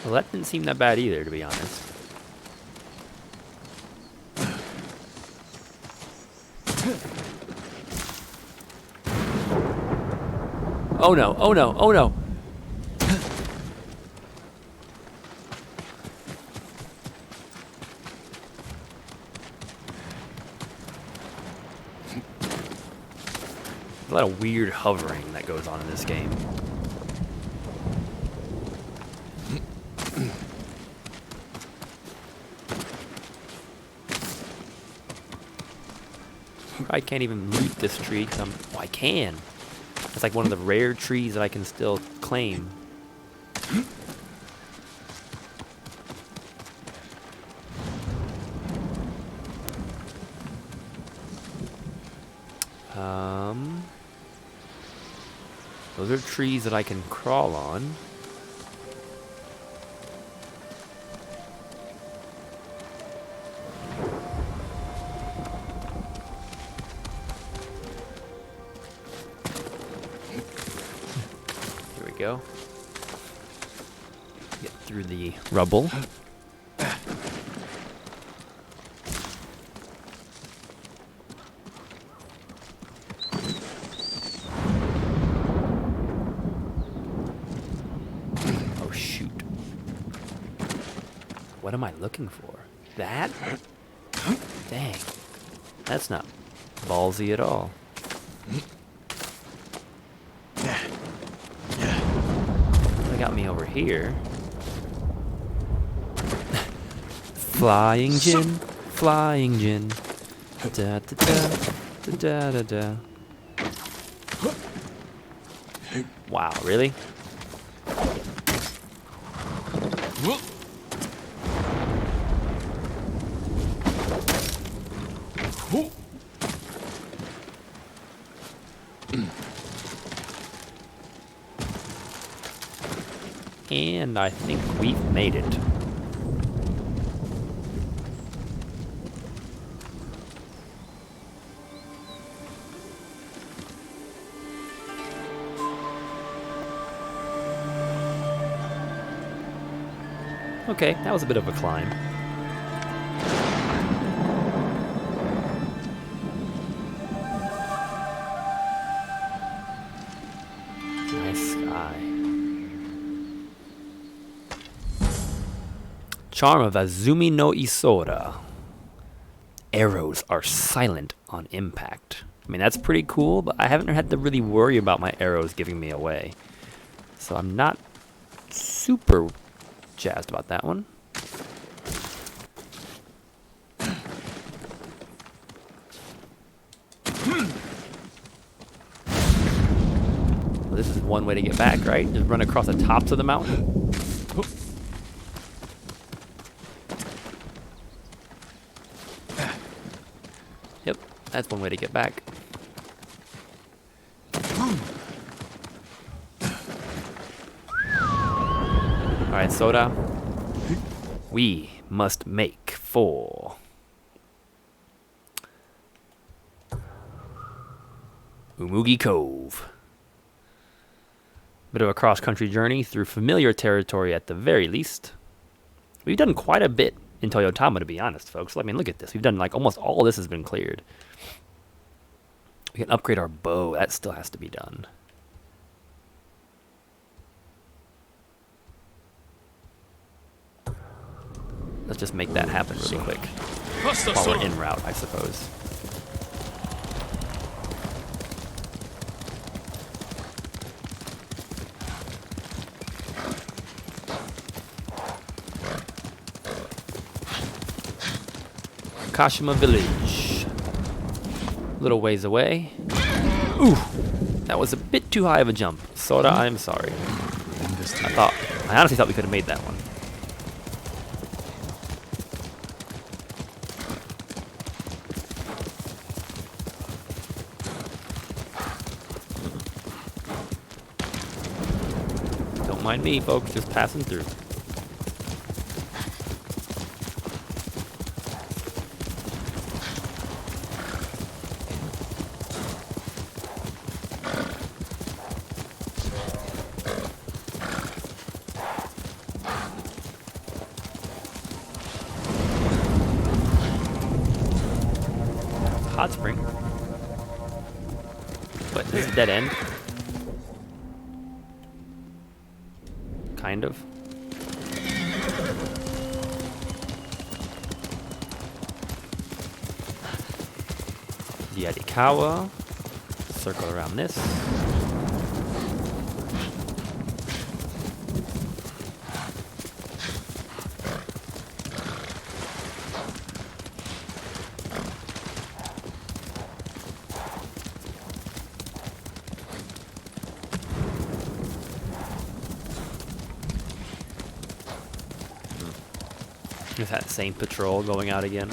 Well, that didn't seem that bad either, to be honest. Oh no, oh no, oh no! A lot of weird hovering that goes on in this game. I can't even loot this tree because oh, I can. It's like one of the rare trees that I can still claim. Those are trees that I can crawl on. Here we go. Get through the rubble. What am I looking for? That? Dang. That's not ballsy at all. They got me over here. Flying gin, flying gin. Da da da da da da. Wow, really? And I think we've made it. Okay, that was a bit of a climb. Nice sky. Charm of Azumi no Isora. Arrows are silent on impact. I mean, that's pretty cool, but I haven't had to really worry about my arrows giving me away. So I'm not super jazzed about that one. Well, this is one way to get back, right? Just run across the tops of the mountain. Yep, that's one way to get back. Alright, Soda. We must make for Umugi Cove. Bit of a cross-country journey through familiar territory at the very least. We've done quite a bit in Toyotama, to be honest, folks. I mean, look at this. We've done, like, almost all of this has been cleared. We can upgrade our bow. That still has to be done. Let's just make that happen really quick. While we're en route, I suppose. Kashima Village. Little ways away. Ooh, that was a bit too high of a jump. Soda, I'm sorry. I honestly thought we could have made that one. Don't mind me, folks, just passing through. Hot spring. What, this is a dead end? Kind of. The Yarikawa. circle around this. Is that same patrol going out again?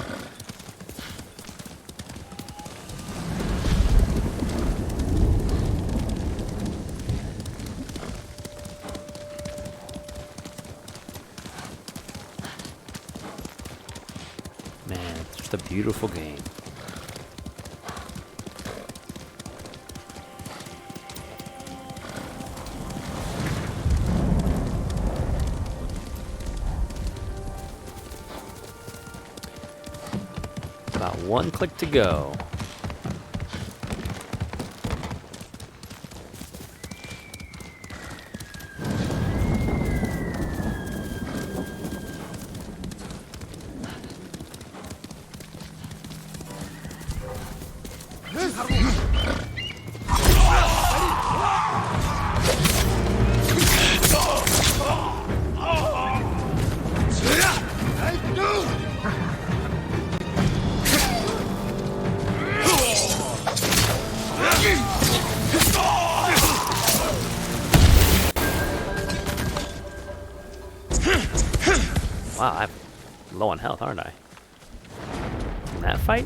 Man, it's just a beautiful game. About one click to go. Wow, I'm low on health, aren't I? In that fight?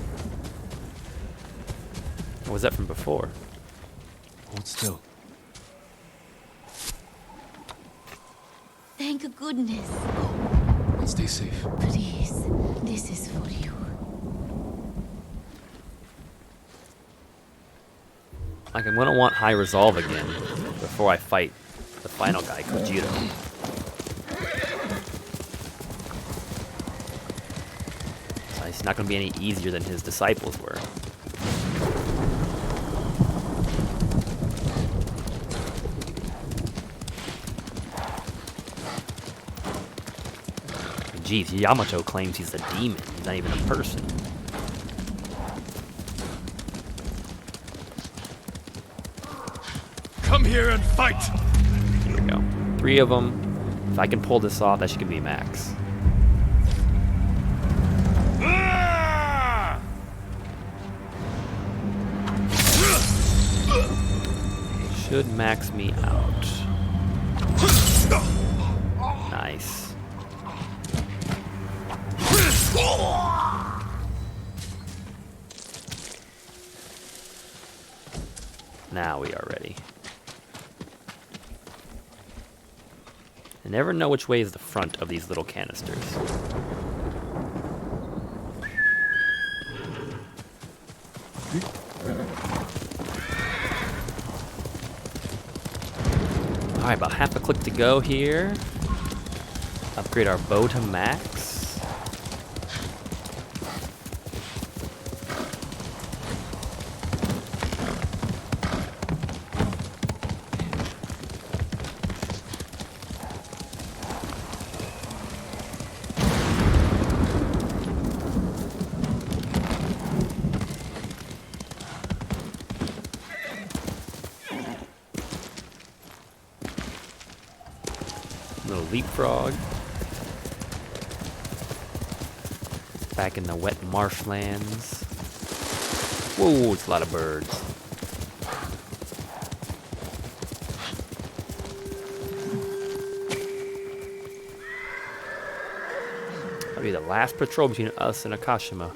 Or was that from before? Hold still. Thank goodness. And stay safe. Please, this is for you. Like, I'm gonna want high resolve again before I fight the final guy, Kojiro. It's not gonna be any easier than his disciples were. Jeez, Yamato claims he's a demon. He's not even a person. Come here and fight! Here we go. 3 of them. If I can pull this off, that should give me max. Should max me out. Nice. Now we are ready. I never know which way is the front of these little canisters. Alright, about half a click to go here. Upgrade our bow to max. Little leapfrog. Back in the wet marshlands. Whoa, it's a lot of birds. That'll be the last patrol between us and Akashima.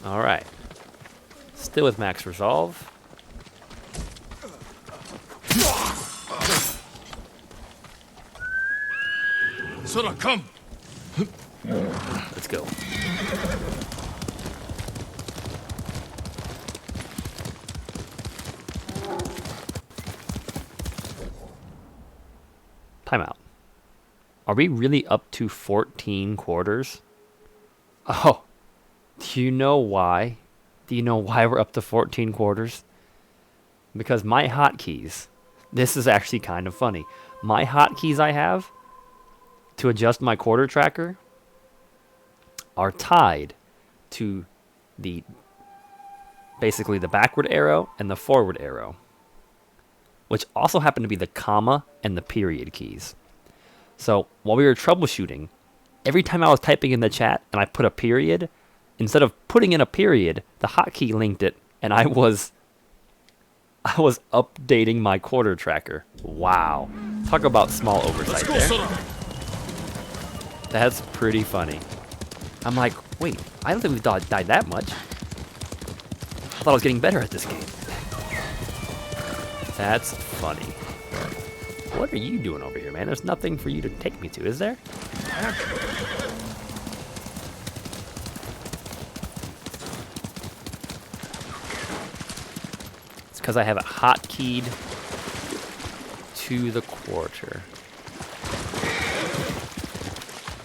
Alright. Still with max resolve. Sora, come! Let's go. Are we really up to 14 quarters? Oh, do you know why? Do you know why we're up to 14 quarters? Because my hotkeys, this is actually kind of funny. My hotkeys I have to adjust my quarter tracker are tied to the basically the backward arrow and the forward arrow, which also happen to be the comma and the period keys. So while we were troubleshooting, every time I was typing in the chat and I put a period, instead of putting in a period, the hotkey linked it, and I was updating my quarter tracker. Wow. Talk about small oversight there. That's pretty funny. I'm like, wait, I don't think we've died that much. I thought I was getting better at this game. That's funny. What are you doing over here, man? There's nothing for you to take me to, is there? It's because I have it hotkeyed to the quarter.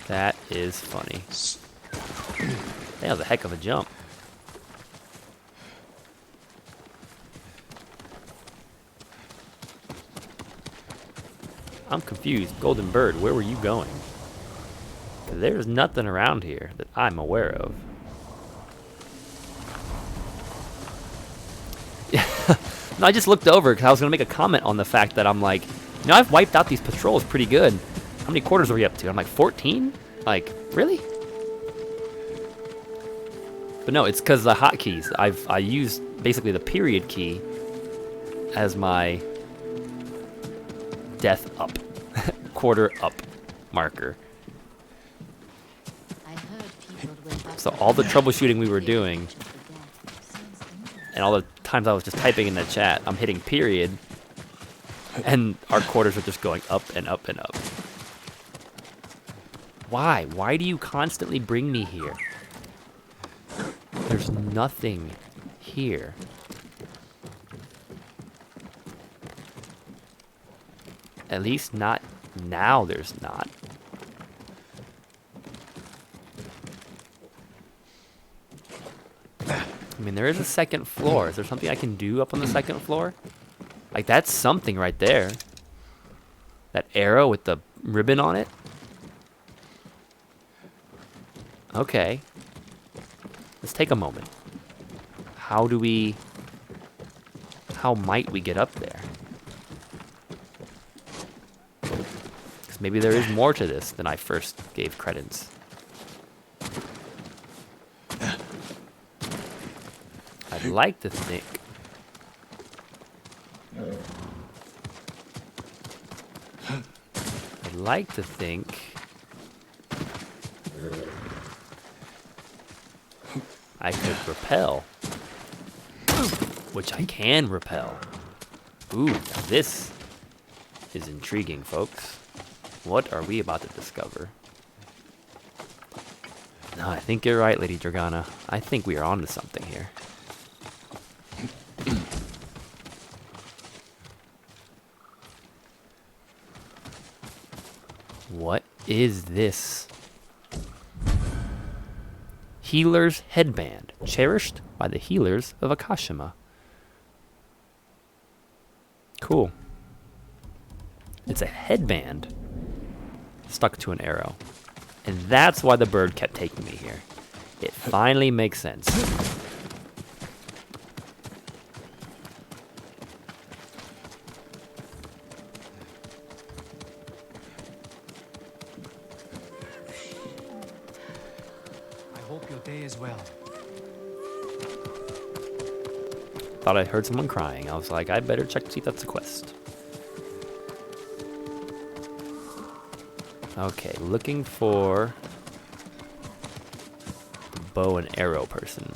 That is funny. That was a heck of a jump. I'm confused. Golden Bird, where were you going? 'Cause there's nothing around here that I'm aware of. No, I just looked over because I was going to make a comment on the fact that I'm like, you know, I've wiped out these patrols pretty good. How many quarters are we up to? I'm like, 14? Like, really? But no, it's because the hotkeys. I use basically the period key as my death up, quarter up marker. So all the troubleshooting we were doing, and all the times I was just typing in the chat, I'm hitting period, and our quarters are just going up and up and up. Why? Why do you constantly bring me here? There's nothing here. At least not now, there's not. I mean, there is a second floor. Is there something I can do up on the second floor? Like, that's something right there. That arrow with the ribbon on it. Okay. Let's take a moment. How might we get up there? Because maybe there is more to this than I first gave credence. I'd like to think. I'd like to think. I could repel. Which I can repel. Ooh, now this is intriguing, folks. What are we about to discover? No, I think you're right, Lady Dragana. I think we are onto something here. What is this? Healer's headband, cherished by the healers of Akashima. Cool. It's a headband stuck to an arrow. And that's why the bird kept taking me here. It finally makes sense. Well. Thought I heard someone crying. I was like, I better check to see if that's a quest. Okay, looking for the bow and arrow person.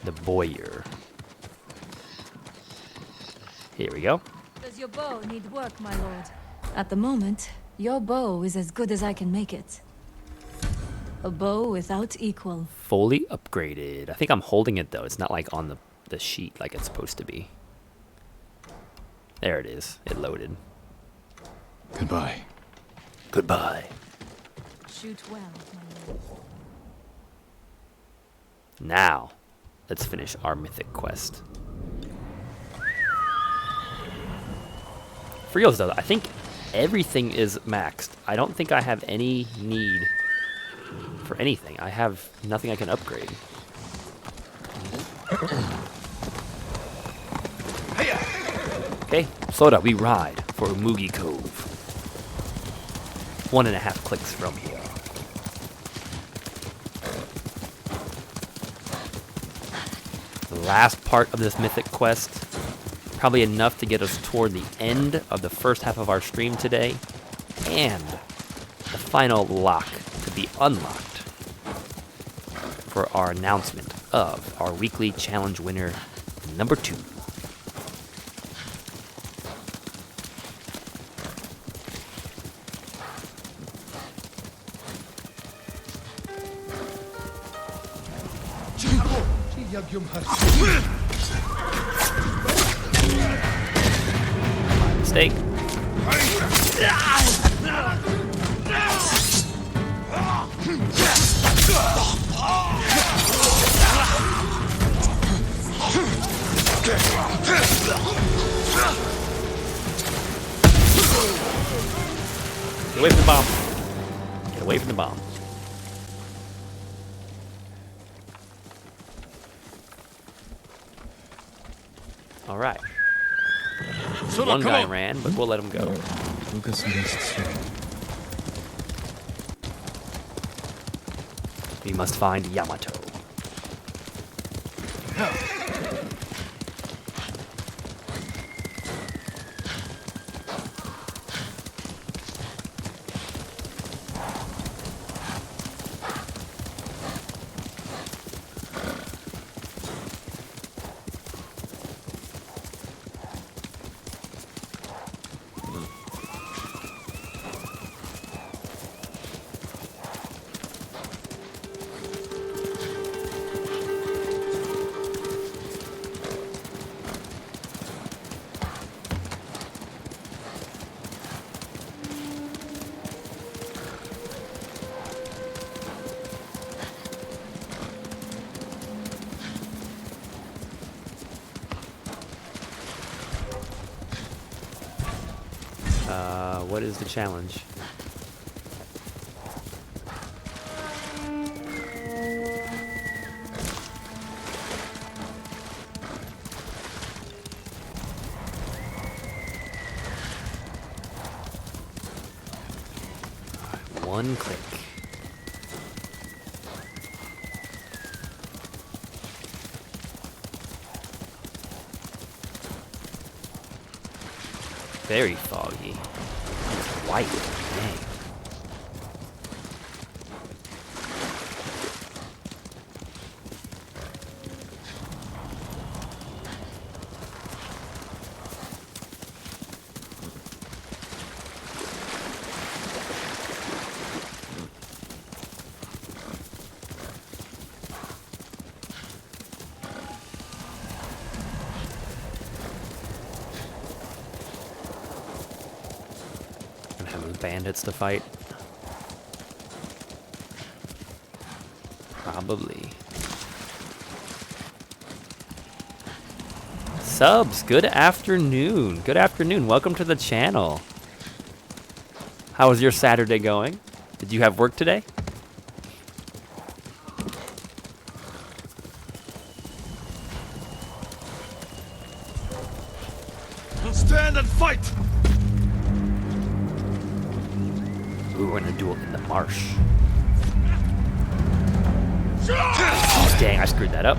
The boyer. Here we go. Does your bow need work, my lord? At the moment, your bow is as good as I can make it. A bow without equal. Fully upgraded. I think I'm holding it though. It's not like on the sheet like it's supposed to be. There it is. It loaded. Goodbye. Goodbye. Shoot well, my lord. Now, let's finish our mythic quest. For reals though, I think everything is maxed. I don't think I have any need for anything. I have nothing I can upgrade. Okay, Soda, we ride for Umugi Cove. 1.5 clicks from here. The last part of this mythic quest, probably enough to get us toward the end of the first half of our stream today, and the final lock to be unlocked for our announcement of our weekly challenge winner number 2. Mistake. Get away from the bomb. Get away from the bomb. All right. One guy ran, but we'll let him go. We must find Yamato. What is the challenge? One click. Very foggy. It's white. Dang. Bandits to fight? Probably. Subs, good afternoon. Good afternoon. Welcome to the channel. How was your Saturday going? Did you have work today? Stand and fight! Ooh, we're gonna duel in the marsh. Oh, dang, I screwed that up.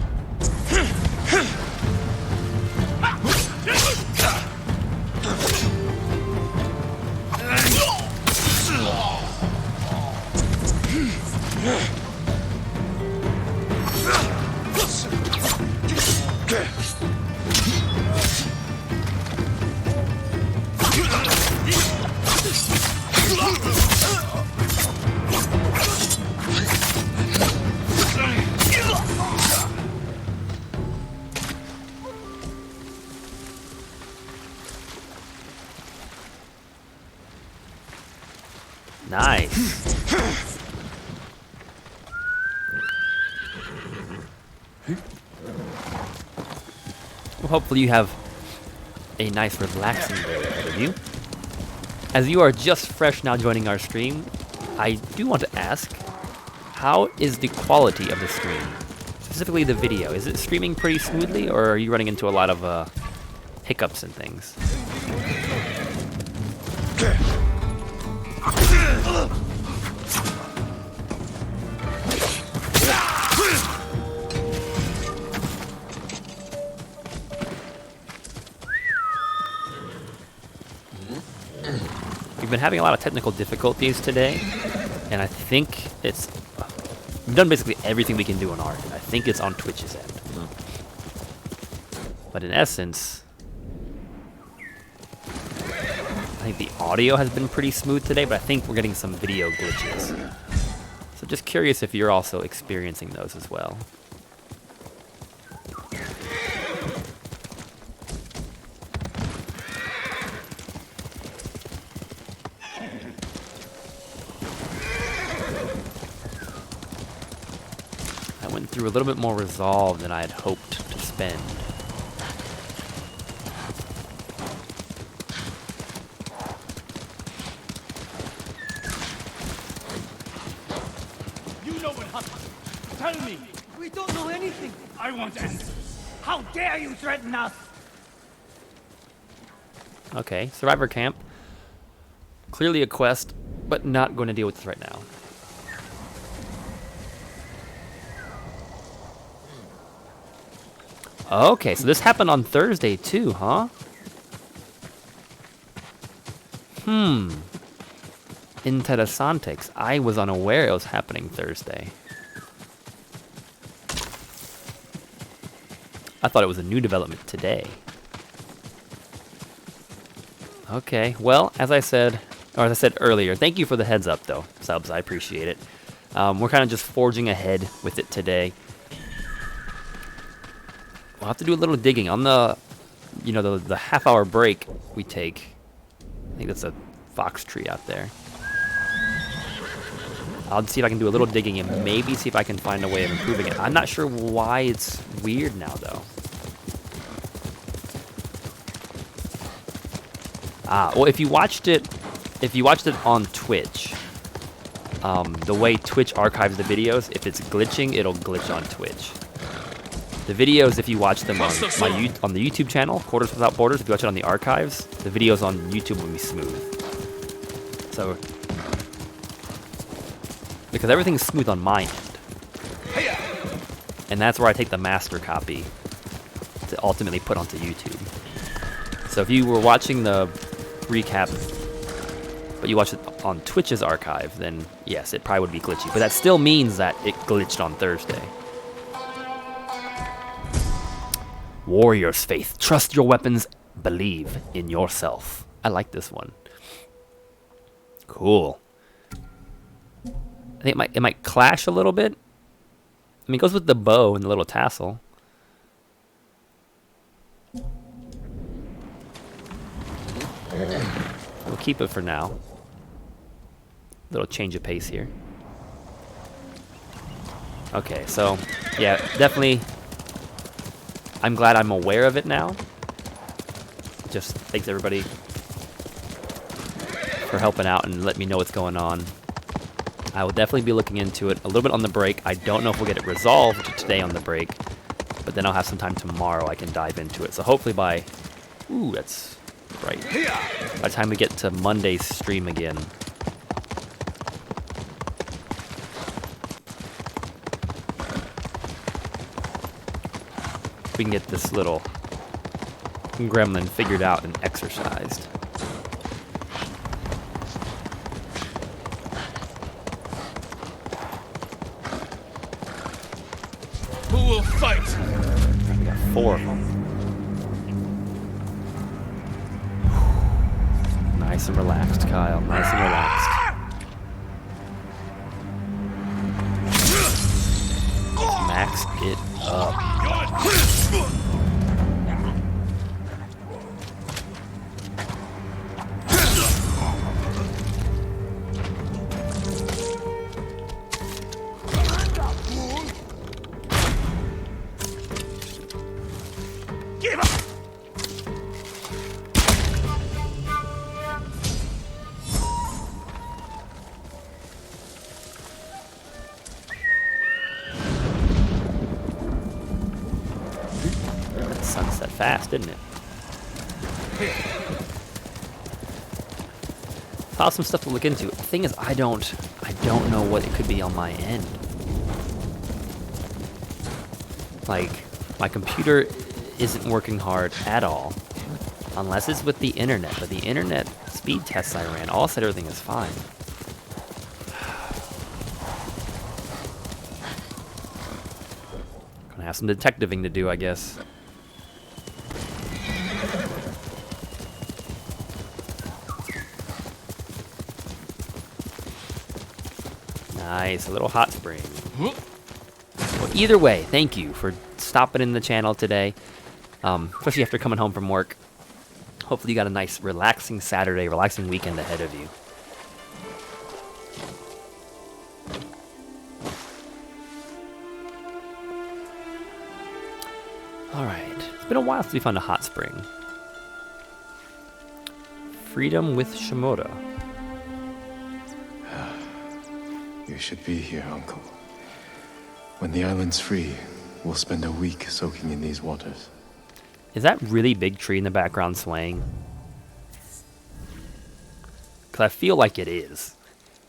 Nice. Well, hopefully you have a nice relaxing day ahead of you. As you are just fresh now joining our stream, I do want to ask, how is the quality of the stream? Specifically the video. Is it streaming pretty smoothly, or are you running into a lot of hiccups and things? We've been having a lot of technical difficulties today, and I think we've done basically everything we can do on our end. I think it's on Twitch's end. But in essence, I think the audio has been pretty smooth today, but I think we're getting some video glitches. So just curious if you're also experiencing those as well. I went through a little bit more resolve than I had hoped to spend. Tell me! We don't know anything! I want answers! How dare you threaten us! Okay, Survivor Camp. Clearly a quest, but not going to deal with this right now. Okay, so this happened on Thursday too, huh? Interesante. I was unaware it was happening Thursday. I thought it was a new development today. Okay, well, as I said earlier, thank you for the heads up though, subs, I appreciate it. We're kind of just forging ahead with it today. We'll have to do a little digging on the, the half-hour break we take. I think that's a fox tree out there. I'll see if I can do a little digging and maybe see if I can find a way of improving it. I'm not sure why it's weird now, though. Well, if you watched it on Twitch, the way Twitch archives the videos, if it's glitching, it'll glitch on Twitch. The videos, if you watch them on the YouTube channel, Quarters Without Borders, if you watch it on the archives, the videos on YouTube will be smooth. So, because everything's smooth on my end. And that's where I take the master copy to ultimately put onto YouTube. So if you were watching the recap, but you watched it on Twitch's archive, then yes, it probably would be glitchy. But that still means that it glitched on Thursday. Warrior's faith. Trust your weapons. Believe in yourself. I like this one. Cool. I think it might clash a little bit. I mean, it goes with the bow and the little tassel. We'll keep it for now. Little change of pace here. Okay, so yeah, definitely. I'm glad I'm aware of it now. Just thanks everybody for helping out and letting me know what's going on. I will definitely be looking into it a little bit on the break. I don't know if we'll get it resolved today on the break, but then I'll have some time tomorrow I can dive into it. So hopefully by, ooh, that's right. By the time we get to Monday's stream again, we can get this little gremlin figured out and exercised. Who will fight? We got 4 of them. Nice and relaxed, Kyle. Nice and relaxed. Max it up. fast, didn't it? Awesome stuff to look into. The thing is, I don't know what it could be on my end. Like, my computer isn't working hard at all, unless it's with the internet. But the internet speed tests I ran all said everything is fine. Gonna have some detectiving to do, I guess. Nice, a little hot spring. Well, either way, thank you for stopping in the channel today, especially after coming home from work. Hopefully you got a nice, relaxing Saturday, relaxing weekend ahead of you. Alright, it's been a while since we found a hot spring. Freedom with Shimoda. You should be here, Uncle. When the island's free, we'll spend a week soaking in these waters. Is that really big tree in the background swaying? Because I feel like it is.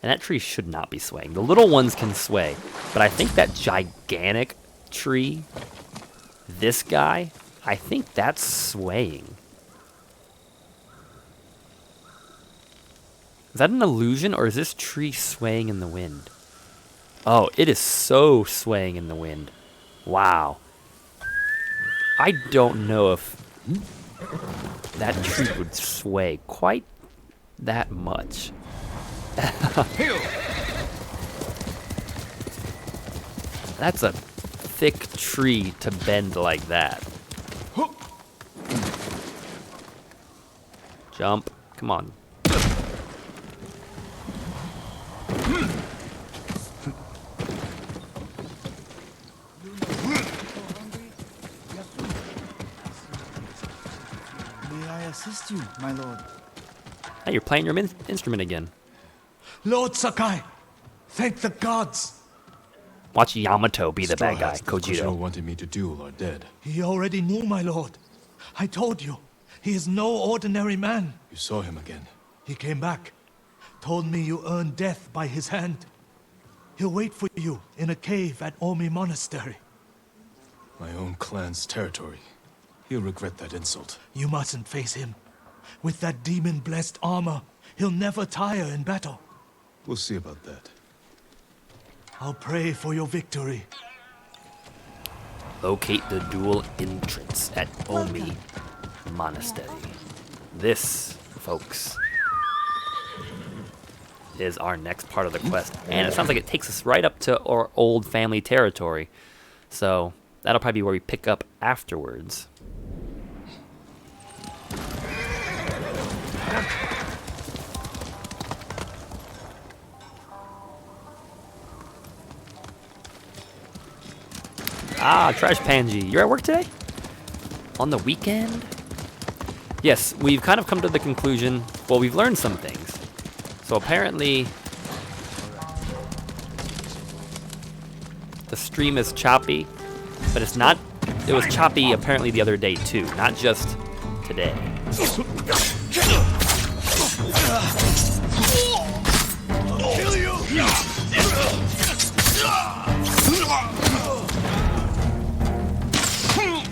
And that tree should not be swaying. The little ones can sway, but I think that gigantic tree, this guy, I think that's swaying. Is that an illusion, or is this tree swaying in the wind? Oh, it is so swaying in the wind. Wow. I don't know if that tree would sway quite that much. That's a thick tree to bend like that. Jump. Come on. May I assist you, my lord? Hey, you're playing your instrument again. Lord Sakai, thank the gods. Watch Yamato be the Straw bad guy, hats that Kojiro. wanted me to duel are dead. He already knew, my lord. I told you, he is no ordinary man. You saw him again. He came back, told me you earned death by his hand. He'll wait for you in a cave at Omi Monastery. My own clan's territory. He'll regret that insult. You mustn't face him. With that demon-blessed armor, he'll never tire in battle. We'll see about that. I'll pray for your victory. Locate the dual entrance at Omi Monastery. This, folks, is our next part of the quest. And it sounds like it takes us right up to our old family territory. So that'll probably be where we pick up afterwards. Ah, Trash Panji. You're at work today? On the weekend? Yes, we've kind of come to the conclusion, well, we've learned some things. So apparently, the stream is choppy, but it's not, it was choppy apparently the other day too, not just today. Kill you!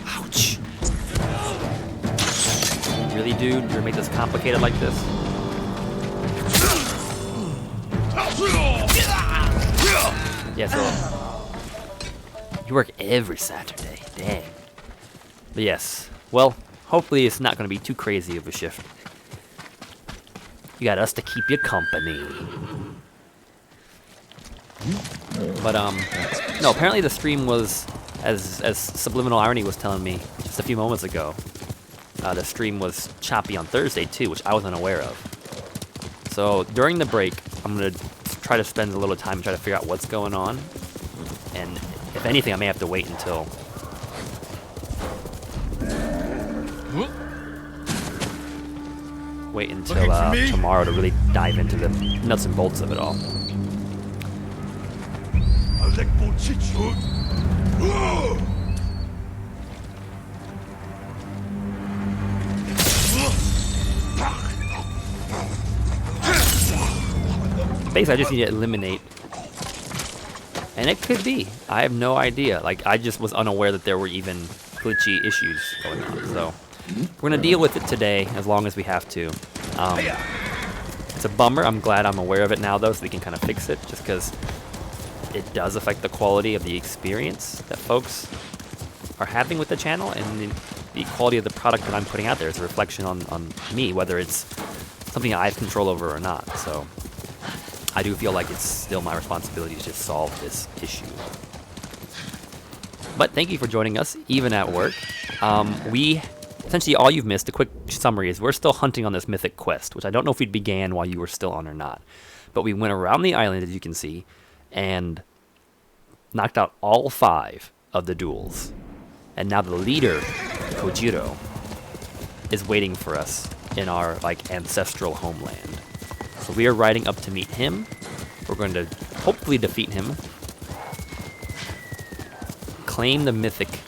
Ouch. Really, dude? You're gonna make this complicated like this? Yeah, so you work every Saturday. Dang. But yes. Well, hopefully it's not gonna be too crazy of a shift. You got us to keep you company. But no, apparently the stream was, as Subliminal Irony was telling me just a few moments ago, the stream was choppy on Thursday too, which I wasn't aware of. So during the break, I'm gonna try to spend a little time and try to figure out what's going on. And if anything, I may have to wait until tomorrow to really dive into the nuts and bolts of it all. basically, I just need to eliminate. And it could be. I have no idea. Like, I just was unaware that there were even glitchy issues going on. So, we're going to deal with it today as long as we have to. It's a bummer. I'm glad I'm aware of it now, though, so we can kind of fix it. Just because it does affect the quality of the experience that folks are having with the channel. And the quality of the product that I'm putting out there is a reflection on me, whether it's something I have control over or not. So, I do feel like it's still my responsibility to just solve this issue. But thank you for joining us, even at work. Essentially all you've missed, a quick summary, is we're still hunting on this mythic quest, which I don't know if we began while you were still on or not. But we went around the island, as you can see, and knocked out all 5 of the duels. And now the leader, Kojiro, is waiting for us in our ancestral homeland. So we are riding up to meet him. We're going to hopefully defeat him. Claim the mythic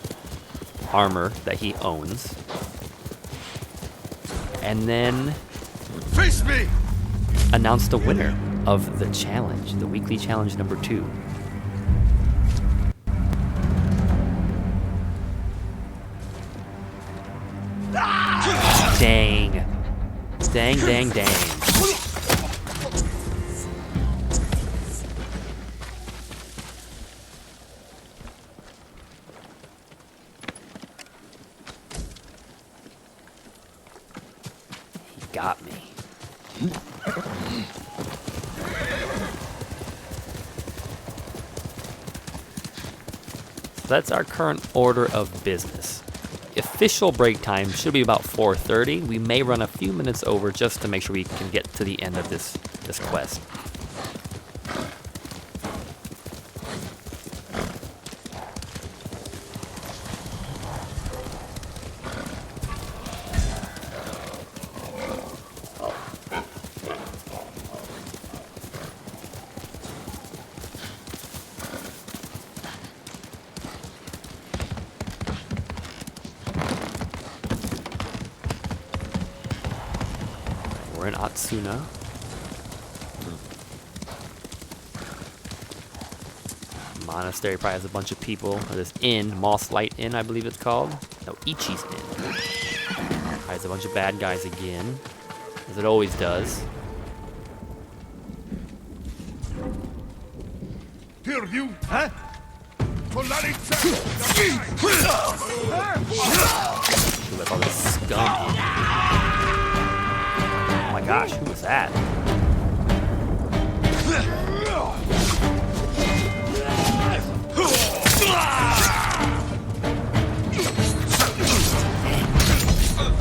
armor that he owns. And then face me! Announce the winner of the challenge, the weekly challenge number 2. Dang. Dang, dang, dang. Got me. So that's our current order of business. Official break time should be about 4:30. We may run a few minutes over just to make sure we can get to the end of this quest. We're in Atsuna. Monastery probably has a bunch of people. Or this inn, Moss Light Inn, I believe it's called. No, Ichi's Inn. Has a bunch of bad guys again, as it always does. Hear you, huh? Look at all this scum. Oh my gosh, who was that?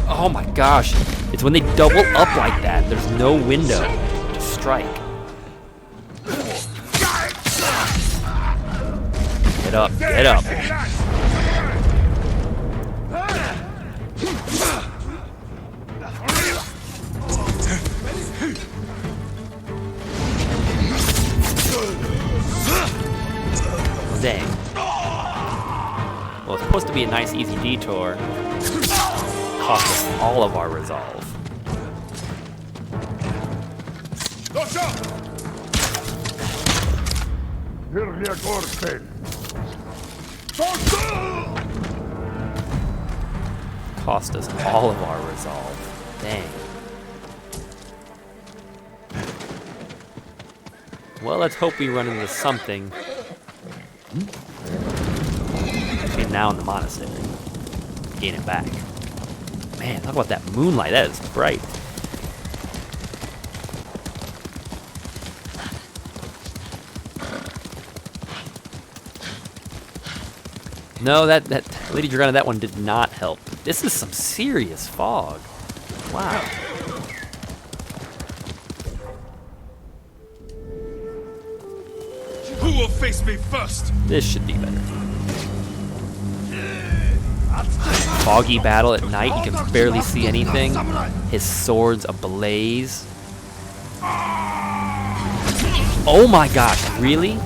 Oh my gosh, it's when they double up like that. There's no window to strike. Get up, get up. Dang. Well, it's supposed to be a nice, easy detour. Cost us all of our resolve. Cost us all of our resolve. Dang. Well, let's hope we run into something between now and the monastery. Gain it back. Man, talk about that moonlight. That is bright. No, that Lady Dragona, that one did not help. This is some serious fog. Wow. Who will face me first? This should be better. Foggy battle at night, you can barely see anything. His sword's ablaze. Oh my gosh, really?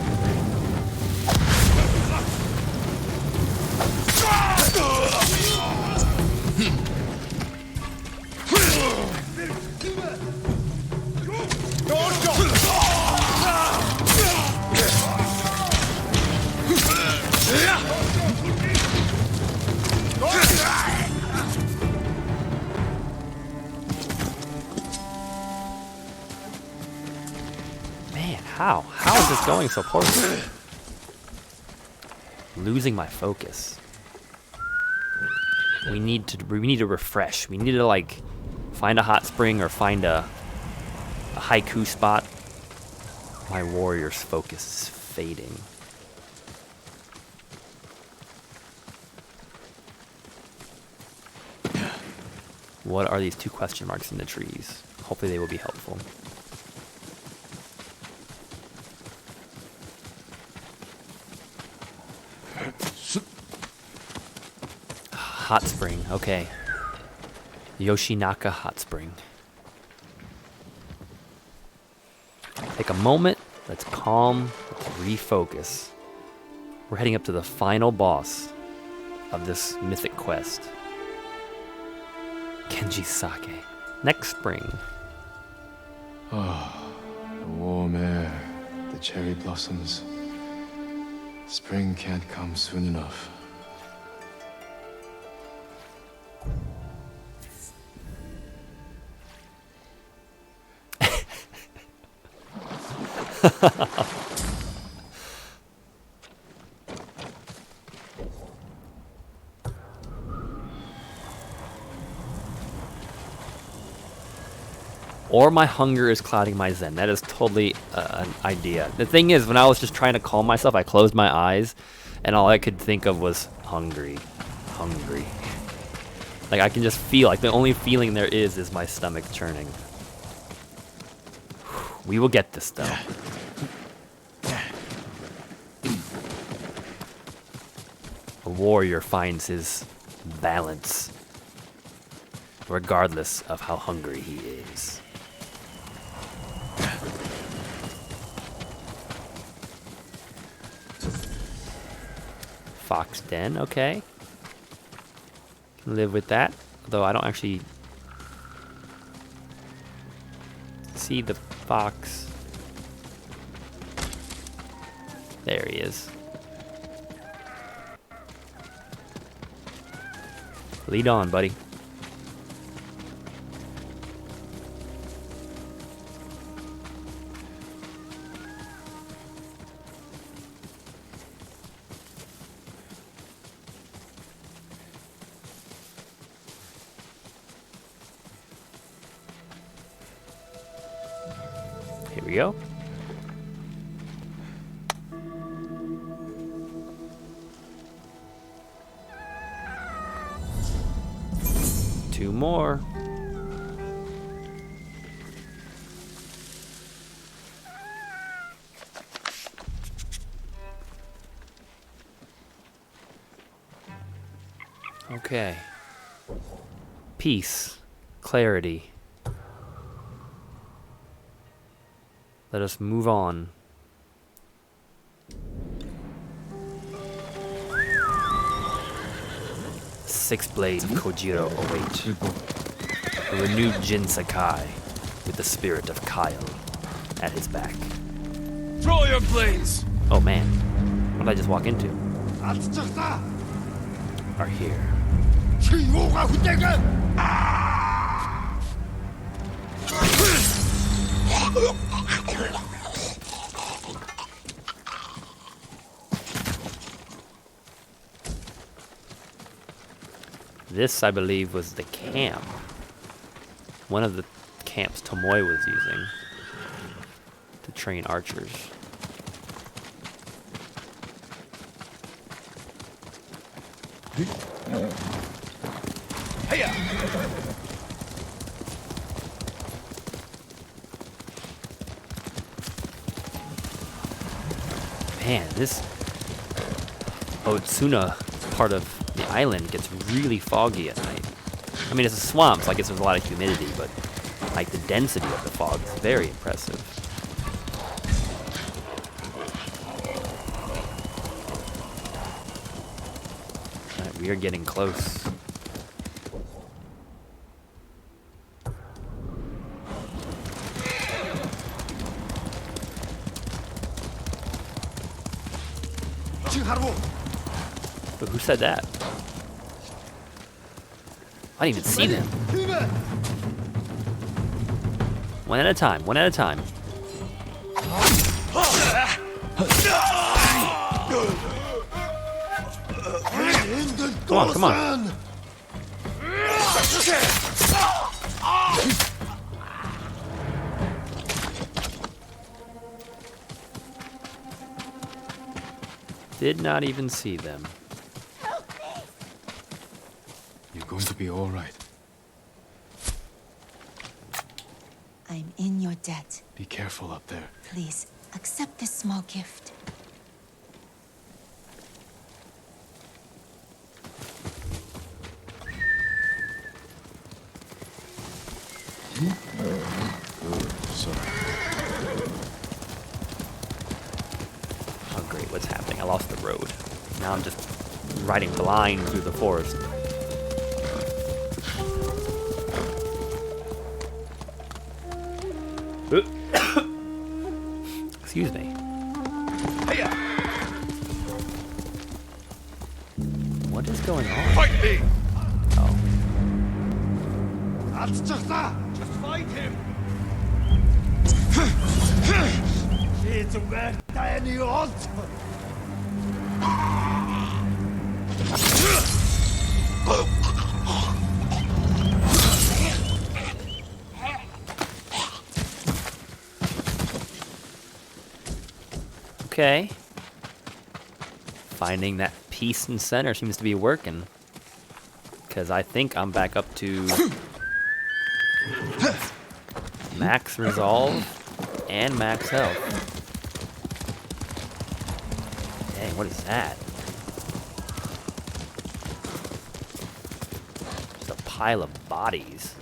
How? How is this going so poorly? Losing my focus. We need to refresh. We need to like find a hot spring or find a haiku spot. My warrior's focus is fading. What are these 2 question marks in the trees? Hopefully they will be helpful. Hot spring, okay. Yoshinaka hot spring. Take a moment, let's calm, let's refocus. We're heading up to the final boss of this mythic quest. Kenji Sake. Next spring. Oh, the warm air, the cherry blossoms. Spring can't come soon enough. Or my hunger is clouding my zen. That is totally an idea. The thing is, when I was just trying to calm myself, I closed my eyes, and all I could think of was hungry. Hungry. Like, I can just feel, like, the only feeling there is my stomach churning. We will get this, though. A warrior finds his balance, regardless of how hungry he is. Fox den, okay. Can live with that, although I don't actually see the fox. There he is. Lead on, buddy. Here we go. Two more. Okay. Peace. Clarity. Let us move on. Six blades of Kojiro await. A renewed Jin Sakai with the spirit of Kyle at his back. Draw your blades! Oh man, what did I just walk into? Are here. This, I believe, was the camp. One of the camps Tomoe was using to train archers. Man, this Otsuna part of the island gets really foggy at night. I mean, it's a swamp, so I guess there's a lot of humidity, but like the density of the fog is very impressive. Alright, we are getting close. But who said that? I didn't even see them. One at a time, one at a time. Come on, come on. Did not even see them. You're going to be all right. I'm in your debt. Be careful up there. Please, accept this small gift. Sorry. Oh great, what's happening? I lost the road. Now I'm just riding blind through the forest. Excuse me. What is going on? Fight me! Oh. That's just that! Just fight him! It's a red tiny alt! Okay. Finding that peace and center seems to be working. Because I think I'm back up to max resolve and max health. Dang, what is that? Just a pile of bodies.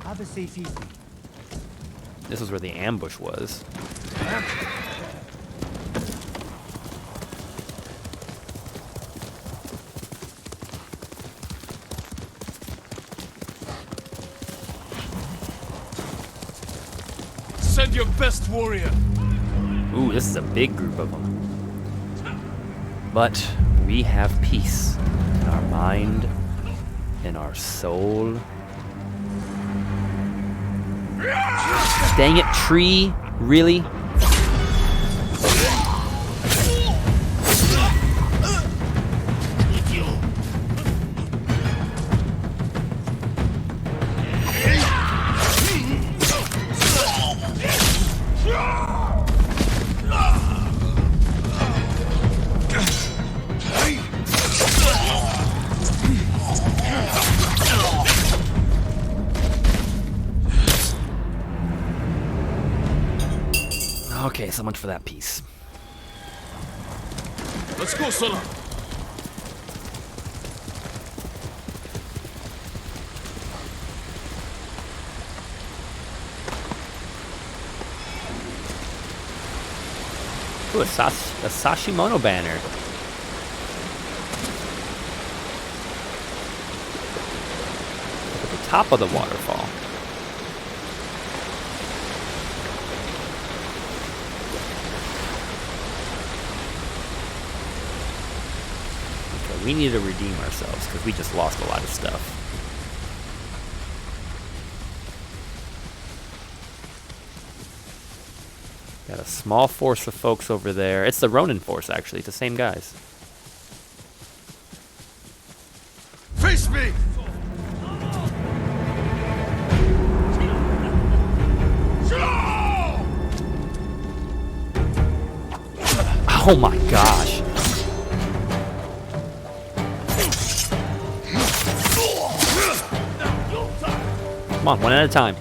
Have a safe evening. This is where the ambush was. Send your best warrior. Ooh, this is a big group of them. But we have peace in our mind, in our soul. Dang it, tree! Really? Okay, so much for that piece. Let's go, Solo. Ooh, a Sashimono banner. Look at the top of the waterfall. Okay, we need to redeem ourselves because we just lost a lot of stuff. Got a small force of folks over there. It's the Ronin force, actually. It's the same guys. Face me! Oh my gosh. Come on, one at a time.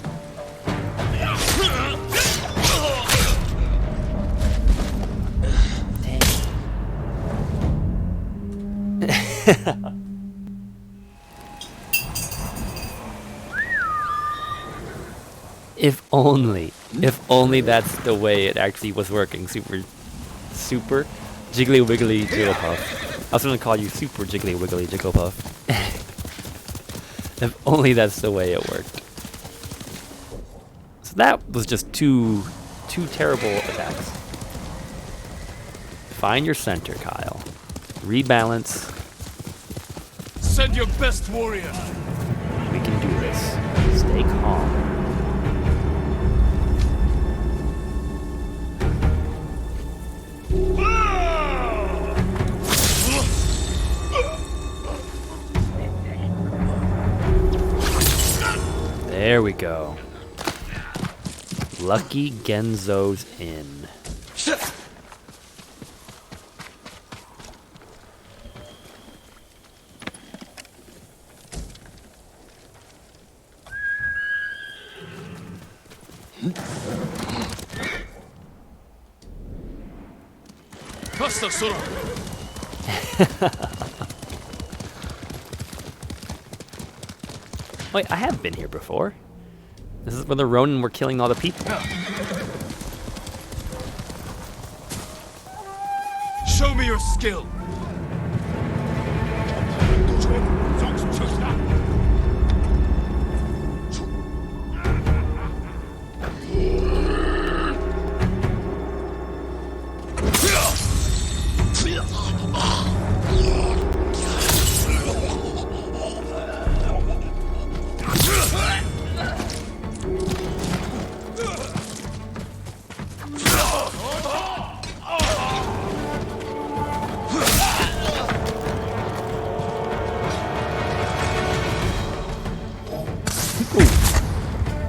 If only that's the way it actually was working. Super jiggly wiggly Jigglypuff. I was gonna call you super jiggly wiggly Jigglypuff. If only that's the way it worked. So that was just two terrible attacks. Find your center, Kyle. Rebalance. Send your best warrior. We can do this. Stay calm. There we go. Lucky Genzo's Inn. Wait, I have been here before. This is where the Ronin were killing all the people. Show me your skill.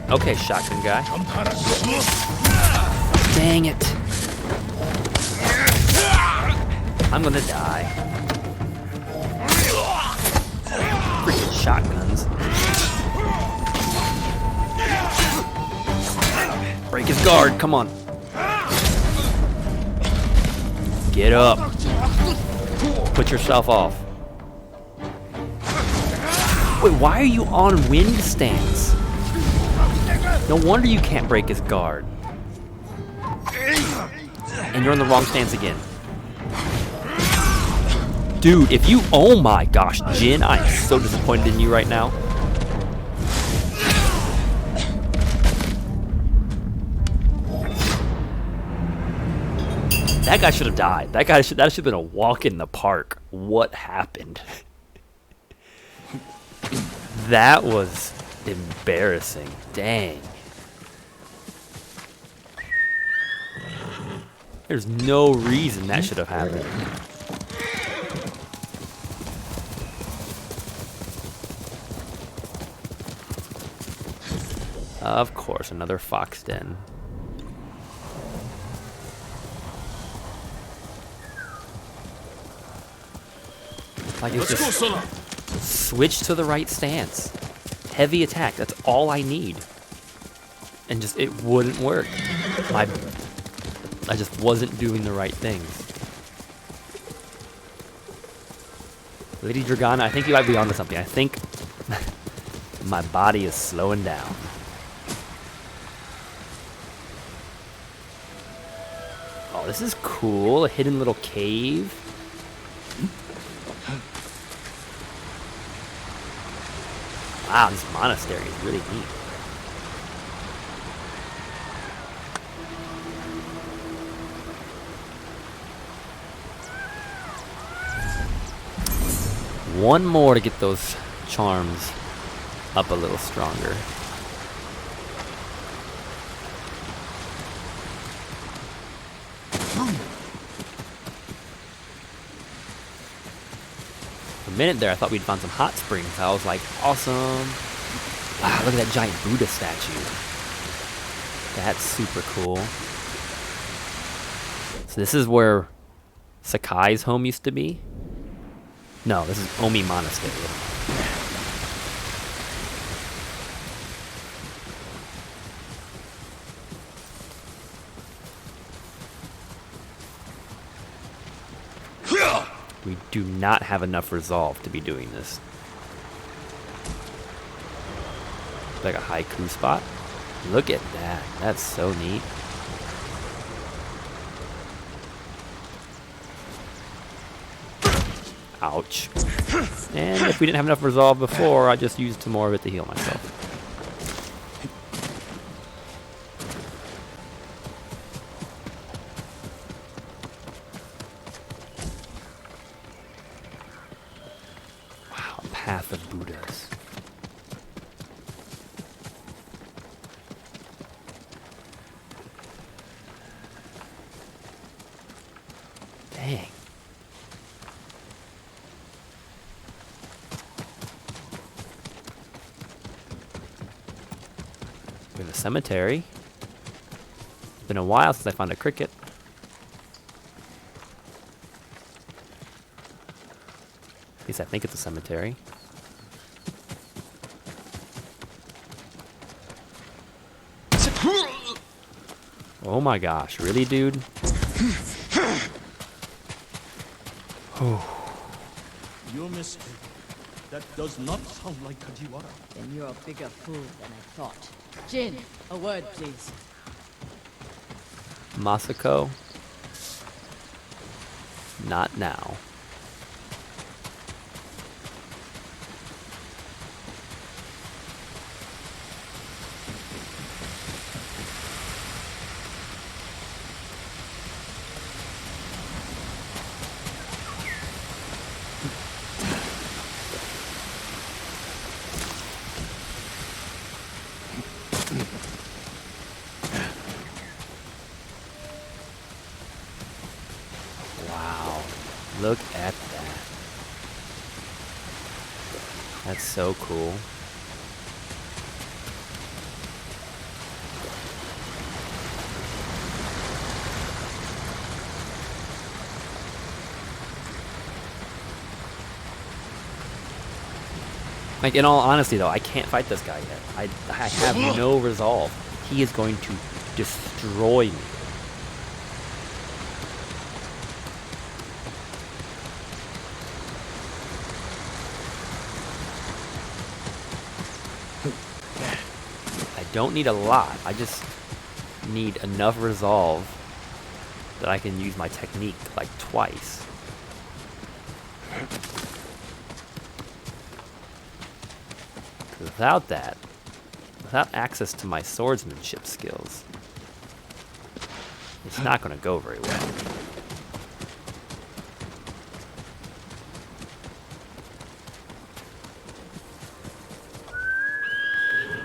Okay, shotgun guy. Dang it. I'm gonna die. Freaking shotguns. Break his guard, come on. Get up. Put yourself off. Wait, why are you on wind stance? No wonder you can't break his guard. And you're in the wrong stance again. Dude, if you... Oh my gosh, Jin, I am so disappointed in you right now. That guy should have died. That should have been a walk in the park. What happened? That was embarrassing. Dang. There's no reason that should have happened. Of course, another fox den. Like it's just switch to the right stance. Heavy attack, that's all I need. And just, it wouldn't work. I just wasn't doing the right things. Lady Dragana, I think you might be onto something. I think my body is slowing down. Oh, this is cool. A hidden little cave. Wow, this monastery is really neat. One more to get those charms up a little stronger. For a minute there, I thought we'd found some hot springs. I was like, awesome. Wow, look at that giant Buddha statue. That's super cool. So this is where Sakai's home used to be. No, this is Omi Monastery. We do not have enough resolve to be doing this. Like a haiku spot. Look at that. That's so neat. Ouch. And if we didn't have enough resolve before, I just used some more of it to heal myself. Wow, a path of Buddhas. Dang. We're in the cemetery. It's been a while since I found a cricket. At least I think it's a cemetery. Oh my gosh, really, dude? You're mistaken. That does not sound like Kajiwara. Then you're a bigger fool than I thought. Jin, a word, please. Masako? Not now. Wow, look at that. That's so cool. Like, in all honesty though, I can't fight this guy yet. I have no resolve. He is going to destroy me. I don't need a lot. I just need enough resolve that I can use my technique like twice. Without that, without access to my swordsmanship skills, it's not going to go very well.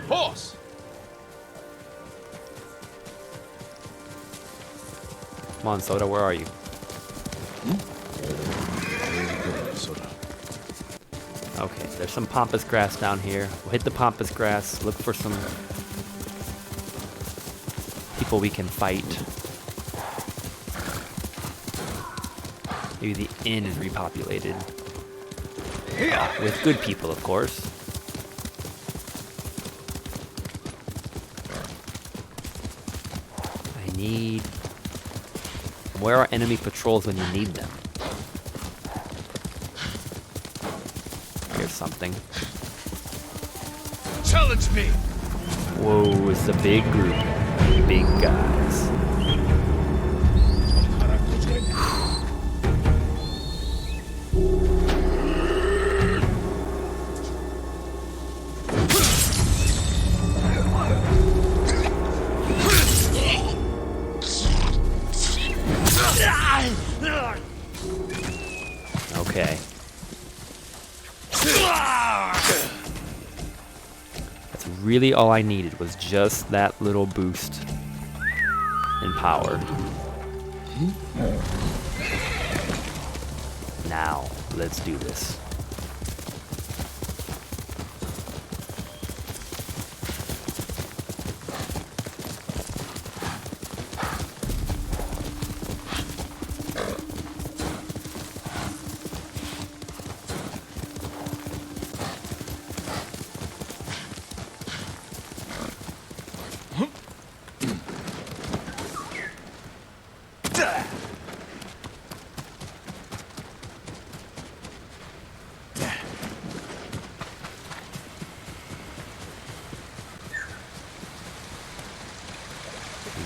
Horse! Come on, Soda, where are you? Okay, there's some pampas grass down here. We'll hit the pampas grass, look for some people we can fight. Maybe the inn is repopulated. With good people, of course. I need... Where are enemy patrols when you need them? Here's something. Challenge me! Whoa, it's a big group. Big guys. Okay. That's really all I needed, was just that little boost in power. Now, let's do this.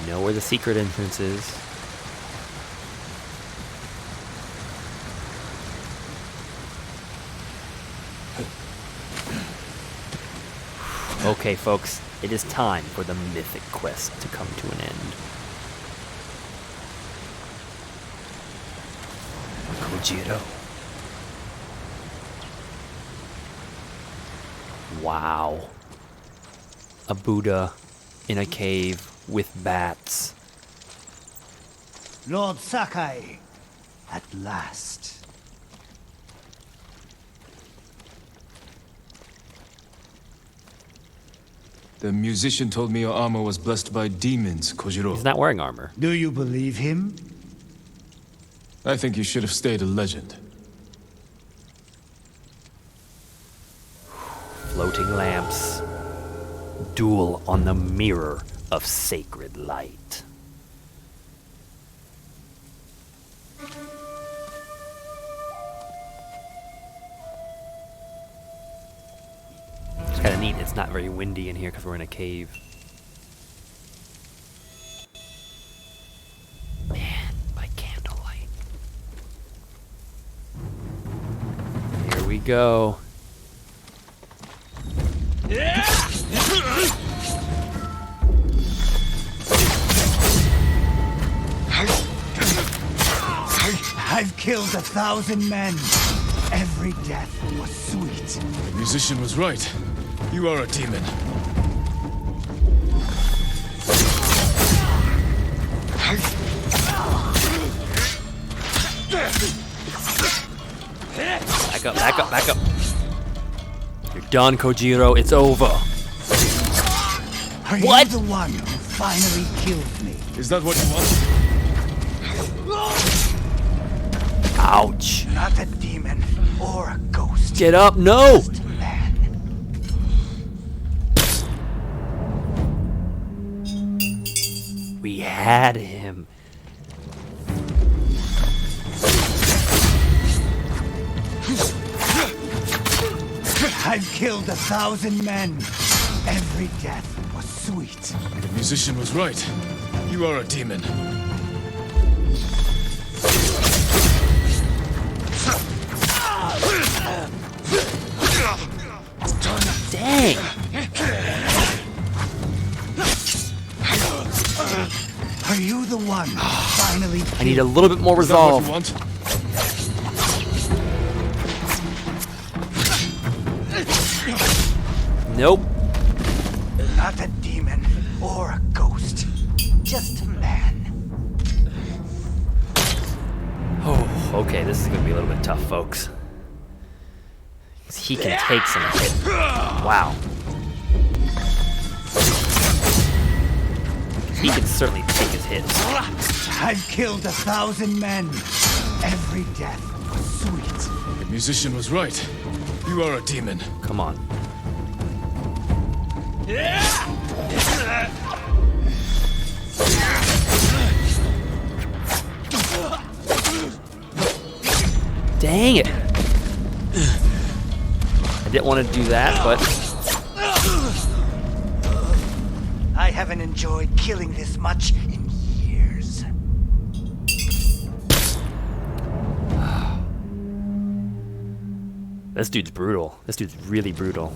We know where the secret entrance is. Okay, folks, it is time for the mythic quest to come to an end. Kojiro. Wow. A Buddha in a cave with bats. Lord Sakai, at last. The musician told me your armor was blessed by demons, Kojiro. He's not wearing armor. Do you believe him? I think you should have stayed a legend. Floating lamps. Duel on the mirror of sacred light. It's kind of neat. It's not very windy in here because we're in a cave. Man, by candlelight. Here we go. I've killed 1,000 men. Every death was sweet. The musician was right. You are a demon. Back up, back up, back up. You're done, Kojiro. It's over. Are What? you the one who finally killed me? Is that what you want? Ouch. Not a demon or a ghost. Get up. No. Just a man. We had him. I've killed 1,000 men. Every death was sweet. The musician was right. You are a demon. Dang. Are you the one who finally I need a little bit more Is that what resolve. you want? Nope. Not a demon or a ghost. Just a man. Oh, okay. This is gonna be a little bit tough, folks. He can take some hit. Wow. He can certainly take his hits. I've killed 1,000 men. Every death was sweet. The musician was right. You are a demon. Come on. Dang it. I didn't want to do that, but I haven't enjoyed killing this much in years. this dude's brutal. This dude's really brutal.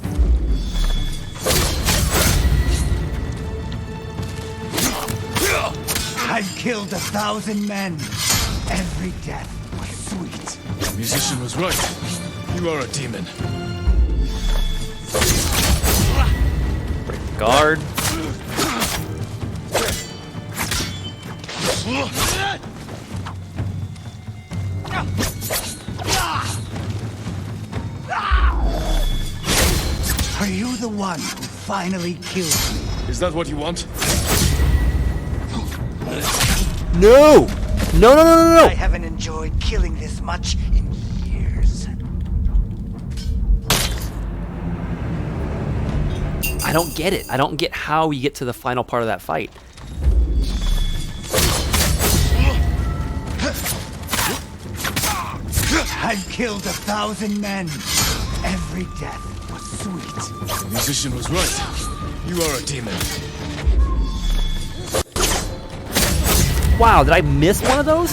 I've killed 1,000 men. Every death was sweet. The musician was right. You are a demon. Break the guard. Are you the one who finally killed me? Is that what you want? No! No, no, no, no, no! I haven't enjoyed killing this much in years. I don't get it. I don't get how we get to the final part of that fight. I've killed 1,000 men. Every death was sweet. The musician was right. You are a demon. Wow, did I miss one of those?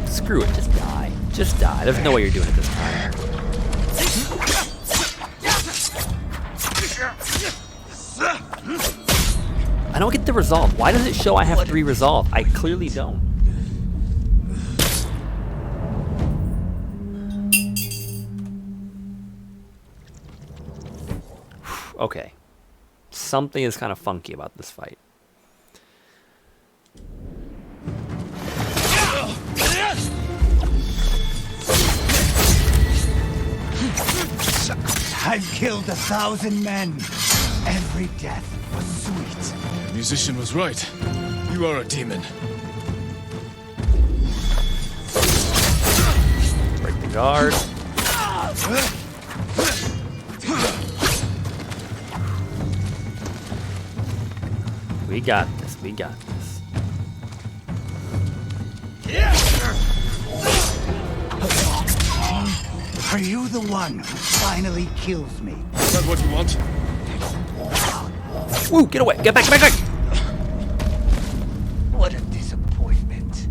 Screw it, just die. Just die. There's no way you're doing it this time. I don't get the resolve. Why does it show I have to re-resolve? I clearly don't. Okay. Something is kind of funky about this fight. I've killed 1,000 men. Every death was sweet. The musician was right. You are a demon. Break the guard. We got this. We got this. Are you the one who finally kills me? Is that what you want? Woo! Get away! Get back! Get back! Get back! What a disappointment.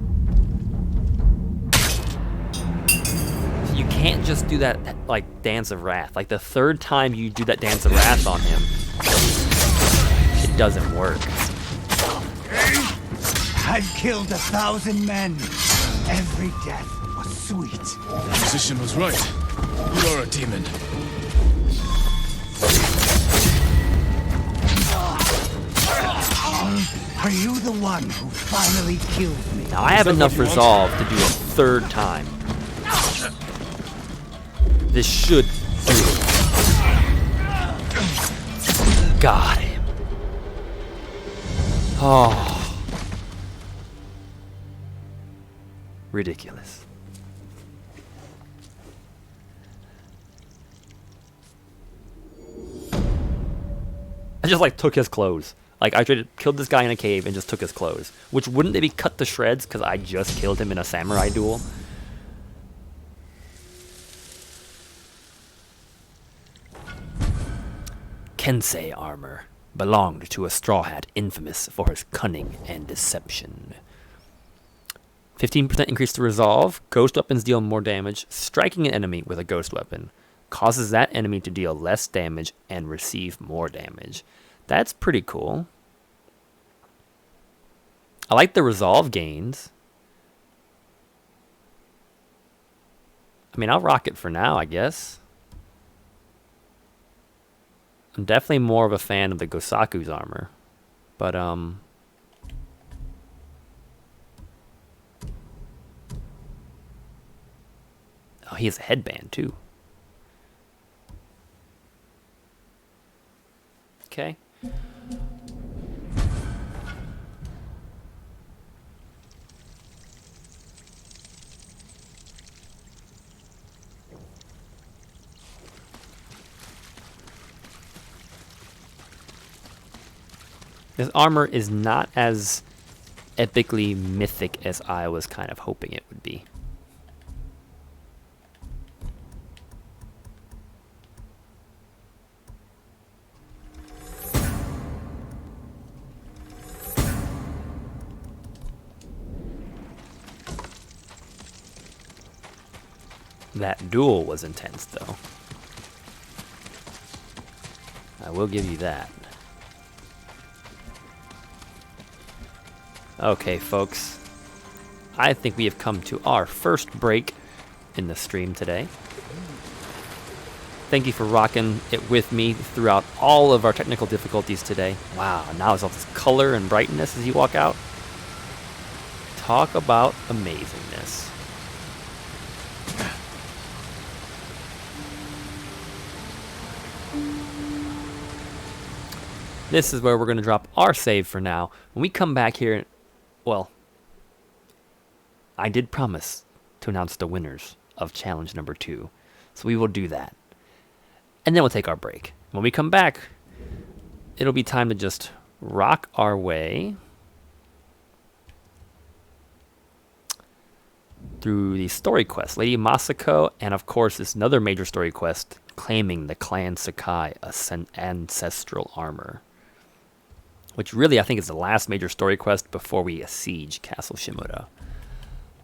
You can't just do that, like, Dance of Wrath. Like, the third time you do that Dance of Wrath on him, it doesn't work. I've killed 1,000 men. Every death was sweet. The musician was right. You are a demon. Are you the one who finally killed me? Now, I have enough resolve to do a third time. This should do it. Got him. Oh. Ridiculous. I just like took his clothes. Like I killed this guy in a cave and just took his clothes. Which wouldn't they be cut to shreds because I just killed him in a samurai duel? Kensei armor belonged to a straw hat infamous for his cunning and deception. 15% increase to resolve. Ghost weapons deal more damage. Striking an enemy with a ghost weapon causes that enemy to deal less damage and receive more damage. That's pretty cool. I like the resolve gains. I mean, I'll rock it for now, I guess. I'm definitely more of a fan of the Gosaku's armor. But, oh, he has a headband, too. Okay. This armor is not as epically mythic as I was kind of hoping it would be. That duel was intense, though. I will give you that. Okay, folks. I think we have come to our first break in the stream today. Thank you for rocking it with me throughout all of our technical difficulties today. Wow, now there's all this color and brightness as you walk out. Talk about amazingness. This is where we're going to drop our save for now. When we come back here, well, I did promise to announce the winners of challenge number 2. So we will do that. And then we'll take our break. When we come back, it'll be time to just rock our way through the story quest. Lady Masako, and of course this another major story quest, claiming the Clan Sakai ancestral armor. Which really I think is the last major story quest before we siege Castle Shimoda.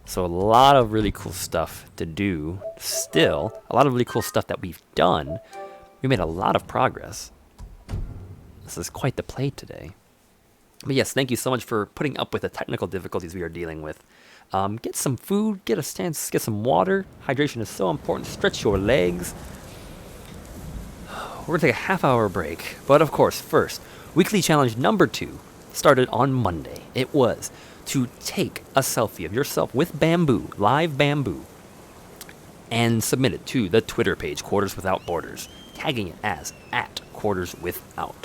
So a lot of really cool stuff to do still. A lot of really cool stuff that we've done. We made a lot of progress. This is quite the play today. But yes, thank you so much for putting up with the technical difficulties we are dealing with. Get some food, get a stance, get some water. Hydration is so important. Stretch your legs. We're going to take a half-hour break. But of course, first, weekly challenge number 2 started on Monday. It was to take a selfie of yourself with bamboo, live bamboo, and submit it to the Twitter page, Quarters Without Borders, tagging it as @QuartersWithout.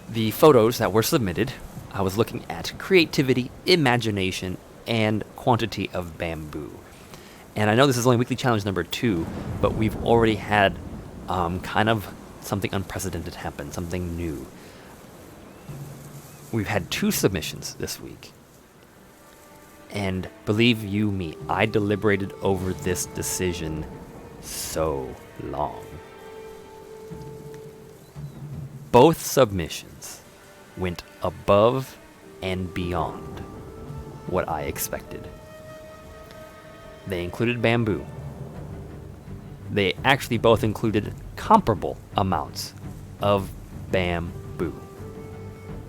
The photos that were submitted, I was looking at creativity, imagination, and quantity of bamboo. And I know this is only weekly challenge number 2, but we've already had kind of something unprecedented happen, something new. We've had 2 submissions this week. And believe you me, I deliberated over this decision so long. Both submissions went above and beyond what I expected. They included bamboo. They actually both included comparable amounts of bamboo.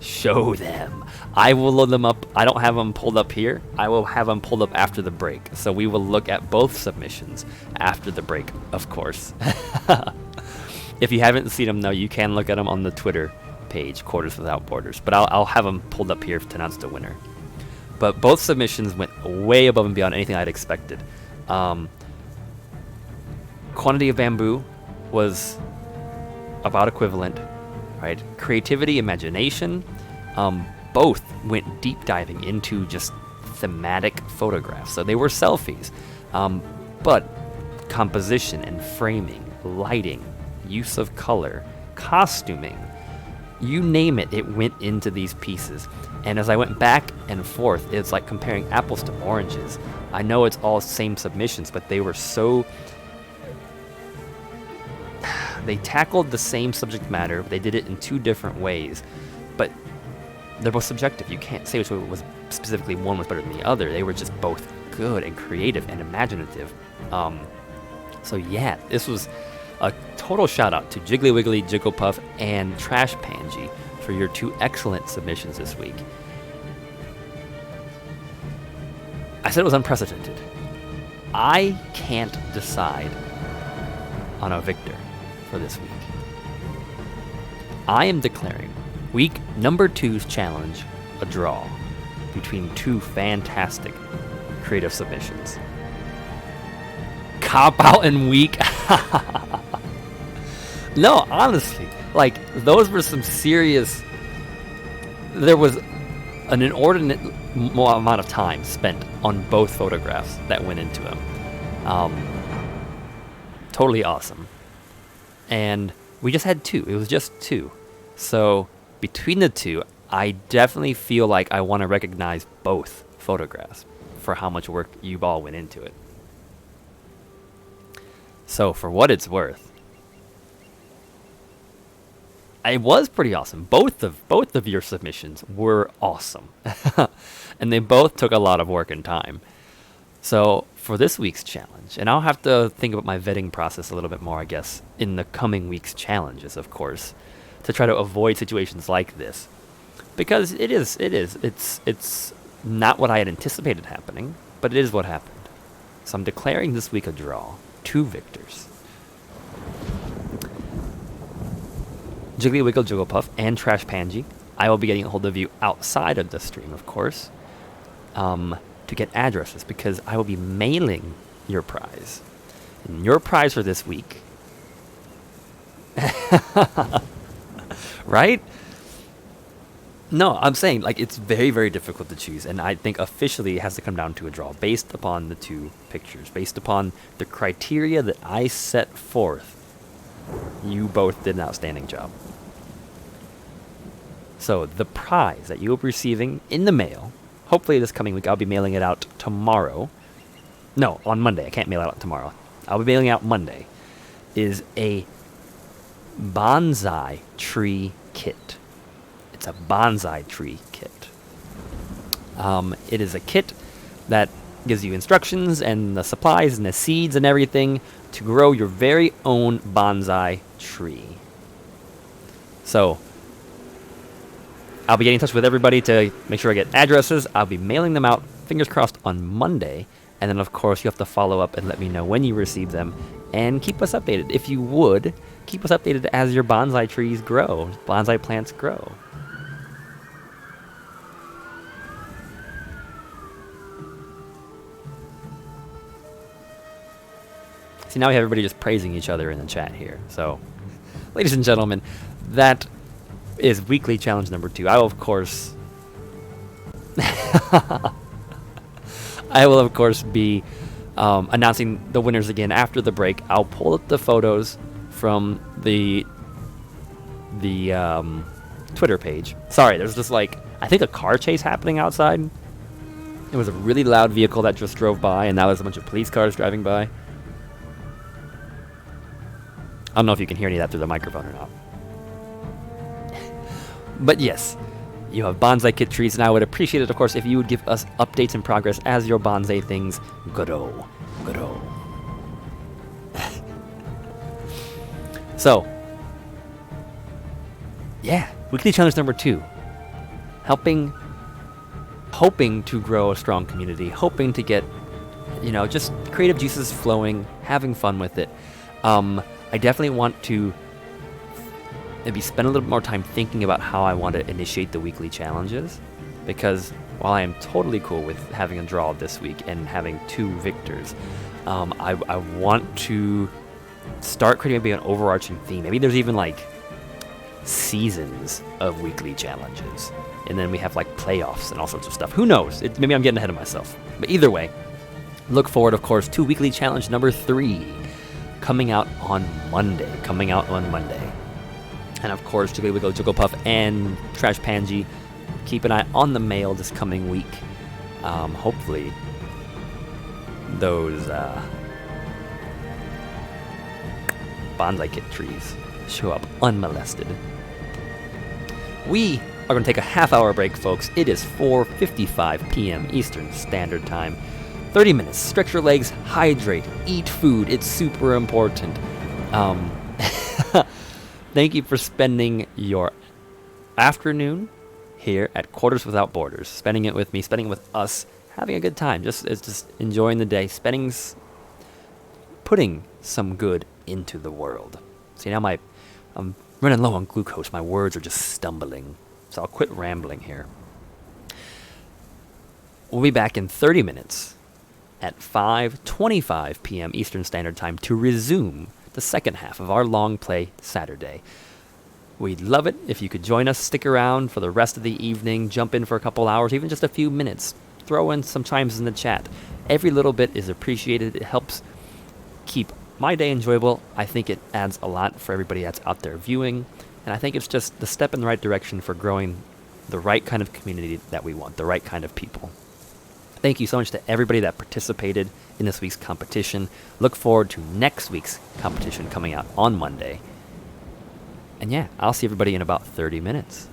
Show them. I will load them up. I don't have them pulled up here. I will have them pulled up after the break. So we will look at both submissions after the break, of course. If you haven't seen them, though, you can look at them on the Twitter page, Quarters Without Borders. But I'll have them pulled up here to announce the winner. But both submissions went way above and beyond anything I'd expected. Quantity of bamboo was about equivalent, right? Creativity, imagination, both went deep diving into just thematic photographs. So they were selfies, but composition and framing, lighting, use of color, costuming, you name it, it went into these pieces. And as I went back and forth, it's like comparing apples to oranges. I know it's all same submissions, but they were so... They tackled the same subject matter. They did it in 2 different ways, but they're both subjective. You can't say which way was specifically one was better than the other. They were just both good and creative and imaginative. So yeah, this was a total shout out to Jiggly Wiggly, Jigglepuff, and Trash Pangy for your 2 excellent submissions this week. I said it was unprecedented. I can't decide on a victor for this week. I am declaring week number 2's challenge a draw between 2 fantastic creative submissions. Cop out and weak. No, honestly, like, those were some serious... There was an inordinate amount of time spent on both photographs that went into them. Totally awesome. And we just had 2. It was just 2. So between the 2, I definitely feel like I want to recognize both photographs for how much work you all went into it. So for what it's worth, it was pretty awesome. Both of your submissions were awesome. And they both took a lot of work and time. So for this week's challenge, and I'll have to think about my vetting process a little bit more, I guess, in the coming week's challenges, of course, to try to avoid situations like this. Because it's not what I had anticipated happening, but it is what happened. So I'm declaring this week a draw. 2 victors. Jiggly Wiggle Jigglepuff and Trash Pangy. I will be getting a hold of you outside of the stream, of course, to get addresses, because I will be mailing your prize. And your prize for this week... Right? No, I'm saying, like, it's very, very difficult to choose, and I think officially it has to come down to a draw based upon the 2 pictures, based upon the criteria that I set forth. You both did an outstanding job. So the prize that you will be receiving in the mail, hopefully this coming week, I'll be mailing it out tomorrow. No, on Monday. I can't mail it out tomorrow. I'll be mailing out Monday. Is a bonsai tree kit. It's a bonsai tree kit. It is a kit that gives you instructions and the supplies and the seeds and everything to grow your very own bonsai tree. So I'll be getting in touch with everybody to make sure I get addresses. I'll be mailing them out, fingers crossed, on Monday. And then, of course, you have to follow up and let me know when you receive them. And keep us updated. If you would, keep us updated as your bonsai trees grow, bonsai plants grow. See, now we have everybody just praising each other in the chat here. So, ladies and gentlemen, that is weekly challenge number 2. I will, of course... I will, of course, be announcing the winners again after the break. I'll pull up the photos from the Twitter page. Sorry, there's just like, I think a car chase happening outside. It was a really loud vehicle that just drove by, and now there's a bunch of police cars driving by. I don't know if you can hear any of that through the microphone or not. But yes, you have bonsai kit trees, and I would appreciate it, of course, if you would give us updates and progress as your bonsai things grow. So, yeah, weekly challenge number 2. Hoping to grow a strong community, hoping to get, just creative juices flowing, having fun with it. I definitely want to maybe spend a little bit more time thinking about how I want to initiate the weekly challenges, because while I am totally cool with having a draw this week and having 2 victors, I want to start creating maybe an overarching theme. Maybe there's even like seasons of weekly challenges, and then we have like playoffs and all sorts of stuff. Who knows? Maybe I'm getting ahead of myself. But either way, look forward, of course, to weekly challenge number 3 coming out on Monday. And of course, Jigglywiggly, Jigglypuff, and Trash Panji, keep an eye on the mail this coming week. Hopefully, those bonsai kit trees show up unmolested. We are going to take a half-hour break, folks. It is 4:55 p.m. Eastern Standard Time. 30 minutes. Stretch your legs, hydrate, eat food. It's super important. Thank you for spending your afternoon here at Quarters Without Borders. Spending it with me, spending it with us, having a good time. Just enjoying the day, putting some good into the world. See, now I'm running low on glucose. My words are just stumbling. So I'll quit rambling here. We'll be back in 30 minutes at 5:25 p.m. Eastern Standard Time to resume the second half of our long play Saturday. We'd love it if you could join us, stick around for the rest of the evening, jump in for a couple hours, even just a few minutes. Throw in some chimes in the chat. Every little bit is appreciated. It helps keep my day enjoyable. I think it adds a lot for everybody that's out there viewing, and I think it's just the step in the right direction for growing the right kind of community that we want, the right kind of people. Thank you so much to everybody that participated in this week's competition. Look forward to next week's competition coming out on Monday. And yeah, I'll see everybody in about 30 minutes.